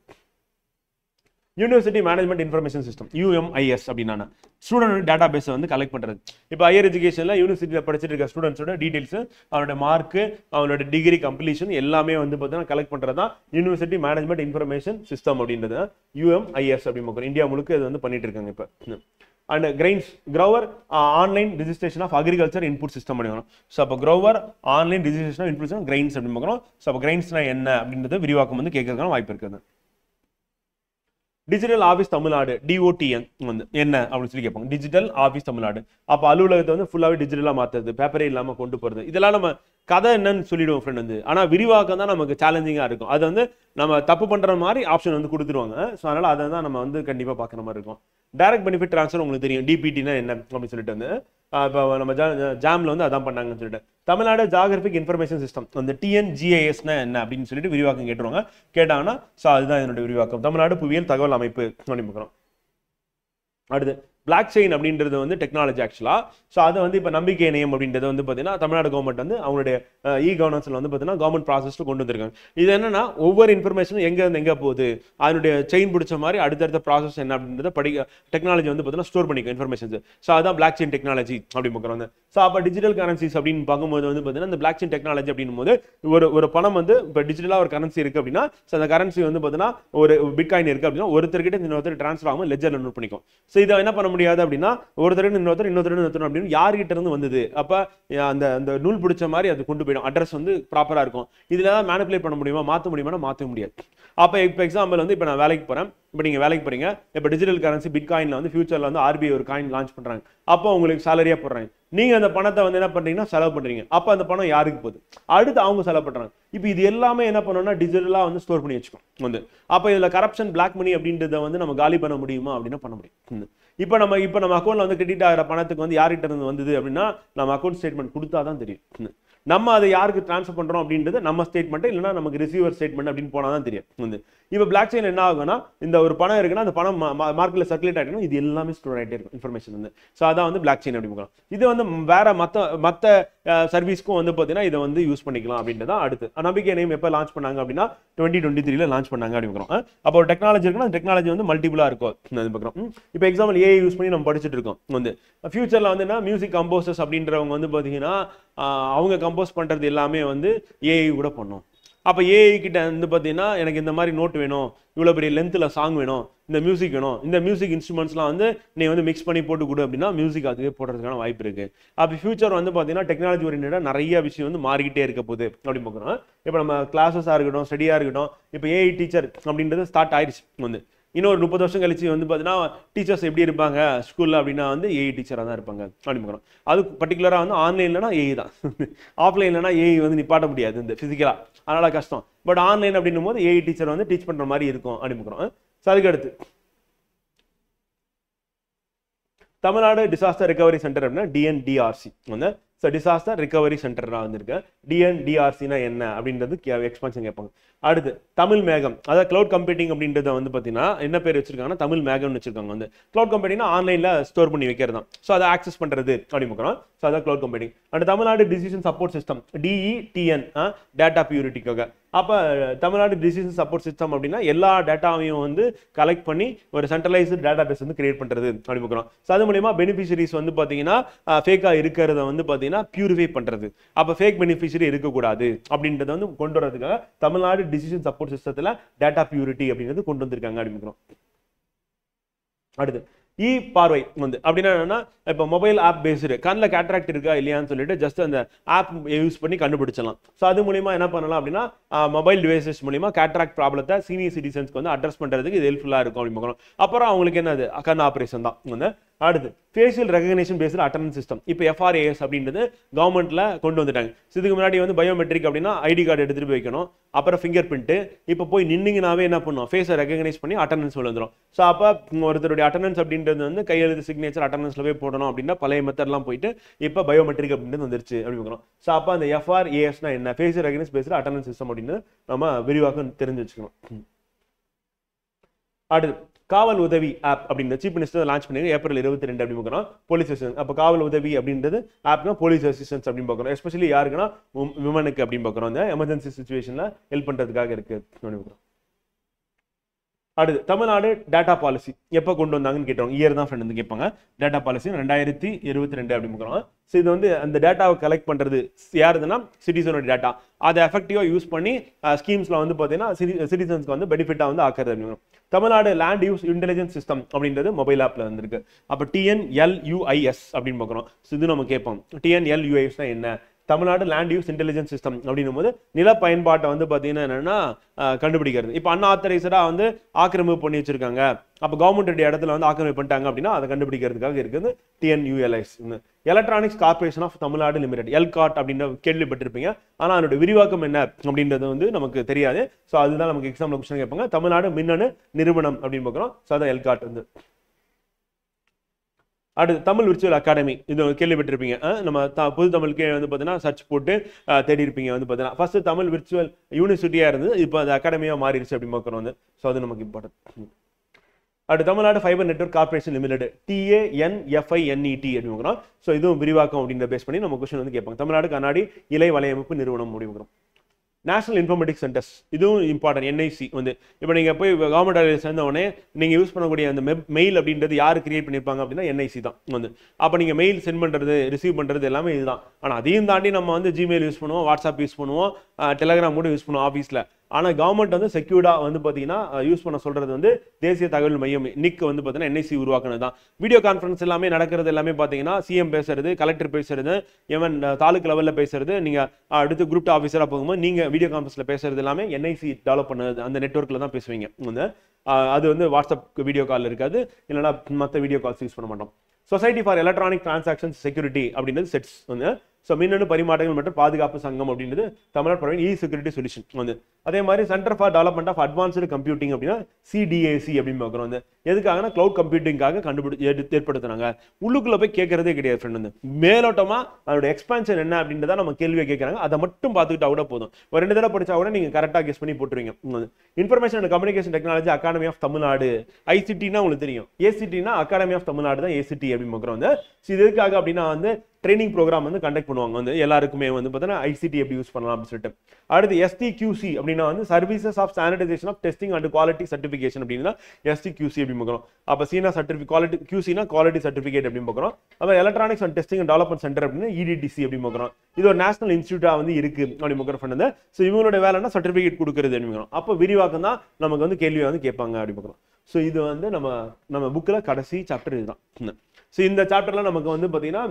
university management information system UMIS அப்படின்னா ஸ்டூடெண்ட் டேட்டா பேஸை வந்து கலெக்ட் பண்ணுறது. இப்போ ஹையர் எஜுகேஷனில் யூனிவர்சிட்டியில் படிச்சுட்டு இருக்க ஸ்டூடெண்ட்ஸோட டீடைல்ஸ், அவனோட மார்க்கு, அவனோட டிகிரி கம்ப்ளீஷன் எல்லாமே வந்து பார்த்தீங்கன்னா கலெக்ட் பண்ணுறது தான் யூனிவர்சிட்டி மேனேஜ்மெண்ட் இன்ஃபர்மேஷன் சிஸ்டம் அப்படின்றது UMIS அப்படின்னு பார்க்குறோம். இந்தியா முழுக்க இது வந்து பண்ணிட்டு இருக்காங்க இப்போ. And grower online registration of agriculture input system பண்ணிக்கணும். ஸோ அப்போ grower online registration of input grains அப்படின்னு பார்க்குறோம். ஸோ அப்போ கிரைன்ஸ்னா என்ன அப்படின்றது விரிவாக்கம் வந்து கேட்கறதுக்கான வாய்ப்பு இருக்குது. டிஜிட்டல் ஆஃபீஸ் தமிழ்நாடு DOTN வந்து என்ன அப்படின்னு சொல்லி கேட்பாங்க. டிஜிட்டல் ஆஃபீஸ் தமிழ்நாடு அப்போ அலுவலகத்தை வந்து ஃபுல்லாகவே டிஜிட்டலாக மாற்றுறது, பேப்பரே இல்லாமல் கொண்டு போகிறது, இதெல்லாம் நம்ம கதை என்னன்னு சொல்லிடுவோம் ஃப்ரெண்ட் வந்து. ஆனால் விரிவாக்கம் தான் நமக்கு சேலஞ்சிங்காக இருக்கும். அது வந்து நம்ம தப்பு பண்ணுற மாதிரி ஆப்ஷன் வந்து கொடுத்துருவாங்க. ஸோ அதனால் அதை தான் நம்ம வந்து கண்டிப்பாக பார்க்குற மாதிரி இருக்கும். டைரக்ட் பெனிஃபிட் ட்ரான்ஸ்ஃபர் உங்களுக்கு தெரியும், DPTனா என்ன அப்படின்னு சொல்லிட்டு வந்து இப்போ நம்ம ஜாமில் வந்து அதான் பண்ணாங்கன்னு சொல்லிட்டு. தமிழ்நாடு ஜாகிரபிக் இன்ஃபர்மேஷன் சிஸ்டம் அந்த TNGISனா என்ன அப்படின்னு சொல்லிட்டு விரிவாக்கம் கேட்டுருவாங்க. கேட்டாங்கன்னா ஸோ அதுதான் என்னோட விரிவாக்கம், தமிழ்நாடு புவியியல் தகவல் அமைப்பு அப்படின்னு பார்க்குறோம். அடுத்து பிளாக் செயின் அப்படின்றது வந்து டெக்னாலஜி ஆக்சுவலாக. ஸோ அதை வந்து இப்போ நம்பிக்கை இணையம் அப்படின்றது வந்து பார்த்தீங்கன்னா தமிழ்நாடு கவர்மெண்ட் வந்து அவங்களுடைய கவர்னன்ஸில் வந்து பார்த்தீங்கன்னா கவர்மெண்ட் ப்ராசஸில் கொண்டு வந்திருக்காங்க. இது என்னன்னா ஒவ்வொரு இன்ஃபர்மேஷனும் எங்கேருந்து எங்கே போகுது, அதனுடைய செயின் பிடிச்ச மாதிரி அடுத்தடுத்த ப்ராசஸ் என்ன அப்படின்றத டெக்னாலஜி வந்து பார்த்தீங்கன்னா ஸ்டோர் பண்ணிக்கும் இன்ஃபர்மேஷன்ஸ். ஸோ அதான் பிளாக் செயின் டெக்னாலஜி அப்படி பார்க்குறாங்க. ஸோ அப்போ டிஜிட்டல் கரன்சிஸ் அப்படின்னு பார்க்கும்போது வந்து பார்த்தீங்கன்னா இந்த பிளாக் செயின் டெக்னாலஜி அப்படின்னும் போது ஒரு பணம் வந்து இப்போ டிஜிட்டலாக ஒரு கரன்சி இருக்குது அப்படின்னா ஸோ அந்த கரன்சி வந்து பார்த்தீங்கன்னா ஒரு பிட்காயின் இருக்குது அப்படின்னா ஒருத்தர்கிட்ட இன்னொருத்தர் ட்ரான்ஸ்ஃபர் ஆகும், லெஜரில் நோட் பண்ணிக்கும். ஸோ இதை என்ன பண்ண முடியாது அப்படின்னா ஒருத்தர் இன்னொருத்தர் அப்படின்னு யார்கிட்ட இருந்து வந்தது அப்ப அந்த நூல் பிடிச்ச மாதிரி அது கொண்டு போயிடும். அட்ரஸ் வந்து ப்ராப்பரா இருக்கும். இதுல தான் மேனிபுலேட் பண்ண முடியுமா, மாற்ற முடியுமா, மாற்ற முடியாது. அப்ப இப்போ எக்ஸாம்பிள் வந்து இப்போ நான் வேலைக்கு போறேன், இப்போ நீங்க வேலைக்கு போறீங்க, இப்போ டிஜிட்டல் கரன்சி பிட்காயின்ல வந்து ஃபியூச்சர்ல வந்து RBI ஒரு காயின் லான்ச் பண்றாங்க. அப்போ உங்களுக்கு சேலரியா போடுறாங்க, நீங்க அந்த பணத்தை வந்து என்ன பண்றீங்கன்னா செலவு பண்றீங்க. அப்ப அந்த பணம் யாருக்கு போகுது, அடுத்து அவங்க செலவு பண்றாங்க. இப்போ இது எல்லாமே என்ன பண்ணணும்னா டிஜிட்டலா வந்து ஸ்டோர் பண்ணி வச்சுக்கோம் வந்து. அப்ப இதுல கரப்ஷன் பிளாக் மணி அப்படின்றத வந்து நம்ம காலி பண்ண முடியுமா அப்படின்னா பண்ண முடியும். இப்போ நம்ம அக்கௌண்ட்ல வந்து கிரெடிட் ஆகிற பணத்துக்கு வந்து யார்கிட்ட இருந்து வந்தது அப்படின்னா நம்ம அக்கௌண்ட் ஸ்டேட்மெண்ட் கொடுத்தா தான் தெரியும். நம்ம அதை யாருக்கு ட்ரான்ஸ்ஃபர் பண்றோம் அப்படின்றது நம்ம ஸ்டேட்மெண்ட் இல்லைன்னா நமக்கு ரிசீவர் ஸ்டேட்மெண்ட் அப்படின்னு போனா தான் தெரியும் வந்து. இப்போ பிளாக் செயின் என்ன ஆகும்னா இந்த ஒரு பணம் இருக்குன்னா அந்த பணம் மார்க்கெட்ல சர்க்குலேட் ஆகிடும், இது எல்லாமே ஸ்டோர் ஆகிட்டே இருக்கும் இன்ஃபர்மேஷன் வந்து. ஸோ அதான் வந்து பிளாக் செயின் அப்படின்னு. இது வந்து வேற மற்ற சர்வீஸ்க்கும் வந்து பார்த்தீங்கன்னா இதை வந்து யூஸ் பண்ணிக்கலாம் அப்படின்றதான். அடுத்து நம்பிக்கை நேம் எப்போ லான்ச் பண்ணாங்க அப்படின்னா 2023 லான்ச் பண்ணாங்க அப்படின்னு. அப்போ ஒரு டெக்னாலஜி இருக்குன்னா அந்த டெக்னாலஜி வந்து மல்டிபிளா இருக்கும். இப்போ எக்ஸாம்பிள் ஏஐ யூஸ் பண்ணி நம்ம படிச்சுட்டு இருக்கோம் வந்து. ஃபியூச்சர்ல வந்து என்ன மியூசிக் கம்போசர்ஸ் அப்படின்றவங்க வந்து பார்த்தீங்கன்னா அவங்க கம்போஸ் பண்றது எல்லாமே வந்து ஏஐ கூட பண்ணும். அப்போ ஏஐ கிட்ட வந்து பார்த்தீங்கன்னா எனக்கு இந்த மாதிரி நோட் வேணும், இவ்வளோ பெரிய லென்த்தில் சாங் வேணும், இந்த மியூசிக் வேணும், இந்த மியூசிக் இன்ஸ்ட்ருமெண்ட்ஸ்லாம் வந்து நீ வந்து மிக்ஸ் பண்ணி போட்டு கொடு அப்படின்னா மியூசிக் அதுவே போடுறதுக்கான வாய்ப்பு இருக்கு. அப்போ ஃபியூச்சர் வந்து பார்த்தீங்கன்னா டெக்னாலஜி ஓரியன்டாக நிறைய விஷயம் வந்து மாறிக்கிட்டே இருக்க போகுது அப்படின்னு பார்க்குறோம். இப்போ நம்ம கிளாஸஸாக இருக்கட்டும், ஸ்டடியாக இருக்கட்டும், இப்போ ஏஐ டீச்சர் அப்படின்றது ஸ்டார்ட் ஆயிடுச்சு வந்து. இன்னொரு 30 வருஷம் கழிச்சு வந்து பார்த்தீங்கன்னா டீச்சர்ஸ் எப்படி இருப்பாங்க ஸ்கூலில் அப்படின்னா வந்து ஏஐ டீச்சராக தான் இருப்பாங்க அப்படின்னு பார்க்குறோம். அது பர்டிகுலராக வந்து ஆன்லைன்லனா ஏஐ தான், ஆஃப்லைன்லனா ஏஐ வந்து நிப்பாட்ட முடியாது இந்த ஃபிசிக்கலாக, அதனால கஷ்டம். பட் ஆன்லைன் அப்படின்னும் போது ஏஐ டீச்சர் வந்து டீச் பண்ணுற மாதிரி இருக்கும் அப்படின்னு பார்க்குறோம். ஸோ அதுக்கு அடுத்து தமிழ்நாடு டிசாஸ்டர் ரிகவரி சென்டர் அப்படின்னா டிஎன்டிஆர்சி வந்து. ஸோ டிசாஸ்டர் ரிகவரி சென்டராக வந்துருக்கு. டிஎன்டிஆர்சினா என்ன அப்படின்றது எக்ஸ்பான்ஷன் கேட்பாங்க. அடுத்து தமிழ் மேகம், அதாவது கிளவுட் கம்ப்யூட்டிங் அப்படின்றத வந்து பார்த்தீங்கன்னா என்ன பேர் வச்சிருக்காங்கன்னா தமிழ் மேகம்னு வச்சிருக்காங்க வந்து. கிளவுட் கம்ப்யூட்டிங்னா ஆன்லைனில் ஸ்டோர் பண்ணி வைக்கிறது தான். ஸோ அதை ஆக்சஸ் பண்ணுறது அப்படின்னு பார்க்குறோம். ஸோ அதான் cloud computing. And Tamil Nadu decision support system டிஇடிஎன் டேட்டா பியூரிட்டிக்காக. அப்போ தமிழ்நாடு டிசிஷன் சப்போர்ட் சிஸ்டம் அப்படின்னா எல்லா டேட்டாவையும் வந்து கலெக்ட் பண்ணி ஒரு சென்ட்ரலைஸ்டு டேட்டா பேஸ் வந்து கிரியேட் பண்ணுறது அப்படின்னு பார்க்குறோம். ஸோ அது மூலமா பெனிஃபிஷரிஸ் வந்து பார்த்தீங்கன்னா ஃபேக்காக இருக்கிறத வந்து பார்த்தீங்கன்னா பியூரிஃபை பண்ணுறது. அப்போ ஃபேக் பெனிஃபிஷரி இருக்கக்கூடாது அப்படின்றத வந்து கொண்டு வரதுக்காக தமிழ்நாடு டிசிஷன் சப்போர்ட் சிஸ்டத்தில் டேட்டா பியூரிட்டி அப்படின்றது கொண்டு வந்திருக்காங்க அப்படின்னு. அடுத்து இ பார்வை வந்து அப்படின்னா என்னன்னா இப்போ மொபைல் ஆப் பேஸ்டு கண்ணில் கேட்ராக்ட் இருக்கா இல்லையான்னு சொல்லிட்டு ஜஸ்ட் அந்த ஆப் யூஸ் பண்ணி கண்டுபிடிச்சலாம். ஸோ அது மூலியமா என்ன பண்ணலாம் அப்படின்னா மொபைல் டிவைசஸ் மூலியமா கேட்ராக்ட் ப்ராப்ளத்தை சீனியர் சிட்டிசன்ஸ்க்கு வந்து அட்ரஸ் பண்ணுறதுக்கு இது ஹெல்ப்ஃபுல்லாக இருக்கும் அப்படின்னு பார்க்கணும். அப்புறம் அவங்களுக்கு என்னது கண் ஆப்ரேஷன் தான் வந்து. அடுத்து facial recognition based attendance system. இப்போ எஃப்ஆர்ஏஎஸ் அப்படின்றது கவர்மெண்ட்ல கொண்டு வந்துட்டாங்க. இதுக்கு முன்னாடி வந்து பயோமெட்ரிக் அப்படின்னா ஐடி கார்டு எடுத்துட்டு போய் வைக்கணும், அப்புறம் ஃபிங்கர் பிரிண்ட். இப்போ போய் நின்னீங்கனாவே என்ன பண்ணும் ஃபேஸை ரெகக்னைஸ் பண்ணி அட்டெண்டன்ஸ் வந்துடும். ஸோ அப்போ ஒருத்தருடைய அட்டெண்டன்ஸ் அப்படின்றது வந்து கையெழுத்து சிக்னேச்சர் அட்டெண்டன்ஸ்ல போய் போடணும் அப்படின்னா பழைய மெத்தட்லாம் போயிட்டு இப்போ பயோமெட்ரிக் அப்படின்றது வந்துருச்சு அப்படின்னு பார்க்குறோம். ஸோ அப்போ அந்த எஃப்ஆர்ஏஎஸ்னா என்ன, facial recognise based attendance system அப்படின்னு நம்ம விரிவாக தெரிஞ்சு வச்சுக்கணும். அடுத்து காவல் உதவி ஆப் அப்படின்னு சீஃப் மினிஸ்டர் லான்ச் பண்ணி ஏப்ரல் 22 அப்படின்னு பார்க்குறோம். Police assistance. அப்போ காவல் உதவி அப்படின்றது ஆப்னா போலீஸ் அசிஸ்டன்ஸ் அப்படின்னு பார்க்குறோம். எஸ்பெஷலி யாருக்குன்னா விமனுக்கு அப்படின்னு பார்க்குறோம். அந்த எமர்ஜென்சி சுச்சுவேஷன்ல ஹெல்ப் பண்றதுக்காக இருக்கு அப்படின்னு பார்க்குறோம். அடுத்து தமிழ்நாடு டேட்டா பாலிசி எப்போ கொண்டு வந்தாங்கன்னு கேட்டோம். இயர் தான் ஃப்ரெண்ட் வந்து கேட்பாங்க. டேட்டா பாலிசி 2022 அப்படின்னு பார்க்குறோம். ஸோ இது வந்து அந்த டேட்டாவை கலெக்ட் பண்ணுறது யாருதுன்னா சிட்டிசனோட டேட்டா, அதை எஃபெக்டிவாக யூஸ் பண்ணி ஸ்கீம்ஸில் வந்து பார்த்தீங்கன்னா சிட்டிசன்ஸ்க்கு வந்து பெனிஃபிட்டாக வந்து ஆக்குறது அப்படின்னு. Tamil Nadu land use intelligence system அப்படின்றது மொபைல் ஆப்பில் வந்துருக்கு. அப்போ TNLUIS அப்படின்னு பார்க்குறோம். ஸோ இது நம்ம கேட்போம் TNLUISனா என்ன, Tamil Nadu land use intelligence system அப்படின்னும் போது நில பயன்பாட்டை வந்து பார்த்தீங்கன்னா என்னன்னா கண்டுபிடிக்கிறது. இப்போ அன்ஆத்தரைஸ்டாக வந்து ஆக்கிரமிப்பு பண்ணி வச்சிருக்காங்க, அப்போ கவர்மெண்ட் இடத்துல வந்து ஆக்கிரமிப்பு பண்ணிட்டாங்க அப்படின்னா அதை கண்டுபிடிக்கிறதுக்காக இருக்குது TNULIS. Electronics corporation of Tamil Nadu limited ELCOT அப்படின்னு கேள்விப்பட்டிருப்பீங்க. ஆனால் அதோட விரிவாக்கம் என்ன அப்படின்றது வந்து நமக்கு தெரியாது. ஸோ அதுதான் நமக்கு எக்ஸாம்ல கொஸ்டின் கேட்பாங்க. தமிழ்நாடு மின்னணு நிறுவனம் அப்படின்னு பார்க்குறோம். ஸோ அதான் எல்காட் வந்து. அடுத்து தமிழ் விர்ச்சுவல் அகாடமி, இது கேள்விப்பட்டிருப்பீங்க. நம்ம புது தமிழுக்கே வந்து பார்த்தீங்கன்னா சர்ச் போட்டு தேடி இருப்பீங்க வந்து பார்த்தீங்கன்னா. ஃபர்ஸ்ட் தமிழ் விர்ச்சுவல் யூனிவர்சிட்டியாக இருந்தது, இப்போ அது அகாடமியாக மாறிடுச்சு அப்படின்னு பார்க்குறோம் வந்து. ஸோ அது நமக்கு இம்பார்ட்டன்ட். அடுத்து Tamil Nadu fibre network corporation limited TANFINET அப்படின்னு பார்க்குறோம். ஸோ இதுவும் விரிவாக்கம் அப்படின்ற பேஸ் பண்ணி நம்ம கொஸ்டின் வந்து கேட்பாங்க. தமிழ்நாடு கண்ணாடி இலை வலையமைப்பு நிறுவனம் முடிவுகிறோம். நேஷனல் இன்ஃபர்மேட்டிக்ஸ் சென்டர்ஸ், இதுவும் இம்பார்ட்டன்ட். NIC வந்து இப்போ நீங்கள் போய் கவர்மெண்ட் வேலையில் சேர்ந்த உடனே நீங்கள் யூஸ் பண்ணக்கூடிய அந்த மெயில் அப்படின்றது யார் கிரியேட் பண்ணியிருப்பாங்க அப்படின்னா NIC தான் வந்து. அப்போ நீங்கள் மெயில் சென்ட் பண்ணுறது ரிசீவ் பண்ணுறது எல்லாமே இதுதான். ஆனால் அதையும் தாண்டி நம்ம வந்து ஜிமெயில் யூஸ் பண்ணுவோம், வாட்ஸ்அப் யூஸ் பண்ணுவோம், டெலிகிராம் கூட யூஸ் பண்ணுவோம் ஆஃபீஸில். ஆனால் கவர்மெண்ட் வந்து செக்யூர்டாக வந்து பார்த்தீங்கன்னா யூஸ் பண்ண சொல்கிறது வந்து தேசிய தகவல் மையம் NIC வந்து பார்த்தீங்கன்னா NIC உருவாக்குனது தான். வீடியோ கான்ஃபரன்ஸ் எல்லாமே நடக்கிறது எல்லாமே பார்த்தீங்கன்னா CM பேசுறது, கலெக்டர் பேசுறது, ஈவன் தாலுக்கு லெவலில் பேசுறது, நீங்கள் அடுத்து குரூப் ஆஃபீஸராக போகும்போது நீங்கள் வீடியோ கான்ஃபரன்ஸில் பேசுறது எல்லாமே NIC டெவலப் பண்ணது, அந்த நெட்வொர்க்கில் தான் பேசுவீங்க வந்து. அது வந்து வாட்ஸ்அப் வீடியோ கால் இருக்காது, இல்லைனா மற்ற வீடியோ கால்ஸ் யூஸ் பண்ண மாட்டோம். Society for electronic transactions security அப்படின்றது செட்ஸ் வந்து. ஸோ மின்னணு பரிமாற்றங்கள் மற்றும் பாதுகாப்பு சங்கம் அப்படின்றது Tamil Nadu provide e security solution வந்து. அதே மாதிரி centre for development of advanced computing அப்படின்னா CDAC அப்படின்னு பார்க்குறோம் வந்து. எதுக்காகனா கிளவுட் கம்ப்யூட்டிங்காக ஏற்படுத்துறாங்க. உள்ளுக்குள்ள போய் கேட்கறதே கிடையாது ஃப்ரெண்ட் வந்து. மேலோட்டமா அதோட எக்ஸ்பான்ஷன் என்ன அப்படின்றத நம்ம கேள்வியை கேட்கறாங்க. அதை மட்டும் பார்த்துக்கிட்டா கூட போதும். ஒரு 2 தடவை படிச்சா கூட நீங்க கரெக்டா கெஸ் பண்ணி போட்டுருவீங்க. Information and communication technology academy of Tamil Nadu, ICTனா உங்களுக்கு தெரியும். ACTனா அகாடமி ஆஃப் தமிழ்நாடு தான் ACT அப்படின்னு பார்க்குறோம் வந்து. இது எதுக்காக அப்படின்னா வந்து ட்ரைனிங் ப்ரோக்ராம் வந்து கண்டக்ட் பண்ணுவாங்க வந்து எல்லாருக்குமே வந்து பார்த்தீங்கன்னா ICT எப்படி யூஸ் பண்ணலாம் அப்படின்னு சொல்லிட்டு. அடுத்து STQC அப்படின்னா வந்து services of standardisation of testing and quality certification அப்படின்னா STQC அப்படின்னு பார்க்குறோம். அப்போ சீனா குவாலிட்டி QCனா குவாலிட்டி சர்டிஃபிகேட் அப்படின்னு பார்க்குறோம். அப்புறம் electronics and testing and development centre அப்படின்னு EDTC அப்படின்னு பார்க்குறோம். இது ஒரு நேஷனல் இன்ஸ்டியூட்டா வந்து இருக்கு அப்படின்னு பார்க்குற ஃப்ரெண்ட். ஸோ இவங்களோட வேலைன்னா சர்டிஃபிகேட் கொடுக்குறது அப்படின்னு. அப்போ விரிவாக்கம் தான் நமக்கு வந்து கேள்வியை வந்து கேட்பாங்க அப்படின்னு பார்க்குறோம். ஸோ இது வந்து நம்ம புக்கில் கடைசி சாப்டர் இதுதான். ஸோ இந்த சாப்டர்ல நமக்கு வந்து பார்த்தீங்கன்னா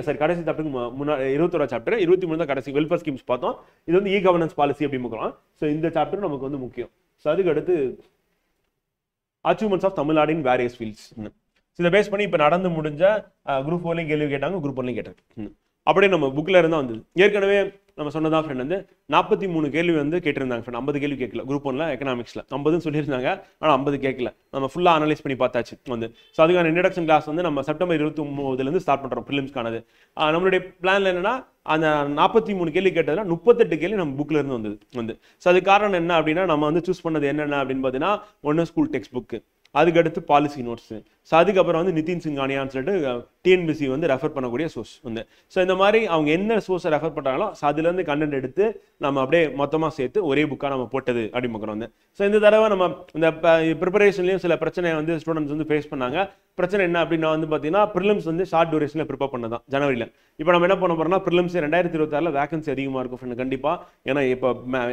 சரி கடைசி சாப்டருக்கு முன்னாடி 21 சாப்டர் 23 தான் கடைசி வெல்ஃபேர் ஸ்கீம்ஸ் பார்த்தோம். இது வந்து கவர்னன்ஸ் பாலிசி அப்படின்னு பார்க்குறோம். ஸோ இந்த சாப்டர் நமக்கு வந்து முக்கியம். ஸோ அதுக்கு அடுத்து achievements of Tamil Nadu in various fields. இதை பேஸ் பண்ணி இப்போ நடந்து முடிஞ்ச குரூப் 4லையும் கேள்வி கேட்டாங்க, குரூப் 1லையும் கேட்டாங்க. அப்படியே நம்ம புக்கில் இருந்தால் வந்தது. ஏற்கனவே நம்ம சொன்னதான் ஃப்ரெண்ட் வந்து 43 கேள்வி வந்து கேட்டிருந்தாங்க ஃப்ரெண்ட். 50 கேள்வி கேட்கல. குரூப் 1ல எக்கனாமிக்ஸ்ல 50 சொல்லியிருந்தாங்க, ஆனால் 50 கேட்கல. நம்ம ஃபுல்லாக அனலைஸ் பண்ணி பார்த்தாச்சு வந்து. ஸோ அதுக்கான இன்ட்ரடக்ஷன் கிளாஸ் வந்து நம்ம செப்டம்பர் 29 ஸ்டார்ட் பண்ணுறோம் ப்ரிலிம்ஸ்க்கானது. நம்மளுடைய பிளான்ல என்னன்னா அந்த 43 கேள்வி கேட்டதுல 38 கேள்வி நம்ம புக்ல இருந்து வந்தது வந்து. ஸோ அது காரணம் என்ன அப்படின்னா நம்ம வந்து சூஸ் பண்ணது என்னென்ன அப்படின்னு பார்த்தீங்கன்னா ஒன்று ஸ்கூல் டெக்ஸ்ட் புக்கு, அதுக்கடுத்து பாலிசி நோட்ஸ், ஸோ அதுக்கப்புறம் வந்து நிதின் சிங்கானியான்னு சொல்லிட்டு TNPSC வந்து ரெஃபர் பண்ணக்கூடிய சோர்ஸ் வந்து. ஸோ இந்த மாதிரி அவங்க என்ன சோர்ஸை ரெஃபர் பண்ணுறாங்களோ ஸோ அதுலேருந்து கண்டென்ட் எடுத்து நம்ம அப்படியே மொத்தமாக சேர்த்து ஒரே புக்காக நம்ம போட்டது அப்படின்னு பார்க்குறோம் வந்து. ஸோ இந்த தடவை நம்ம இந்த ப்ரிப்பரேஷன்லேயும் சில பிரச்சனை வந்து ஸ்டூடெண்ட்ஸ் வந்து ஃபேஸ் பண்ணாங்க. பிரச்சனை என்ன அப்படின்னா வந்து பார்த்தீங்கன்னா ப்ரிலிம்ஸ் வந்து ஷார்ட் டியூரேஷனில் ப்ரிப்பேர் பண்ணதான் ஜனவரியில். இப்போ நம்ம என்ன பண்ண போறோம்னா ப்ரிலிம்ஸ் 2026 வேகன்சி அதிகமாக இருக்கும் ஃப்ரெண்ட் கண்டிப்பாக. ஏன்னா இப்போ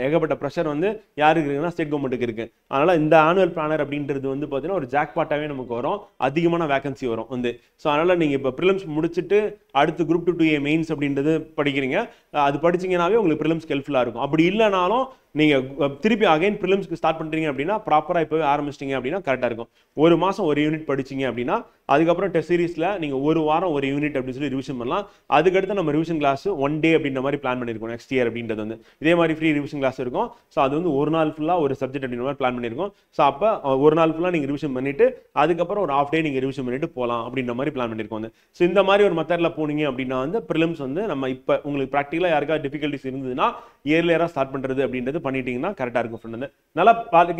ஏகப்பட்ட ப்ரெஷர் வந்து யாருக்கு இருக்குன்னா ஸ்டேட் கவர்மெண்ட்டுக்கு இருக்கு. அதனால இந்த ஆனுவல் பிளானர் அப்படின்றது வந்து பார்த்தீங்கன்னா ஒரு ஜாக்பாட்டாகவே நமக்கு வரும், அதிகமான வேகன்சி வரும் வந்து. ஸோ அதனால நீங்கள் இப்போ ப்ரிலிம்ஸ் முடிச்சுட்டு அடுத்து குரூப் 2A மெயின்ஸ் அப்படின்றது படிக்கிறீங்க. அது படிச்சிங்கனாவே உங்களுக்கு ப்ரிலிம்ஸ்க்கு ஹெல்ப்ஃபுல்லாக இருக்கும். அப்படி இல்லைனாலும் நீங்கள் திருப்பி அகைன் ப்ரிலிம்ஸ்க்கு ஸ்டார்ட் பண்ணுறீங்க அப்படின்னா ப்ராப்பராக இப்போவே ஆரம்பிச்சிட்டிங்க அப்படின்னா கரெக்டாக இருக்கும். ஒரு மாதம் ஒரு யூனிட் படிச்சிங்க அப்படின்னா அதுக்கப்புறம் டெஸ்ட் சீரீஸில் நீங்கள் ஒரு வாரம் ஒரு யூனிட் அப்படின்னு சொல்லி ரிவிஷன் பண்ணலாம். அதுக்கடுத்து நம்ம ரிவிஷன் கிளாஸ் 1 டே அப்படின்ற மாதிரி பிளான் பண்ணியிருக்கோம் நெக்ஸ்ட் இயர் அப்படின்றது வந்து. இதே மாதிரி ஃப்ரீ ரிவிஷன் கிளாஸ் இருக்கும். ஸோ அது வந்து ஒரு நாள் ஃபுல்லாக ஒரு சப்ஜெக்ட் அப்படின்ற மாதிரி பிளான் பண்ணியிருக்கோம். ஸோ அப்போ ஒரு நாள் ஃபுல்லாக நீங்கள் ரிவிஷன் பண்ணிட்டு அதுக்கப்புறம் ஒரு ஹாஃப் டே நீங்கள் ரிவிஷன் பண்ணிட்டு போகலாம் அப்படின்ற மாதிரி பிளான் பண்ணியிருக்கோம் வந்து. ஸோ இந்த மாதிரி ஒரு மெத்தடில் போனீங்க அப்படின்னா வந்து ப்ரிலிம்ஸ் வந்து நம்ம இப்போ உங்களுக்கு ப்ராக்டிக்கலாக யாருக்காவது டிஃபிகல்ட்டிஸ் இருந்ததுன்னா இயர்லியராக ஸ்டார்ட் பண்ணுறது அப்படின்றது பண்ணிட்டீங்கன்னா கரெக்டாக இருக்கும் ஃப்ரெண்ட். நல்லா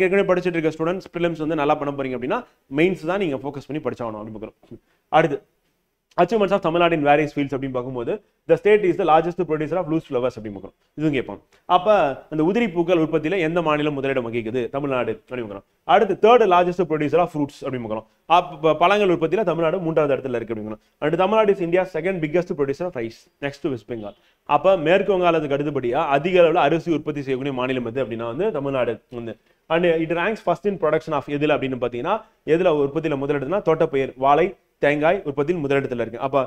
ஏற்கனவே படிச்சுட்டு இருக்க ஸ்டூடெண்ட்ஸ் ப்ரிலிம்ஸ் வந்து நல்லா பண்ண போறீங்க அப்படின்னா மெயின்ஸ் தான் நீங்கள் ஃபோக்கஸ் பண்ணி படிச்சாகணும் அப்படின்னு பார்க்குறோம். அடுத்து achievements of Tamil Nadu in various fields அப்படின்னு பார்க்கும்போது the state is the largest producer of loose flowers அப்படின்னு பார்க்குறோம். இதுவும் கேட்போம். அப்போ அந்த உதிரி பூக்கள் உற்பத்தியில் எந்த மாநிலம் முதலிடம் வகிக்குது? தமிழ்நாடு அப்படின்னு பார்க்குறோம். அடுத்து third largest producer of fruits அப்படின்னு பார்க்குறோம். அப்போ பழங்கள் உற்பத்தியில் தமிழ்நாடு 3வது இடத்துல இருக்கு அப்படின்னு. அடுத்து Tamil Nadu is India second biggest producer of rice next West Bengal. அப்போ மேற்கு வங்காளத்துக்கு அடுத்தபடியாக அதிக அளவில் அரிசி உற்பத்தி செய்யக்கூடிய மாநிலம் எது அப்படின்னா வந்து தமிழ்நாடு வந்து. And it ranks first in production of எதில் அப்படின்னு பார்த்தீங்கன்னா எதில் உற்பத்தியில் முதலிடத்துனா தோட்டப்பயிர் வாழை தேங்காய் உற்பத்தியில் முதலிடத்தில் இருக்கு. அப்போ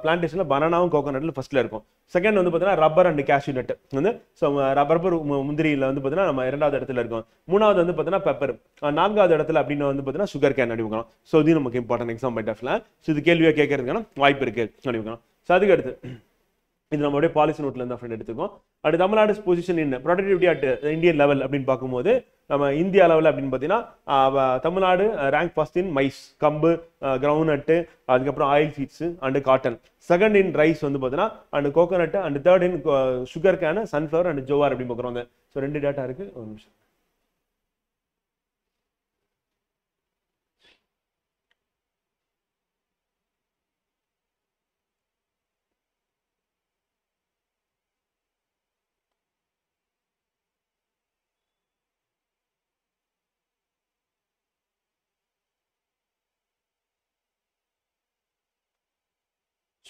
பிளான்டேஷன்ல பனானாவும் கோகோனட்ல ஃபர்ஸ்ட்ல இருக்கும். செகண்ட் வந்து பார்த்தீங்கன்னா ரப்பர் அண்ட் கேஷ்யூ நட் வந்து. ஸோ ரப்பர் முந்திரியில் வந்து பார்த்தீங்கன்னா நம்ம 2வது இடத்துல இருக்கோம். 3வது வந்து பார்த்தீங்கன்னா பெப்பர். 4வது இடத்துல அப்படின்னு வந்து பார்த்தீங்கன்னா சுகர் கேன் அடிவுக்கிறோம். ஸோ இது நமக்கு இம்பார்ட்டன்ட் எக்ஸாம் பாயிண்ட் ஆஃப்ல. ஸோ இது கேள்வியாக கேட்கறதுக்கான வாய்ப்பு இருக்கு அடிவுக்கிறோம். ஸோ அதுக்கு அடுத்து இது நம்மளுடைய பாலிசி நோட்ல இருந்தா ஃப்ரெண்ட் எடுத்துக்கோம். அடுத்து Tamil Nadu position in productivity at Indian level அப்படின்னு பார்க்கும்போது நம்ம இந்தியா லெவல் அப்படின்னு பார்த்தீங்கன்னா Tamil Nadu rank first in maize கம்பு கிரவுண்ட் நட்டு அதுக்கப்புறம் oil seeds and cotton. Second in rice வந்து பார்த்தீங்கன்னா and coconut and third in sugarcane sunflower and jowar அப்படின்னு பார்க்குறோம். ஸோ 2 டேட்டா இருக்கு. ஒரு நிமிஷம்.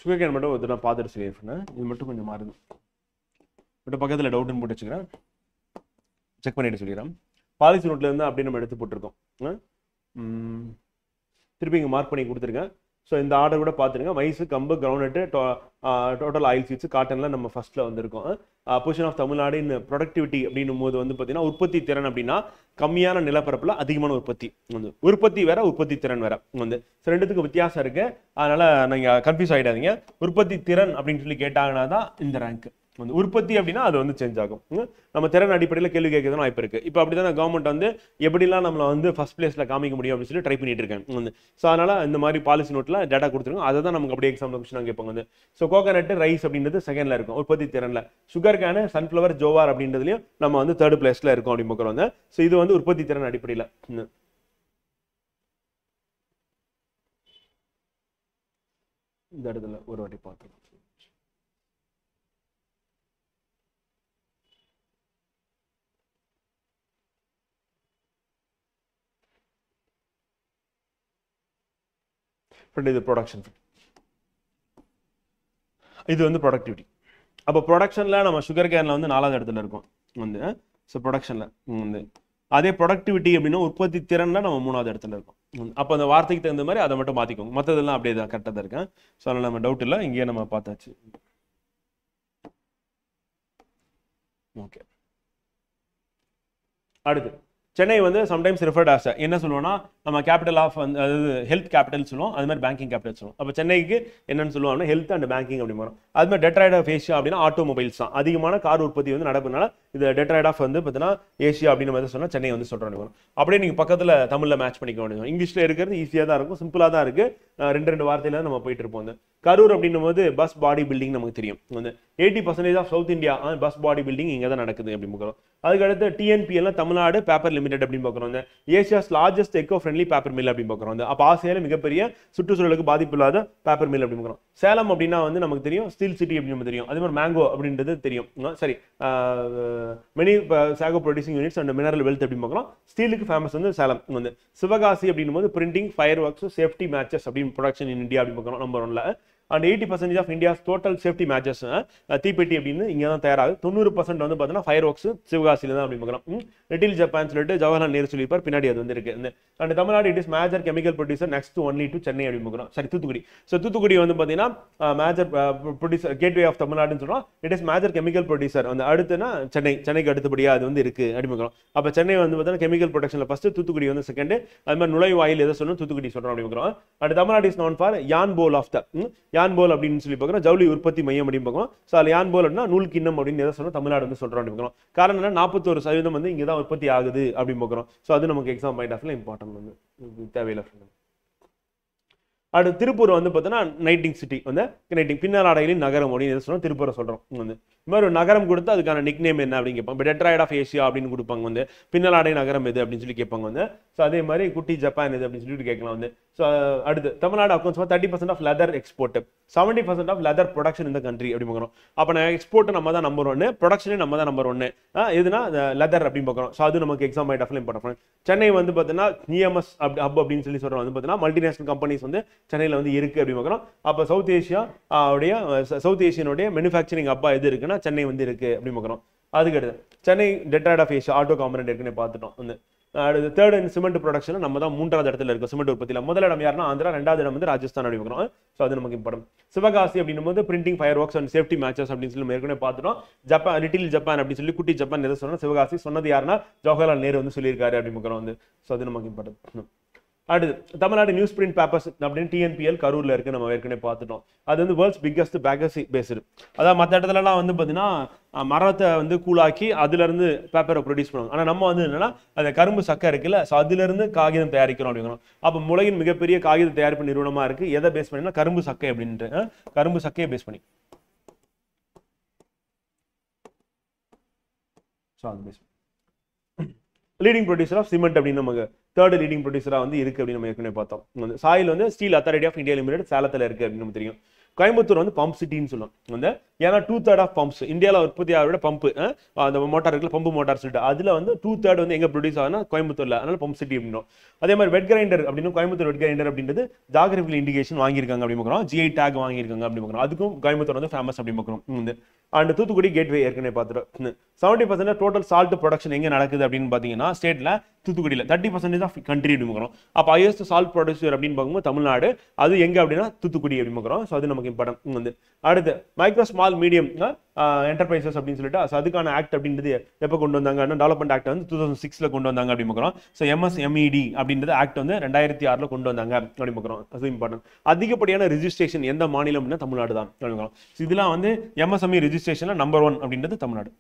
சுகர் கேன் மட்டும் ஒரு நான் பார்த்துட்டு சொல்லியிருக்கேன். இது மட்டும் கொஞ்சம் மாறுது. மட்டும் பக்கத்தில் டவுட்னு போட்டு வச்சுக்கிறேன். செக் பண்ணிட்டு சொல்லிடுறேன். பாலிசி நோட்ல இருந்து அப்படியே நம்ம எடுத்து போட்டிருக்கோம். திருப்பி இங்கே மார்க் பண்ணி கொடுத்துருக்கேன். ஸோ இந்த ஆர்டர் கூட பார்த்துருங்க. மைஸ், கம்பு, கிரவுண்ட், டோட்டல் ஆயில் சீட்ஸ், காட்டன்ல நம்ம ஃபர்ஸ்ட்ல வந்திருக்கோம். Position of Tamil Nadu in productivity அப்படின்னும் போது வந்து பார்த்தீங்கன்னா உற்பத்தி திறன் அப்படின்னா கம்மியான நிலப்பரப்புல அதிகமான உற்பத்தி வந்து உற்பத்தி வேற உற்பத்தி திறன் வேற வந்து ரெண்டுத்துக்கு வித்தியாசம் இருக்கு. அதனால நீங்க கன்ஃபியூஸ் ஆகிடாதீங்க. உற்பத்தி திறன் அப்படின்னு சொல்லி கேட்டாங்கன்னா தான் இந்த ரேங்க் வந்து உற்பத்தி அப்படின்னா அது வந்து சேஞ்ச் ஆகும். நம்ம திறன் அடிப்படையில் கேள்வி கேட்கறதுன்னு வாய்ப்பு இருக்கு. இப்போ அப்படிதான் கவர்மெண்ட் வந்து எப்படிலாம் நம்மளை வந்து ஃபர்ஸ்ட் பிளேஸ்ல காமிக்க முடியும் அப்படின்னு சொல்லி ட்ரை பண்ணிட்டு இருக்காங்க வந்து. ஸோ அதனால இந்த மாதிரி பாலிசி நோட்ல டேட்டா கொடுத்துருங்க. அதை தான் நமக்கு அப்படியே எக்ஸாம்பிள் கொஸ்டின் கேட்பாங்க வந்து. ஸோ கோகனட், ரைஸ் அப்படின்றது செகண்ட்ல இருக்கும் உற்பத்தி திறன்ல. சுகர் கேனு, சன்ஃபிளவர், ஜோவார் அப்படின்றதுலயும் நம்ம வந்து தேர்ட் பிளேஸ்ல இருக்கும் அப்படின்னு பார்க்குறோம் வந்து. ஸோ இது வந்து உற்பத்தி திறன் அடிப்படையில். இந்த இடத்துல ஒரு வாட்டி பார்த்துக்கலாம். இது ப்ரொடக்ஷன், இது வந்து ப்ரொடக்டிவிட்டி. அப்போ ப்ரொடக்ஷன்ல நம்ம சுகர் கேன்ல வந்து 4வது இடத்துல இருக்கும் வந்து. ஸோ ப்ரொடக்ஷன்ல வந்து அதே ப்ரொடக்டிவிட்டி அப்படின்னா உற்பத்தி திறன்ல நம்ம 3வது இடத்துல இருக்கும். அப்போ அந்த வார்த்தைக்கு தகுந்த மாதிரி அதை மட்டும் மாத்திக்கோங்க. மற்றதெல்லாம் அப்படியே தான் கரெக்டாக தான் இருக்கேன். ஸோ அதனால நம்ம டவுட் இல்லை, இங்கேயே நம்ம பார்த்தாச்சு. ஓகே, அடுத்து சென்னை வந்து சம்டைம்ஸ் ரிஃபர்ட் ஆஸ் என்ன சொல்லுவோம்னா நம்ம கேபிட்டல் ஆஃப் வந்து அதாவது ஹெல்த் கேபிட்டல் சொல்லுவோம், அது மாதிரி பேங்கிங் கேபிட்டல் சொல்லுவோம். அப்போ சென்னைக்கு என்னன்னு சொல்லுவாங்கன்னா ஹெல்த் அண்ட் பேங்கிங் அப்படி வரும். அது மாதிரி டெட்ராய்ட் ஆஃப் ஏஷியா அப்படின்னா ஆட்டோமொபைல்ஸ் தான். அதிகமான கார் உற்பத்தி வந்து நடப்புனால இது டெட்ராய்ட் ஆஃப் வந்து பார்த்தீங்கன்னா ஏஷியா அப்படின்னு மாதிரி சொன்னால் சென்னை வந்து சொல்கிறோம் வரும். அப்படியே நீங்கள் பக்கத்தில் தமிழில் மேட்ச் பண்ணிக்க வேண்டியது. இங்கிலீஷில் இருக்கிறது ஈஸியாக தான் இருக்கும், சிம்பிளாக தான் இருக்கு. ரெண்டு வார்த்தையில நம்ம போயிட்டு இருப்போம். வந்து கரூர் அப்படின்னும் போது பஸ் பாடி பில்டிங் நமக்கு தெரியும். வந்து 80% ஆஃப் South India bus body building இங்கே தான் நடக்குது அப்படின்னு பார்க்குறோம். அதுக்கடுத்து டிஎன்பிஎல் தமிழ்நாடு பேப்பர் லிமிடெட் அப்படின்னு பார்க்குறோம். Asia's largest echo friendly paper mill அப்படின்னு பார்க்குறோம். அப்போ ஆசியாவில் மிகப்பெரிய சுற்றுச்சூழலுக்கு பாதிப்பு இல்லாத பேப்பர் மில் அப்படின்னு பார்க்குறோம். சேலம் அப்படின்னா வந்து நமக்கு தெரியும் ஸ்டீல் சிட்டி அப்படின்னு தெரியும். அதே மாதிரி மேங்கோ அப்படின்றது தெரியும். சரி, many sago producing units and mineral wealth அப்படின்னு பார்க்குறோம். ஸ்டீலுக்கு ஃபேமஸ் வந்து சேலம். வந்து சிவகாசி அப்படின்னும் போது printing, fireworks, safety matches அப்படின்னு ப்ரொடக்ஷன் இன் இந்தியா அப்படின்னு பார்க்குறோம் நம்பர் 1ல. And 80% of India's total safety matches தீப்பெட்டி அப்படின்னு இங்கே தான் தயாராகுது. 90% வந்து பார்த்தீங்கன்னா ஃபயர் ஒர்க்ஸ் சிவகாசியில் தான் அப்படின்னு பார்க்குறோம். லிட்டில் ஜப்பான் சொல்லிட்டு ஜவஹர்லால் நேரு சொல்லியிருப்பார், பின்னாடி அது வந்து இருக்கு. And Tamil Nadu it is major chemical producer next only to Chennai அப்படின்னு பார்க்குறோம். சரி, தூத்துக்குடி. ஸோ தூத்துக்குடி வந்து பார்த்தீங்கன்னா மேஜர் ப்ரொடியூசர் கேட்வே ஆஃப் தமிழ்நாடுன்னு சொல்கிறோம். It is major chemical producer வந்து அடுத்துனா சென்னைக்கு அடுத்தபடியாக அது வந்து இருக்கு அப்படின்னு பார்க்குறோம். அப்போ சென்னை வந்து பார்த்தீங்கன்னா கெமிக்கல் ப்ரொடக்ஷனில் ஃபர்ஸ்ட், தூத்துக்குடி வந்து செகண்ட். அது மாதிரி நுழைவாயில் எதை சொல்லணும் தூத்துக்குடி சொல்கிறோம் அப்படின்னு பார்க்குறோம். And Tamil Nadu is known for யான் போல் ஆஃப் த யான் போல் அப்படின்னு சொல்லி பார்க்குறோம். ஜவுளி உற்பத்தி மையம் அப்படின்னு பார்க்குறோம். ஸோ அதில் யான் போல் அப்படின்னா நூல் கிண்ணம் அப்படின்னு எதை சொல்லணும் தமிழ்நாடு வந்து சொல்கிறோம் அப்படின்னு பார்க்குறோம். காரணம் என்ன 41% வந்து இங்கே தான் உற்பத்தி ஆகுது அப்படின்னு பார்க்குறோம். ஸோ அது நமக்கு எக்ஸாம் பாயிண்ட் ஆஃப்ல இம்பார்ட்டன்ட் வந்து தேவையில்லை. அடுத்து திருப்பூர் வந்து பார்த்தீங்கன்னா நைட்டிங் சிட்டி வந்து நைட்டிங் பின்னலாடைகளின் நகரம் அப்படின்னு சொன்னால் திருப்பூரை சொல்கிறோம். வந்து இந்த மாதிரி ஒரு நகரம் கொடுத்து அதுக்கான நிக் நேம் என்ன அப்படின்னு கேட்பாங்க. இப்போ டெட்ராய்ட் ஆஃப் ஏஷியா அப்படின்னு கொடுப்பாங்க. வந்து பின்னலாடை நகரம் எது அப்படின்னு சொல்லி கேட்பாங்க. வந்து ஸோ அதே மாதிரி குட்டி ஜப்பான் எது அப்படின்னு சொல்லிட்டு கேட்கலாம். வந்து ஸோ அடுத்து Tamil Nadu accounts 30% of leather export, 70% of leather production இந்த கண்ட்ரி அப்படி பார்க்குறோம். அப்போ நான் எக்ஸ்போர்ட் நம்ம தான் நம்பர் 1, ப்ரொடக்ஷனே நம்ம தான் நம்பர் 1. எதுனா லெதர் அப்படின்னு பார்க்குறோம். ஸோ அது நமக்கு எக்ஸாம் பாயிண்ட் ஆஃப்ல இம்பார்ட்டன்ட். சென்னை வந்து பார்த்தீங்கன்னா இஎம்எஸ் ஹப் அப்படின்னு சொல்லி சொல்கிறோம். வந்து பார்த்தீங்கன்னா மல்டிநேஷனல் கம்பெனிஸ் வந்து சென்னையில் வந்து இருக்கு அப்படி பார்க்குறோம். அப்போ சவுத் ஏஷியனுடைய மேனுஃபேக்சரிங் ஹப்பா எது இருக்குன்னா சென்னை வந்து இருக்கு அப்படி பார்க்குறோம். அதுக்கு Chennai Detroit of Asia auto component இருக்குன்னு பார்த்துட்டோம். வந்து அடுத்து தேர்ட் இன் சிமெண்ட் ப்ரொடக்ஷன் நம்ம தான் 3வது இடத்துல இருக்கும் சிமெண்ட் உற்பத்தியில். முதல் இடம் யாருன்னா ஆந்திரா, 2வது இடம் வந்து ராஜஸ்தான் அப்படி பார்க்குறோம். ஸோ அது நமக்கு இம்பார்ட்டன்ட். சிவகாசி அப்படின்னும் போது printing, fire works and safety matches அப்படின்னு சொல்லி ஏற்கனவே பார்த்துட்டோம். ஜப்பான் லிட்டில் ஜப்பான் அப்படின்னு சொல்லி குட்டி ஜப்பான் எதை சொன்னா சிவகாசி சொன்னது யாருன்னா ஜவஹர்லால் நேரு வந்து சொல்லியிருக்காரு அப்படி பார்க்குறோம். வந்து ஸோ அது நமக்கு இம்பார்ட்டன்ட். அடுத்து தமிழ்நாடு நியூஸ் பிரிண்ட் பேப்பர்ஸ் அப்படின்னு டிஎன்பிஎல் கரூர்ல இருக்கு, நம்ம ஏற்கனவே பார்த்துட்டோம். அது வந்து வேர்ல்ட்ஸ் பிக்கஸ்ட் பேக்கர்ஸ் பேஸ்டு. அதாவது மற்ற இடத்துலலாம் வந்து பார்த்தீங்கன்னா மரத்தை வந்து கூழாக்கி அதுல இருந்து பேப்பரை ப்ரொடியூஸ் பண்ணுவாங்க. ஆனால் நம்ம வந்து என்னன்னா அந்த கரும்பு சக்கை இருக்குல்ல, ஸோ அதுல இருந்து காகிதம் தயாரிக்கிறோம் அப்படிங்கிறோம். அப்போ உலகின் மிகப்பெரிய காகித தயாரிப்பு நிறுவனமா இருக்கு. எதை பேஸ் பண்ணினா கரும்பு சக்கை அப்படின்ட்டு, கரும்பு சக்கையை பேஸ் பண்ணி. லீடிங் ப்ரொடியூசர் ஆஃப் சிமெண்ட் அப்படின்னு நமக்கு தேர்ட் லீடிங் ப்ரொடியூசரா வந்து இருக்கு அப்படின்னு நம்ம ஏற்கனவே பார்த்தோம். சாயில் வந்து steel authority of India limited சேலத்தில் இருக்கு அப்படின்னு நமக்கு தெரியும். கோயம்புத்தூர் வந்து பம்ப் சிட்டின்னு சொல்லுவோம். வந்து ஏன்னா 2/3 ஆஃப் பம்ப்ஸ் இந்தியாவில் உற்பத்தி ஆகிற பம்பு அந்த மோட்டார் இருக்குல்ல பம்பு மோட்டார் சொல்லிட்டு அதில் வந்து 2/3 வந்து எங்கே ப்ரொடியூஸ் ஆகுதுன்னா கோயம்புத்தூர்ல, அதனால பம்ப் சிட்டி அப்படின்னும். அதே மாதிரி வெட் கிரைண்டர் அப்படின்னு கோயம்புத்தூர் வெட் கிரைண்டர் அப்படின்றது ஜாகிரபிகல் இண்டிகேஷன் வாங்கியிருக்காங்க அப்படி பார்க்குறோம், ஜிஐ டேக் வாங்கியிருக்காங்க அப்படி பார்க்குறோம், அதுக்கும் கோயம்புத்தூர் வந்து ஃபேமஸ் அப்படி பார்க்குறோம். அண்ட் தூத்துக்குடி கேட்வே ஏற்கனவே பார்த்துட்டோம். 70% டோட்டல் சால்ட் ப்ரொடக்ஷன் எங்கே நடக்குது அப்படின்னு பார்த்தீங்கன்னா ஸ்டேட்ல தூத்துக்குடியில் 30% ஆஃப் கண்ட்ரி அப்படி பார்க்குறோம். அப்போ ஹையஸ்ட் சால்ட் ப்ரொடியூசர் அப்படின்னு பார்க்கும்போது தமிழ்நாடு, அது எங்கே அப்படின்னா தூத்துக்குடி அப்படி பார்க்குறோம். ஸோ அது நமக்கு இம்பார்ட்டன் வந்து. அடுத்து மைக்ரோ ஸ்மால் மீடியம் என்டர்பிரைசஸ் அப்படின்னு சொல்லிட்டு அதுக்கான ஆக்ட் அப்படின்றது எப்போ கொண்டு வந்தாங்க, டெவலப்மெண்ட் ஆக்ட் வந்து 2006 கொண்டு வந்தாங்க அப்படி பார்க்குறோம். ஸோ MSMED அப்படின்றது ஆக்ட் வந்து 2006 கொண்டு வந்தாங்க அப்படி பார்க்குறோம். அது இம்பார்ட்டன். அதிகப்படியான ரெஜிஸ்ட்ரேஷன் எந்த மாநிலம் அப்படின்னா தமிழ்நாடு தான் பார்க்குறோம். இதெல்லாம் வந்து MSME ரெஜிஸ்ட்ரேஷன்ல நம்பர் 1 அப்படின்றது தமிழ்நாடு.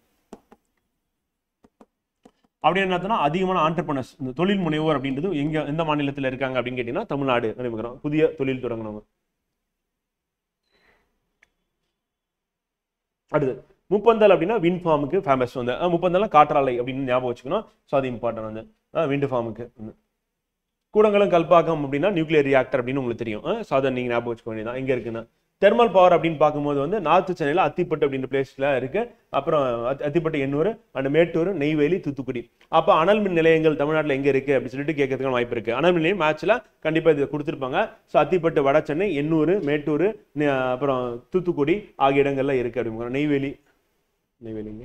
அப்படி என்னன்னா அதிகமான ஆண்டர்பிரனர்ஸ், இந்த தொழில் முனைவோர் அப்படின்றது எந்த மாநிலத்தில் இருக்காங்க அப்படின்னு கேட்டீங்கன்னா தமிழ்நாடு அப்படிங்கிறோம். புதிய தொழில் தொடங்கணும். அடுத்து முப்பந்தல் அப்படின்னா விண்ட் ஃபார்முக்கு ஃபேமஸ் வந்து முப்பந்தல் காற்றாலை அப்படின்னு ஞாபகம் வச்சுக்கணும். ஸோ அது இம்பார்ட்டன் வந்து விண்ட் ஃபார்முக்கு. கூடங்குளம் கல்பாக்கம் அப்படின்னா நியூக்ளியர் ரியாக்டர் அப்படின்னு உங்களுக்கு தெரியும். ஸோ அதை நீங்கள் ஞாபகம் வச்சுக்க வேண்டியதான். எங்கே இருக்குன்னா தெர்மல் பவர் அப்படின்னு பார்க்கும்போது வந்து நார்த் சென்னையில் அத்திப்பட்டு அப்படின்ற பிளேஸ்ல இருக்கு. அப்புறம் அத்திப்பட்டு, எண்ணூர் அண்ட் மேட்டூர், நெய்வேலி, தூத்துக்குடி. அப்போ அனல் மின் நிலையங்கள் தமிழ்நாட்டில் எங்கே இருக்கு அப்படின்னு சொல்லிட்டு கேட்கறதுக்கான வாய்ப்பு இருக்கு. அனல் மின் நிலையம் மேட்ச்ல கண்டிப்பாக இதை கொடுத்துருப்பாங்க. ஸோ அத்திப்பட்டு, வட சென்னை, எண்ணூர், மேட்டூர், அப்புறம் தூத்துக்குடி ஆகிய இடங்கள்ல இருக்கு அப்படிங்க. நெய்வேலிங்க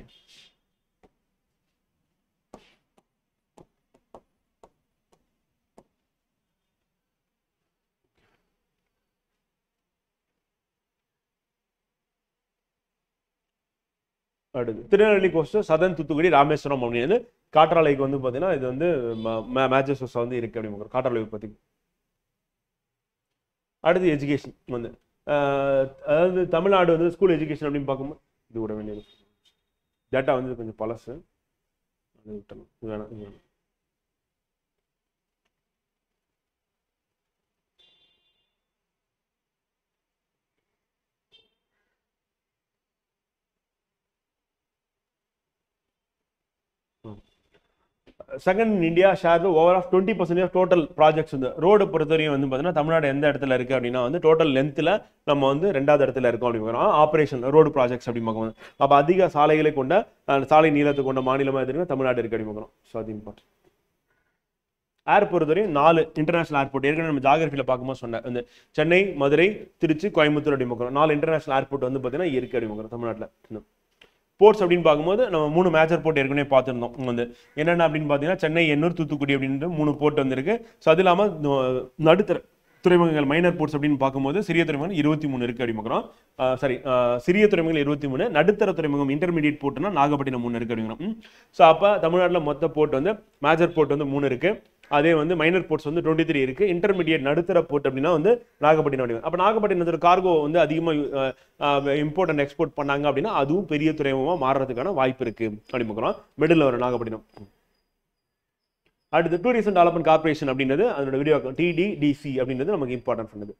அடுத்து திருநெல்வேலி கோஸ்ட், சதன், தூத்துக்குடி, ராமேஸ்வரம் அப்படின்னு காற்றாலைக்கு வந்து பார்த்தீங்கன்னா இது வந்து மேஜர் வந்து இருக்கு அப்படின்னு காற்றாலை உற்பத்தி. அடுத்து எஜுகேஷன் வந்து அதாவது தமிழ்நாடு வந்து ஸ்கூல் எஜுகேஷன் அப்படின்னு பார்க்கும்போது இது விட வேண்டியது டேட்டா வந்து கொஞ்சம் பழசு, அது விட்டணும், இது வேணாம். Second in India share over of 20% of total projects வந்து ரோடு பொறுத்தவரையும் வந்து பார்த்தீங்கன்னா தமிழ்நாடு எந்த இடத்துல இருக்கு அப்படின்னா வந்து டோட்டல் லென்த்தில் நம்ம வந்து 2வது இடத்துல இருக்கோம் அப்படிங்கிறோம். ஆப்ரேஷன் ரோடு ப்ராஜெக்ட்ஸ் அப்படி பார்க்கணும். அப்போ அதிக சாலைகளை கொண்ட சாலை நீளத்தை கொண்ட மாநிலமாக இருக்குன்னா தமிழ்நாடு இருக்கு அப்படி பார்க்குறோம். ஸோ அது இம்பார்ட்டன்ட். ஏர் பொறுத்தவரையும் 4 இன்டர்நேஷனல் ஏர்போர்ட் ஏற்கனவே நம்ம ஜாகிரபியில் பார்க்கும்போது சொன்னேன். வந்து சென்னை, மதுரை, திருச்சி, கோயம்புத்தூர் அப்படி பார்க்குறோம். 4 இன்டர்நேஷனல் ஏர்போர்ட் வந்து பார்த்தீங்கன்னா இருக்கு அப்படி பார்க்குறோம் தமிழ்நாட்டில். போர்ட்ஸ் அப்படின்னு பார்க்கும்போது நம்ம 3 மேஜர் போர்ட் ஏற்கனவே பார்த்துருந்தோம். வந்து என்னென்ன அப்படின்னு பார்த்தீங்கன்னா சென்னை, எண்ணூர், தூத்துக்குடி அப்படின்ற 3 போர்ட் வந்துருக்கு. ஸோ அது இல்லாமல் நடுத்தர துறைமுகங்கள் மைனர் போர்ட்ஸ் அப்படின்னு பார்க்கும்போது சிறிய துறைமுகம் 23 இருக்கு அப்படி பார்க்குறோம். சிறிய துறைமுகங்கள் 23, நடுத்தர துறைமுகம் இன்டர்மீடியட் போர்ட்னா நாகப்பட்டினம் 3 இருக்கு அப்படிங்கிறோம். ஸோ அப்போ தமிழ்நாட்டில் மொத்த போர்ட் வந்து மேஜர் போர்ட் வந்து 3 இருக்கு. அதே வந்து மைனர் போர்ட்ஸ் வந்து 23 இருக்கு. இன்டர்மீடியட் நடுத்தர போர்ட் அப்படின்னா வந்து நாகப்பட்டினம் அப்படி. அப்போ நாகப்பட்டினத்தோட கார்கோ வந்து அதிகமாக இம்போர்ட் அண்ட் எக்ஸ்போர்ட் பண்ணாங்க அப்படின்னா அதுவும் பெரிய துறைமுகமாக மாறுறதுக்கான வாய்ப்பு இருக்கு அப்படி பார்க்குறோம். மிடில் வர நாகப்பட்டினம். அடுத்து டூரிசம் டெவலப்மெண்ட் கார்பரேஷன் அப்படின்றது அதோட வீடியோ TDDC அப்படின்றது நமக்கு இம்பார்ட்டன்ட் பண்ணது.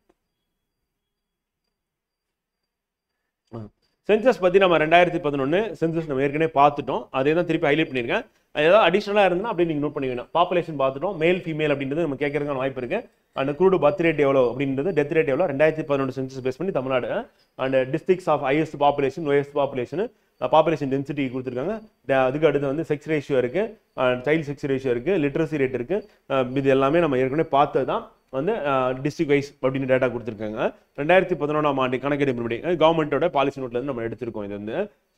சென்சஸ் பற்றி நம்ம 2011 சென்சஸ் நம்ம ஏற்கனவே பார்த்துட்டோம். அதே தான் திருப்பி ஹைலைட் பண்ணியிருக்கேன். ஏதாவது அடிஷனலாக இருந்தால் அப்படி நீங்கள் நோட் பண்ணிக்கணும். பாப்புலேஷன் பார்த்துட்டோம். மேல் ஃபீமேல் அப்படின்றது நம்ம கேட்கறதுக்கான வாய்ப்பு இருக்கு. அண்ட் க்ரூடு பர்த் ரேட் எவ்வளோ அப்படின்றது, டெத் ரேட் எவ்வளோ 2011 சென்சஸ் பேஸ் பண்ணி Tamil Nadu. And districts of highest population, lowest population, population density கொடுத்துருக்காங்க. அதுக்கு அடுத்து வந்து செக்ஸ் ரேஷியோ இருக்கு, சைல்டு செக்ஸ் ரேஷியோ இருக்கு, லிட்ரஸி ரேட் இருக்கு. இது எல்லாமே நம்ம ஏற்கனவே பார்த்தது தான். வந்து டிஸ்ட்ரிக்ட் வைஸ் அப்படின்னு டேட்டா கொடுத்துருக்காங்க. 2011ஆம் ஆண்டு கணக்கெடுப்பின்படி கவர்மெண்ட்டோட பாலிசி நோட்ல இருந்து நம்ம எடுத்திருக்கோம். இது வந்து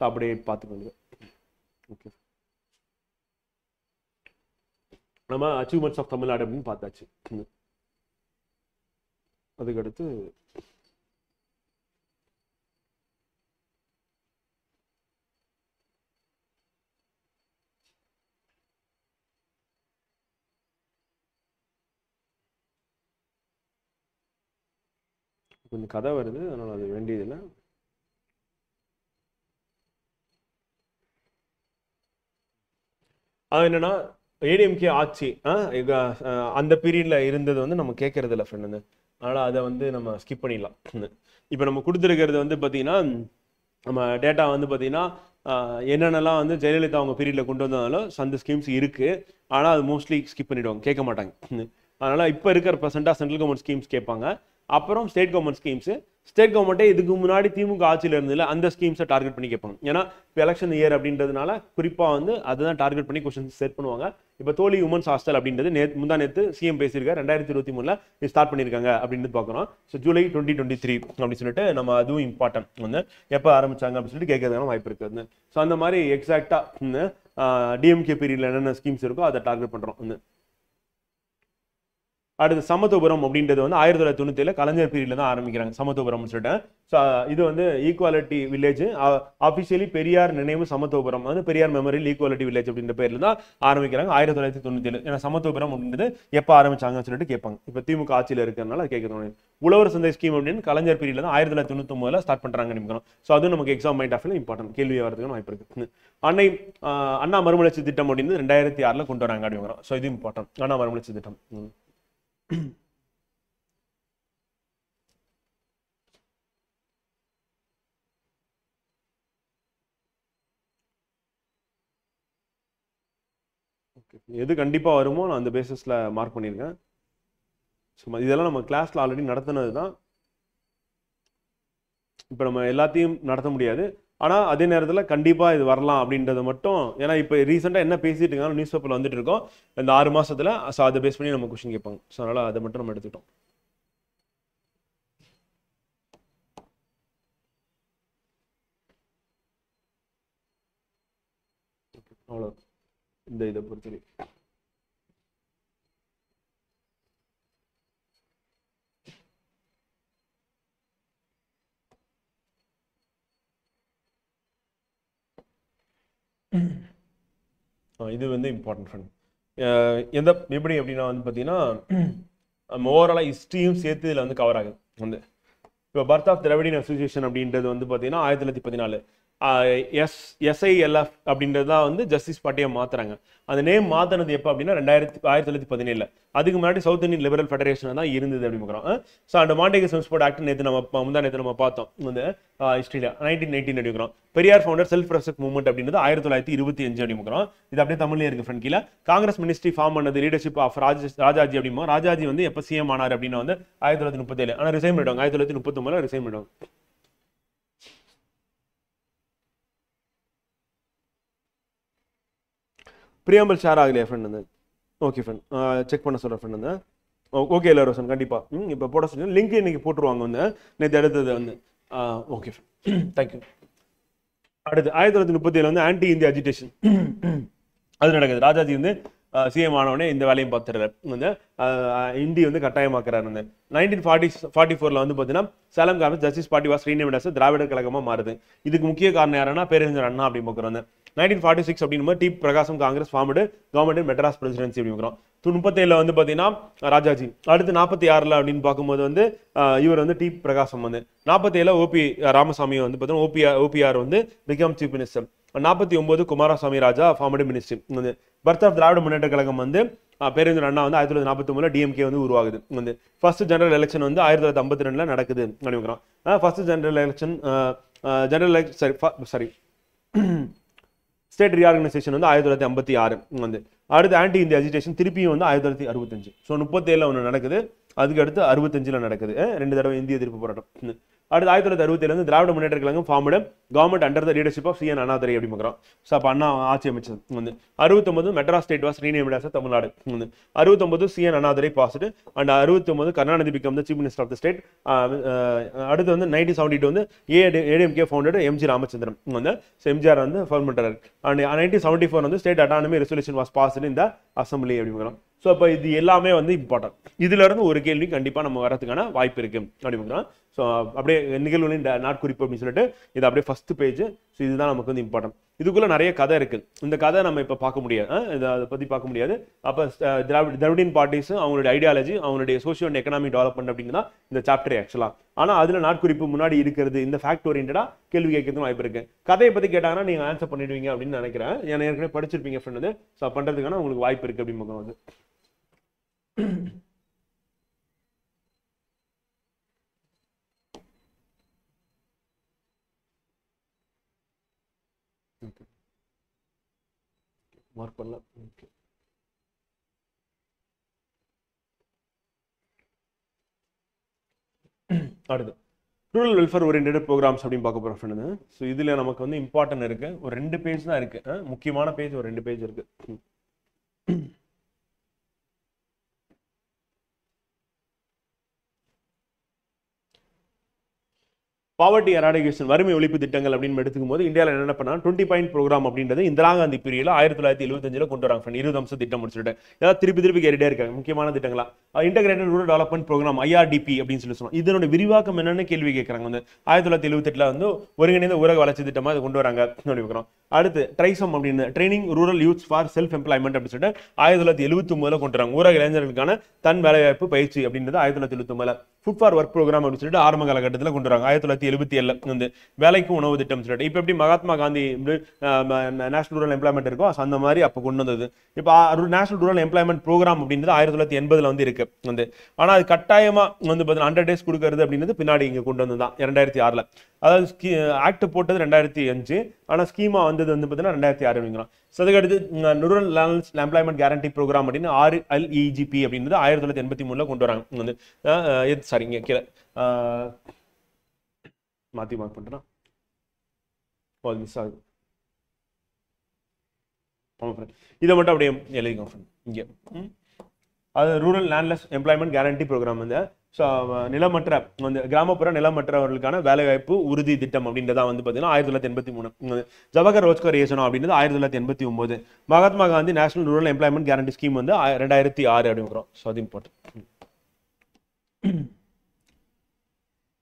அப்படியே பார்த்துக்கோங்க. ஓகே, நம்ம அச்சீவ்மெண்ட்ஸ் ஆஃப் தமிழ்நாடு அப்படின்னு பார்த்தாச்சு. அதுக்கடுத்து கொஞ்சம் கதை வருது, அதனால அது வேண்டியதில்லை. என்னன்னா ஏடிஎம்கே ஆட்சி அந்த பீரியட்ல இருந்தது வந்து நம்ம கேட்கறது இல்லை ஃப்ரெண்ட். வந்து அதனால அதை வந்து நம்ம ஸ்கிப் பண்ணிடலாம். இப்போ நம்ம கொடுத்துருக்கிறது வந்து பார்த்தீங்கன்னா நம்ம டேட்டா வந்து பார்த்தீங்கன்னா என்னென்னலாம் வந்து ஜெயலலிதா அவங்க பீரியட்ல கொண்டு வந்ததாலும் அந்த ஸ்கீம்ஸ் இருக்கு. ஆனால் அது மோஸ்ட்லி ஸ்கிப் பண்ணிடுவாங்க, கேட்க மாட்டாங்க. அதனால இப்போ இருக்கிற ப்ரெசென்ட்டாக சென்ட்ரல் கவர்மெண்ட் ஸ்கீம்ஸ் கேட்பாங்க. அப்புறம் ஸ்டேட் கவர்மெண்ட் ஸ்கீம்ஸ். ஸ்டேட் கவர்மெண்ட்டே இதுக்கு முன்னாடி திமுக ஆட்சியில் இருந்ததில்ல அந்த ஸ்கீம்ஸை டார்கெட் பண்ணி கேட்பாங்க. ஏன்னா இப்போ எலெக்ஷன் இயர் அப்படின்றதுனால குறிப்பாக வந்து அதுதான் டார்கெட் பண்ணி கொஸ்டின்ஸ் செட் பண்ணுவாங்க. இப்போ தோழி உமன்ஸ் ஹாஸ்டல் அப்படின்றது முந்தா நேற்று சிஎம் பேசியிருக்காரு. 2023 ஸ்டார்ட் பண்ணியிருக்காங்க அப்படின்றது பார்க்குறோம். ஸோ ஜூலை 2023 அப்படின்னு சொல்லிட்டு நம்ம அதுவும் இம்பார்ட்டன்ட் வந்து எப்போ ஆரம்பிச்சாங்க அப்படின்னு சொல்லிட்டு கேட்கறதுக்கான வாய்ப்பு இருக்குது. ஸோ அந்த மாதிரி எக்ஸாக்டாக டிஎம்கே பீரியட்ல என்னென்ன ஸ்கீம்ஸ் இருக்கோ அதை டார்கெட் பண்ணுறோம் வந்து. அடுத்து சமத்துவபுரம் அப்படின்றது வந்து 1997 கலைஞர் பீரியட்ல தான் ஆரம்பிக்கிறாங்க சமத்துவபுரம் சொல்லிட்டு. ஸோ இது வந்து ஈக்குவாலிட்டி வில்லேஜ், ஆஃபிஷியலி பெரியார் நினைவு சமத்துவபுரம் வந்து பெரியார் மெமரியல் ஈக்குவாலிட்டி வில்லேஜ் அப்படின்ற பேர்ல தான் ஆரம்பிக்கிறாங்க 1997. ஏன்னா சமத்துவபுரம் அப்படின்றது எப்போ ஆரம்பிச்சாங்கன்னு சொல்லிட்டு கேட்பாங்க. இப்போ திமுக ஆட்சியில் இருக்கிறதுனால கேட்கறது. உழவர் சந்தை ஸ்கீம் அப்படின்னு கலைஞர் பீரியட்ல தான் 1999 ஸ்டார்ட் பண்றாங்க நினைக்கிறோம். ஸோ அதுவும் நமக்கு எக்ஸாம் பாயிண்ட் ஆஃப் இம்பார்ட்டன்ட் கேள்வி வரதுக்கு வாய்ப்பு இருக்கு. அண்ணா மறுமலர்ச்சி திட்டம் அப்படின்னு 2006 கொண்டு வராங்க அப்படிங்கிறோம். ஸோ இது இம்பார்ட்டன்ட் அண்ணா மறுமலர்ச்சி திட்டம். எது கண்டிப்பா வருமோ நான் அந்த பேசிஸ்ல மார்க் பண்ணியிருக்கேன். இதெல்லாம் நம்ம கிளாஸ்ல ஆல்ரெடி நடத்தினது தான். இப்போ நம்ம எல்லாத்தையும் நடத்த முடியாது. ஆனா அதே நேரத்தில் கண்டிப்பா இது வரலாம் அப்படின்றது மட்டும், ஏன்னா இப்போ ரீசெண்டா என்ன பேசிட்டு இருக்காங்க நியூஸ் பேப்பர்ல வந்துட்டு இருக்கோம் இந்த 6 மாசத்துல. ஸோ அதை பேஸ் பண்ணி நம்ம கொஸ்டின் கேட்பாங்க. ஸோ அதனால அதை மட்டும் நம்ம எடுத்துக்கிட்டோம். அவ்வளோ இந்த இதை பொறுத்தவரை இது வந்து இம்பார்ட்டன்ட் ஃப்ரெண்ட். எந்த எப்படி அப்படின்னா வந்து பார்த்தீங்கன்னா ஓவராலாக ஹிஸ்ட்ரியும் சேர்த்து இதில் வந்து கவர் ஆகுது வந்து. இப்போ பர்த் ஆஃப் திராவிடியன் அசோசியேஷன் அப்படின்றது வந்து பார்த்தீங்கன்னா 1914 எஸ்ஐஎல்எஃப் அப்படின்றது தான் வந்து ஜஸ்டிஸ் பார்ட்டியை மாத்துறாங்க. அந்த நேம் மாத்தினது எப்போ அப்படின்னா 1917. அதுக்கு முன்னாடி சவுத் இந்தியன் லிபரல் ஃபெடரேஷன் தான் இருந்தது அப்படின்னு. ஸோ அந்த மாண்டேக சென்ஸ்போர்ட் ஆக்ட் நேற்று நம்ம பார்த்தோம் வந்து ஹிஸ்ட்ரியில் 1918 எடுக்கிறோம். Periyar founder self respect movement அப்படின்றது 1925 அப்படிங்கிறோம். இது அப்படியே தமிழ்லேயே இருக்கு ஃப்ரெண்ட். கீழே காங்கிரஸ் மினிஸ்ட்ரி ஃபார்ம் பண்ணது லீடர்ஷிப் ஆஃப் ராஜாஜி அப்படிமா. ராஜாஜி வந்து எப்போ சிஎம் ஆனார் அப்படின்னா வந்து 1937. ஆனால் ரிசைன் பண்ணிடுவாங்க 1939 ரிசைன் பண்ணிடுவாங்க. பிரியாம்பல் ஷேர் ஆகலையா ஃப்ரெண்ட் வந்து? ஓகே ஃப்ரெண்ட், செக் பண்ண சொல்கிறேன் ஃப்ரெண்ட் வந்து. ஓகே இல்லை ரோஷன் கண்டிப்பாக இப்போ போட சொல்லி லிங்க் இன்னைக்கு போட்டுருவாங்க வந்து நேற்று எடுத்தது வந்து. Okay friend thank you. அடுத்து 1937 வந்து ஆன்டி இந்தியா அஜிடேஷன் அது நடக்குது. ராஜாஜி வந்து சிஎம் ஆனவனே இந்த வேலையும் பார்த்துறாரு வந்து இந்தி வந்து கட்டாயமாக்குறாரு வந்து. 1944 வந்து பார்த்தீங்கன்னா Salem Congress Justice Party was renamed as Dravidar கழகமாக மாறுது. இதுக்கு முக்கிய காரணம் யாருன்னா பேரறிஞர் அண்ணா அப்படி பார்க்குறோம். 1946 அப்படின்னும் டி பிரகாசம் காங்கிரஸ் ஃபார்மடு கவர்மெண்ட் மெட்ராஸ் பிரசிடென்சி அப்படிங்கிறோம். 37 வந்து பார்த்தீங்கன்னா ராஜாஜி. அடுத்து 46 அப்படின்னு பார்க்கும்போது வந்து இவர் வந்து டி பிரகாசம் வந்து. 47 ஓபி ராமசாமி வந்து பார்த்தீங்கன்னா ஓபிஆர் வந்து பிகம் சீஃப் மினிஸ்டர். 49 குமாரசாமி ராஜா ஃபார்மடு மினிஸ்டர் வந்து. பர்த் ஆஃப் திராவிட முன்னேற்ற கழகம் வந்து பேரறிஞர் அண்ணா வந்து 1949 டிஎம்கே வந்து உருவாகுது வந்து. ஃபர்ஸ்ட் ஜெனரல் எலெக்ஷன் வந்து 1952 நடக்குது அப்படிங்கிறோம். First general election sorry state reorganisation வந்து 1956 வந்து. அடுத்து ஆன்டி இந்தியா அஜிடேஷன் திருப்பியும் வந்து 1965. ஸோ 37 ஒன்று நடக்குது, அதுக்கு அடுத்து 65 நடக்குது. 2 தடவை இந்திய எதிர்ப்பு போராட்டம். அடுத்து 1967 வந்து Dravida Munnetra Kazhagam formed government under the leadership of CN Annadurai அப்படி பார்க்குறோம். ஸோ அப்போ அண்ணா ஆட்சி அமைச்சது வந்து. 69 Madras state was renamed as Tamil Nadu வந்து. 69 CN Annadurai passed and 69 Karunanidhi became the chief minister of the state. அடுத்து வந்து 1972 வந்து ஏடிஎம்கே ஃபவுண்டட் எம்ஜி ராமச்சந்திரன் வந்து. ஸோ எம்ஜிஆர் வந்து ஃபார்ம் பண்ணுறாரு. அண்ட் 1974 வந்து state autonomy resolution was passed இந்த அசம்பிளி அப்படி பார்க்குறோம். ஸோ இப்போ இது எல்லாமே வந்து இம்பார்ட்டன்ட். இதுல இருந்து ஒரு கேள்வி கண்டிப்பாக நம்ம வரதுக்கான வாய்ப்பு இருக்கு அப்படின்னு. ஸோ அப்படியே நிகழ்வுகளின் நாட்குறிப்பு அப்படின்னு சொல்லிட்டு இது அப்படியே ஃபர்ஸ்ட் பேஜ். ஸோ இதுதான் நமக்கு வந்து இம்பார்ட்டன்ட். இதுக்குள்ள நிறைய கதை இருக்கு. இந்த கதை நம்ம இப்போ பார்க்க முடியாது, அதை பற்றி பார்க்க முடியாது. அப்போ திராவிடியன் பார்ட்டிஸ் அவங்களுடைய ஐடியாலஜி அவங்களுடைய சோஷியோ அண்ட் எக்கனாமிக் டெவலப்மெண்ட் அப்படிங்கிறதா இந்த சாப்டர் ஆக்சுவலா. ஆனால் அதில் நாட்குறிப்பு முன்னாடி இருக்கிறது இந்த ஃபேக்ட் ஓரியன்டா கேள்வி கேட்கறதுக்கு வாய்ப்பு இருக்கு. கதையை பற்றி கேட்டாங்கன்னா நீங்கள் ஆன்சர் பண்ணிடுவீங்க அப்படின்னு நினைக்கிறேன். ஏன்னா ஏற்கனவே படிச்சிருப்பீங்க ஃப்ரெண்ட் வந்து. ஸோ பண்ணுறதுக்கான உங்களுக்கு வாய்ப்பு இருக்கு அப்படின்னு வந்து. மார்க் பண்ணல. அடுத்து ரூரல் வெல்ஃபேர் ஓரியன்டட் ப்ரோக்ராம்ஸ் அப்படின்னு பார்க்க போகிறோம் ஃப்ரெண்டு. ஸோ இதில் நமக்கு வந்து இம்பார்ட்டன்ட் இருக்கு, ஒரு 2 பேஜ் தான் இருக்கு, முக்கியமான பேஜ் ஒரு 2 பேஜ் இருக்கு. பாவர்ட்டி எராடிகேஷன் வறுமை ஒழிப்பு திட்டங்கள் அப்படின்னு எடுத்துக்கும் போது இந்தியாவில் என்ன பண்ணா 20 பாயிண்ட் ப்ரோக்ராம் அப்படின்றது இந்திரா காந்தி பீரியட்ல 1975 கொண்டு வராங்க. 20 அம்ச திட்டம் முடிச்சுட்டு ஏதாவது திருப்பி கேரிட்டே இருக்காங்க முக்கியமான திட்டங்களா. Integrated rural development program IRDP அப்படின்னு சொல்லுவோம். இதனோட விரிவாக்கம் என்னன்னு கேள்வி கேட்கறாங்க. வந்து 1978 வந்து ஒருங்கிணைந்த ஊரக வளர்ச்சி திட்டமா அதை கொண்டு வராங்க அப்படிங்கிறோம். அடுத்து ட்ரைசம் அப்படின்னு training rural youths for self employment அப்படின்னு சொல்லிட்டு 1979 கொண்டு வராங்க. ஊரக இளைஞர்களுக்கான தன் வேலைவாய்ப்பு பயிற்சி அப்படின்றது 1979. ஃபுட் ஃபார் ஒர்க் ப்ரோக்ராம் அப்படின்னு சொல்லிட்டு ஆரம்ப காலகட்டத்தில் கொண்டு வராங்க 1977 வந்து வேலைக்கு உணவு திட்டம் சொல்லிட்டு. இப்போ எப்படி Mahatma Gandhi national rural employment இருக்கோ அந்த மாதிரி அப்போ கொண்டு வந்தது. இப்போ நேஷனல் ரூரல் எம்ப்ளாய்மெண்ட் ப்ரோக்ராம் அப்படின்றது 1980 வந்து இருக்கு வந்து. ஆனால் அது கட்டாயமா வந்து 100 டேஸ் கொடுக்கறது அப்படின்றது பின்னாடி இங்கே கொண்டு வந்தது தான் 2006. அதாவது ஆக்ட் போட்டது 2005, ஆனால் ஸ்கீமா வந்தது வந்து பார்த்தீங்கன்னா 2006 அப்படிங்கிறோம். ஸோ அதுக்கடுத்து ரூரல் எம்ப்ளாய்மெண்ட் கேரண்டி ப்ரோக்ராம் அப்படின்னு RLEGP அப்படின்றது 1983 கொண்டு வராங்க வந்து. சரிங்க கீழே மாற்றி மார்க் பண்ணுறேன், மிஸ் ஆகுது. இதை மட்டும் அப்படியே எழுதிக்கோங்க இங்கே. அது rural landless employment guarantee programme வந்து நிலமற்ற வந்து கிராமப்புற நிலமற்றவர்களுக்கான வேலைவாய்ப்பு உறுதி திட்டம் அப்படின்றதா வந்து பார்த்தீங்கன்னா 1983. ஜவஹர் ரோஜ்கர் யோஜனா அப்படின்றது 1989. Mahatma Gandhi national rural employment guarantee scheme வந்து 2006 அப்படிங்கிறோம். ஸோ அது இம்பார்ட்டன்ட்.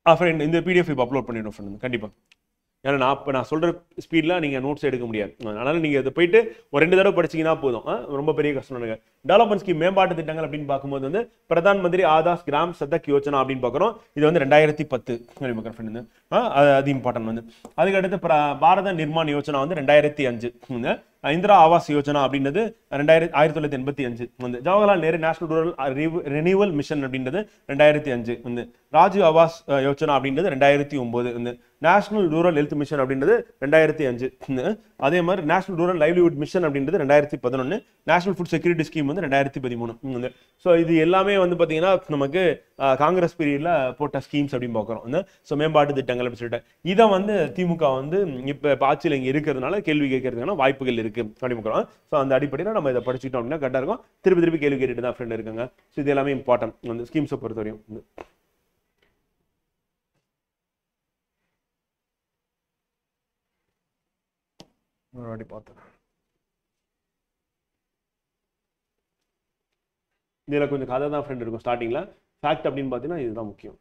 ஃப்ரெண்ட் இந்த PDF இப்போ அப்லோட் பண்ணிடுவோம் ஃப்ரெண்ட் கண்டிப்பாக. ஏன்னா நான் சொல்கிற ஸ்பீடில் நீங்கள் நோட்ஸ் எடுக்க முடியாது. அதனால் நீங்கள் இதை போயிட்டு ஒரு 2 தடவை படிச்சிங்கன்னா போதும். ரொம்ப பெரிய கஷ்டம் எனக்கு. டெவலப்மெண்ட் ஸ்கீம் மேம்பாட்டு திட்டங்கள் அப்படின்னு பார்க்கும்போது வந்து பிரதான் மந்திரி ஆதாஸ் கிராம் சதக் யோஜனா அப்படின்னு பார்க்குறோம். இது வந்து 2010 ஃப்ரெண்ட். அது இம்பார்ட்டன்ட் வந்து. அதுக்கடுத்து பாரத நிர்மான் யோஜனா வந்து 2005. இந்திரா ஆவாஸ் யோஜனா அப்படின்றது 1985 வந்து. Jawaharlal Nehru national rural renewal mission அப்படின்றது 2005 வந்து. ராஜீவ் ஆவாஸ் யோஜனா அப்படின்றது 2009 வந்து. நேஷனல் ரூரல் ஹெல்த் மிஷன் அப்படின்றது 2005. அதே மாதிரி நேஷனல் ரூரல் லைவ்லிஹுட் மிஷன் அப்படின்றது 2011. நேஷனல் ஃபுட் செக்யூரிட்டி ஸ்கீம் வந்து 2013. ஸோ இது எல்லாமே வந்து பார்த்தீங்கன்னா நமக்கு காங்கிரஸ் பீரியட்ல போட்ட ஸ்கீம்ஸ் அப்படின்னு பார்க்குறோம். ஸோ மேம்பாட்டு திட்டங்கள் அப்படின்னு சொல்லிட்டு இதை வந்து திமுக வந்து இப்போ ஆட்சியில் இங்கே இருக்கிறதுனால கேள்வி கேட்கறதுக்கான வாய்ப்புகள் இருக்கு அப்படின்னு பார்க்குறோம். ஸோ அந்த அடிப்படையில் நம்ம இதை படிச்சுட்டோம் அப்படின்னா கரெக்டாக இருக்கும். திருப்பி கேள்வி கேட்டுட்டு தான் ஃப்ரெண்ட் இருக்காங்க. ஸோ இது எல்லாமே இம்பார்ட்டன்ட் அந்த ஸ்கீம்ஸை பொறுத்தவரையும். பார்த்தேன் இதில் கொஞ்சம் கதை தான் ஃப்ரெண்ட் இருக்கும் ஸ்டார்டிங்ல. ஃபேக்ட் அப்படின்னு பார்த்தீங்கன்னா இதுதான் முக்கியம்.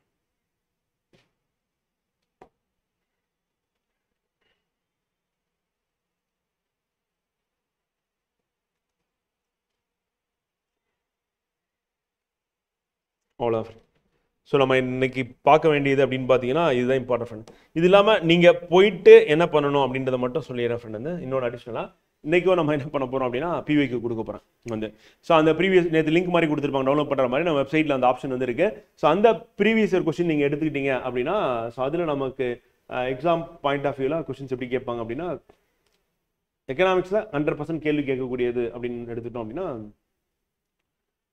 அவ்வளோ. ஸோ நம்ம இன்னைக்கு பார்க்க வேண்டியது அப்படின்னு பார்த்தீங்கன்னா இதுதான் இம்பார்ட்டன்ட் ஃப்ரெண்ட். இது இல்லாமல் நீங்கள் போயிட்டு என்ன பண்ணணும் அப்படின்றத மட்டும் சொல்லிடுறேன் ஃப்ரெண்ட். வந்து இன்னொன்று அடிஷ்னலாக இன்றைக்கும் நம்ம என்ன பண்ண போகிறோம் அப்படின்னா PYQ கொடுக்க போகிறேன் வந்து. ஸோ அந்த ப்ரீவியஸ் நேற்று லிங்க் மாதிரி கொடுத்துருப்பாங்க டவுன்லோட் பண்ணுற மாதிரி நம்ம வெப்சைட்டில் அந்த ஆப்ஷன் வந்து இருக்குது. ஸோ அந்த ப்ரீவியஸ் இயர் கொஸ்டின் நீங்கள் எடுத்துக்கிட்டீங்க அப்படின்னா ஸோ அதில் நமக்கு எக்ஸாம் பாயிண்ட் ஆஃப் வியூவில் கொஸ்டின்ஸ் எப்படி கேட்பாங்க அப்படின்னா எக்கனாமிக்ஸில் 100% கேள்வி கேட்கக்கூடியது அப்படின்னு எடுத்துட்டோம் அப்படின்னா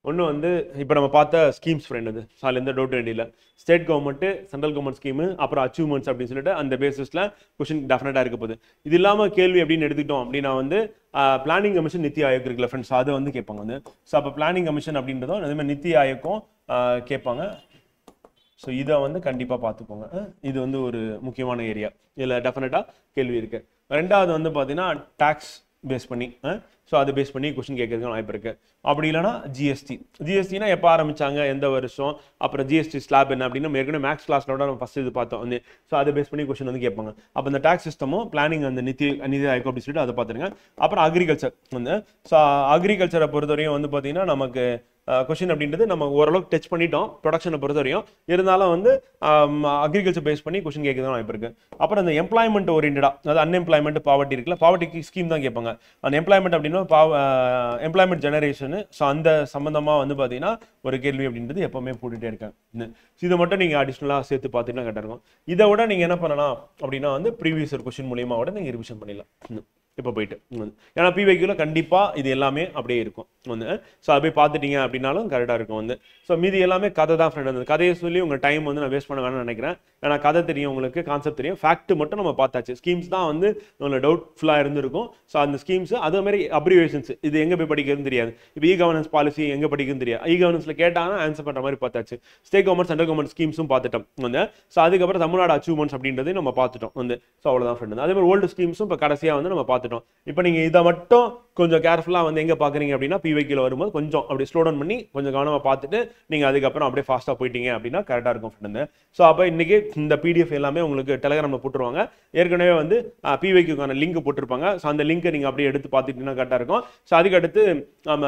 ஒன்று வந்து இப்போ நம்ம பார்த்த ஸ்கீம்ஸ் ஃப்ரெண்ட் அது. ஸோ அதில் எந்த டவுட் வேண்டியில்லை. State government central government scheme அப்புறம் அச்சீவ்மெண்ட்ஸ் அப்படின்னு சொல்லிட்டு அந்த பேசிஸில் கொஸ்டின் டெஃபினட்டாக இருக்க போகுது. இது இல்லாமல் கேள்வி அப்படின்னு எடுத்துக்கிட்டோம் அப்படின்னா வந்து பிளானிங் கமிஷன் நித்தி ஆயோக் இருக்குல்ல ஃப்ரெண்ட்ஸ், அதை வந்து கேட்பாங்க வந்து. ஸோ அப்போ பிளானிங் கமிஷன் அப்படின்றதும் அதே மாதிரி நித்தி ஆயோக்கும் கேட்பாங்க. ஸோ இதை வந்து கண்டிப்பாக பார்த்துக்கோங்க. இது வந்து ஒரு முக்கியமான ஏரியா, இதில் டெஃபினட்டாக கேள்வி இருக்குது. ரெண்டாவது வந்து பார்த்தீங்கன்னா டேக்ஸ் பேஸ் பண்ணி ஸோ அதை பேஸ் பண்ணி கொஸ்டின் கேட்கறதுக்கு வாய்ப்பு இருக்குது. அப்படி இல்லைனா ஜிஎஸ்டினா எப்போ ஆரம்பிச்சாங்க, எந்த வருஷம், அப்புறம் ஜிஎஸ்டி ஸ்லாப் என்ன அப்படின்னு நம்ம ஏற்கனவே மேக்ஸ் கிளாஸில் விட நம்ம ஃபஸ்ட் இது பார்த்தோம் வந்து. ஸோ அதை பேஸ் பண்ணி கொஸ்டின் வந்து கேட்பாங்க. அப்போ இந்த டேக்ஸ் சிஸ்டமும் பிளானிங் அந்த நிதி ஆயோக் அப்படி சொல்லிட்டு அதை பார்த்துருங்க. அப்புறம் அக்ரிகல்ச்சர் வந்து. ஸோ அக்ரிகல்ச்சரை பொறுத்தவரையும் வந்து பார்த்தீங்கன்னா நமக்கு கொஸ்டின் அப்படின்றது நம்ம ஓரளவுக்கு டச் பண்ணிட்டோம் ப்ரொடக்ஷனை பொறுத்தவரையும். இருந்தாலும் வந்து அக்ரிகல்ச்சர் பேஸ் பண்ணி கொஸ்டின் கேட்கறதும் வாய்ப்பு இருக்குது. அப்புறம் அந்த எம்ப்ளாய்மெண்ட் ஓரியன்டாக, அதாவது அன்எம்ப்ளாய்மெண்ட் பாவர்ட்டி இருக்குல்ல, பாவர்ட்டிக்கு ஸ்கீம் தான் கேட்பாங்க. அந்த எம்ப்ளாய்மெண்ட் அப்படின்னா எம்ப்ளாய்மெண்ட் ஜெனரேஷனு. ஸோ அந்த சம்மந்தமாக வந்து பார்த்தீங்கன்னா ஒரு கேள்வி அப்படின்றது எப்போவுமே போட்டுகிட்டே இருக்காங்க. இதை மட்டும் நீங்கள் அடிஷ்னலாக சேர்த்து பார்த்தீங்கன்னா கரெக்டாக இருக்கும். இதை விட நீங்கள் என்ன பண்ணலாம் அப்படின்னா வந்து ப்ரீவியஸ் இயர் கொஸ்டின் மூலியமாக விட நீங்கள் ரிவிஷன் பண்ணிடலாம் இப்போ போயிட்டு. ஏன்னா PYQல கண்டிப்பாக இது எல்லாமே அப்படியே இருக்கும். வந்து. ஸோ அதை போய் பார்த்துட்டீங்க அப்படின்னாலும் கரெக்டாக இருக்கும் வந்து. ஸோ மீதி எல்லாமே கதை தான் ஃப்ரெண்ட். அந்த கதையை சொல்லி உங்கள் டைம் வந்து நான் வேஸ்ட் பண்ண வேணும்னு நினைக்கிறேன். ஏன்னா கதை தெரியும் உங்களுக்கு, கான்செப்ட் தெரியும், ஃபேக்ட் மட்டும் நம்ம பார்த்தாச்சு. ஸ்கீம்ஸ் தான் வந்து உங்களுக்கு டவுட்ஃபுல்லாக இருந்திருக்கும். ஸோ அந்த ஸ்கீம்ஸ் அதே மாதிரி அப்ரிவேஷன்ஸ் இது எங்கே போய் படிக்கிறதுன்னு தெரியாது. இப்போ இ கவர்னன்ஸ் பாலிசி எங்கே படிக்கிறதுன்னு தெரியாது. இ கவர்னன்ஸில் கேட்டாங்கன்னா ஆன்சர் பண்ணுற மாதிரி பார்த்தாச்சு. ஸ்டேட் கவர்மெண்ட் சென்ட்ரல் கவர்மெண்ட் ஸ்கீம்ஸும் பார்த்துட்டோம் வந்து. ஸோ அதுக்கப்புறம் தமிழ்நாடு அச்சீவ்மெண்ட்ஸ் அப்படின்றதையும் நம்ம பார்த்துட்டோம் வந்து. ஸோ அவ்வளோதான் ஃப்ரெண்ட். அதே மாதிரி ஓல்டு ஸ்கீம்ஸும் இப்போ கடைசியாக வந்து நம்ம பார்த்துட்டோம். இப்போ நீங்கள் இதை மட்டும் கொஞ்சம் கேர்ஃபுல்லாக வந்து எங்கே பார்க்குறீங்க அப்படின்னா பிவைக்கில் வரும்போது கொஞ்சம் அப்படி ஸ்லோ டவுன் பண்ணி கொஞ்சம் கவனமாக பார்த்துட்டு நீங்கள் அதுக்கப்புறம் அப்படியே ஃபாஸ்ட்டாக போயிட்டீங்க அப்படின்னா கரெக்டாக இருக்கும் ஃப்ரெண்டு. ஸோ அப்போ இன்றைக்கி இந்த பிடிஎஃப் எல்லாமே உங்களுக்கு டெலகிராமில் போட்டுருவாங்க. ஏற்கனவே வந்து பிவைக்கான லிங்க் போட்டிருப்பாங்க. ஸோ அந்த லிங்க்கை நீங்கள் அப்படியே எடுத்து பார்த்துட்டீங்கன்னா கரெக்டாக இருக்கும். ஸோ அதுக்கடுத்து நம்ம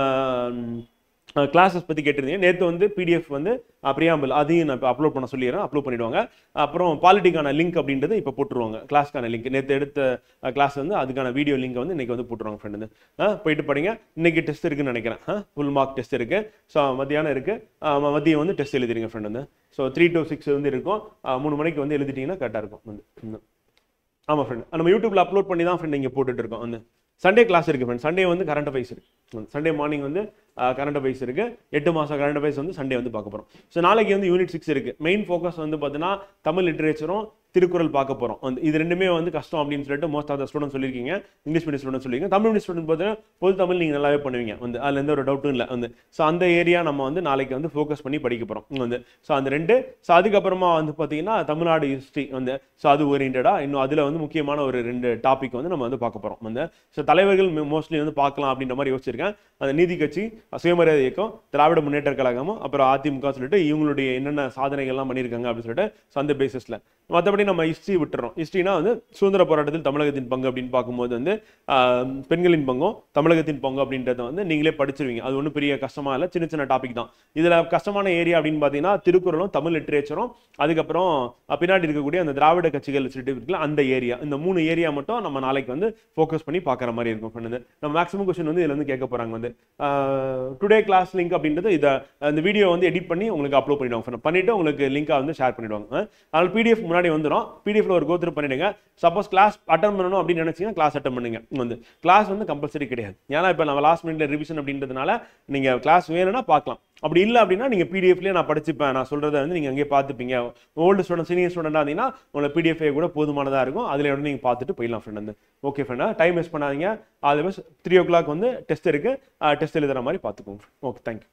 கிளாஸஸ் பற்றி கேட்டிருந்தீங்க. நேற்று வந்து பிடிஎஃப் வந்து ப்ரியாம்பிள் அதையும் நான் இப்போ அப்லோட் பண்ண சொல்லிடுறேன். அப்லோட் பண்ணிவிடுவாங்க. அப்புறம் பாலிட்டிக்கான லிங்க் அப்படின்றது இப்போ போட்டுருவாங்க. கிளாஸ்க்கான லிங்க் நேற்று எடுத்த கிளாஸ் வந்து அதுக்கான வீடியோ லிங்க் வந்து இன்றைக்கி வந்து போட்டுருவாங்க ஃப்ரெண்டு. போயிட்டு படிங்க. இன்றைக்கி டெஸ்ட் இருக்குன்னு நினைக்கிறேன். ஃபுல் மார்க் டெஸ்ட் இருக்குது. ஸோ மத்தியானம் இருக்குது. மதியம் வந்து டெஸ்ட் எழுதிருங்க ஃப்ரெண்டு வந்து. ஸோ 3 to 6 வந்து இருக்கும். 3 மணிக்கு வந்து எழுதிட்டிங்கன்னா கரெக்டாக இருக்கும் வந்து. ஆமாம் ஃப்ரெண்ட். நம்ம யூடியூப்பில் அப்லோட் பண்ணி தான் ஃப்ரெண்ட் இங்கே போட்டுட்டு இருக்கோம் வந்து. சண்டே கிளாஸ் இருக்குது ஃப்ரெண்ட். சண்டே வந்து கரண்ட் அஃபேர்ஸ் இருக்குது. சண்டே மார்னிங் வந்து கரண்ட் அஃபேர்ஸ் இருக்குது. 8 மாதம் கரண்ட் அஃபேர்ஸ் வந்து சண்டே வந்து பார்க்க போகிறோம். ஸோ நாளைக்கு வந்து யூனிட் 6 இருக்குது. மெயின் ஃபோக்கஸ் வந்து பார்த்தீங்கன்னா தமிழ் லிட்ரேச்சரும் திருக்குறள் பார்க்க போகிறோம். வந்து இது ரெண்டுமே வந்து கஷ்டம் அப்படின்னு சொல்லிட்டு மோஸ்ட் ஆஃப் த ஸ்டூடெண்ட் சொல்லியிருக்கீங்க. இங்கிலீஷ் மீடியம் ஸ்டூடெண்ட் சொல்லியிருக்கீங்க. தமிழ் மீடியம் ஸ்டூடெண்ட் பார்த்தீங்கன்னா பொது தமிழ் நீங்கள் நல்லாவே பண்ணுவீங்க வந்து. அதில் எந்த ஒரு டவுட்டும் இல்லை வந்து. ஸோ அந்த ஏரியா நம்ம வந்து நாளைக்கு வந்து ஃபோக்கஸ் பண்ணி படிக்க போகிறோம் வந்து. ஸோ அந்த 2. ஸோ அதுக்கப்புறமா வந்து பார்த்தீங்கன்னா தமிழ்நாடு ஹிஸ்ட்ரி வந்து. ஸோ அது ஓரியன்டாக இன்னும் அதில் வந்து முக்கியமான ஒரு 2 டாபிக் வந்து நம்ம வந்து பார்க்க போகிறோம் வந்து. ஸோ தலைவர்கள் மோஸ்ட்லி வந்து பார்க்கலாம் அப்படின்ற மாதிரி யோசிச்சிருக்கேன். அந்த நீதி கட்சி, சுயமரியாதை இயக்கம், திராவிட முன்னேற்ற கழகமும், அப்புறம் அதிமுக சொல்லிட்டு இவங்களுடைய என்னென்ன சாதனைகள்லாம் பண்ணியிருக்காங்க அப்படின்னு சொல்லிட்டு அந்த பேசிஸில். மற்றபடி நம்ம ஹிஸ்ட்ரி விட்டுறோம். ஹிஸ்ட்ரினா வந்து சுதந்திர போராட்டத்தில் தமிழகத்தின் பங்கு அப்படின்னு பார்க்கும்போது வந்து பெண்களின் பங்கும் தமிழகத்தின் பங்கு அப்படின்றத வந்து நீங்களே படிச்சிருவீங்க. அது ஒன்றும் பெரிய கஷ்டமாக இல்லை, சின்ன சின்ன டாபிக் தான். இதில் கஷ்டமான ஏரியா அப்படின்னு பார்த்தீங்கன்னா திருக்குறளும் தமிழ் லிட்ரேச்சரும், அதுக்கப்புறம் பின்னாடி இருக்கக்கூடிய அந்த திராவிட கட்சிகள் சொல்லிட்டு இருக்குல்ல அந்த ஏரியா. இந்த 3 ஏரியா மட்டும் நம்ம நாளைக்கு வந்து ஃபோக்கஸ் பண்ணி பார்க்குற மாதிரி இருக்கும் ஃப்ரெண்டு. நம்ம மேக்ஸிமம் கொஸ்டின் வந்து இதில் வந்து கேட்க போகிறாங்க வந்து. டுடே கிளாஸ் லிங்க் அப்படின்றது இதை அந்த வீடியோ வந்து எடிட் பண்ணி உங்களுக்கு அப்லோட் பண்ணிவிடுவாங்க. பண்ணிவிட்டு உங்களுக்கு லிங்காக வந்து ஷேர் பண்ணிவிடுவாங்க. அதனால் பிடிஎஃப் முன்னாடி வந்துடும். பிடிஎஃப்ல ஒரு கோத்ரூ பண்ணிடுங்க. சப்போஸ் கிளாஸ் அட்டன் பண்ணணும் அப்படின்னு நினைச்சீங்கன்னா கிளாஸ் அட்டன் பண்ணுங்க வந்து. கிளாஸ் வந்து கம்பல்சரி கிடையாது. ஏன்னா இப்போ நம்ம லாஸ்ட் மினிட்ல ரிவிஷன் அப்படின்றதுனால நீங்கள் கிளாஸ் வேணும்னா பார்க்கலாம். அப்படி இல்லை அப்படின்னா நீங்கள் பிடிஎஃப்லேயே நான் படிச்சுப்பேன், நான் சொல்கிறத வந்து நீங்கள் அங்கேயே பார்த்துப்பீங்க. ஓல்டு ஸ்டூடெண்ட் சீனியர் ஸ்டூடெண்டாக இருந்தீங்கன்னா உங்களுக்கு பிடிஎஃப் கூட போதுமானதாக இருக்கும். அதில் வந்து நீங்கள் பார்த்துட்டு போயிடலாம் ஃப்ரெண்ட் வந்து. ஓகே ஃப்ரெண்டா, டைம் வேஸ்ட் பண்ணாதீங்க. அது 3 o'clock வந்து டெஸ்ட் இருக்குது. டெஸ்ட் எழுதுகிற மாதிரி பார்த்துக்கோங்க. Okay, thank you.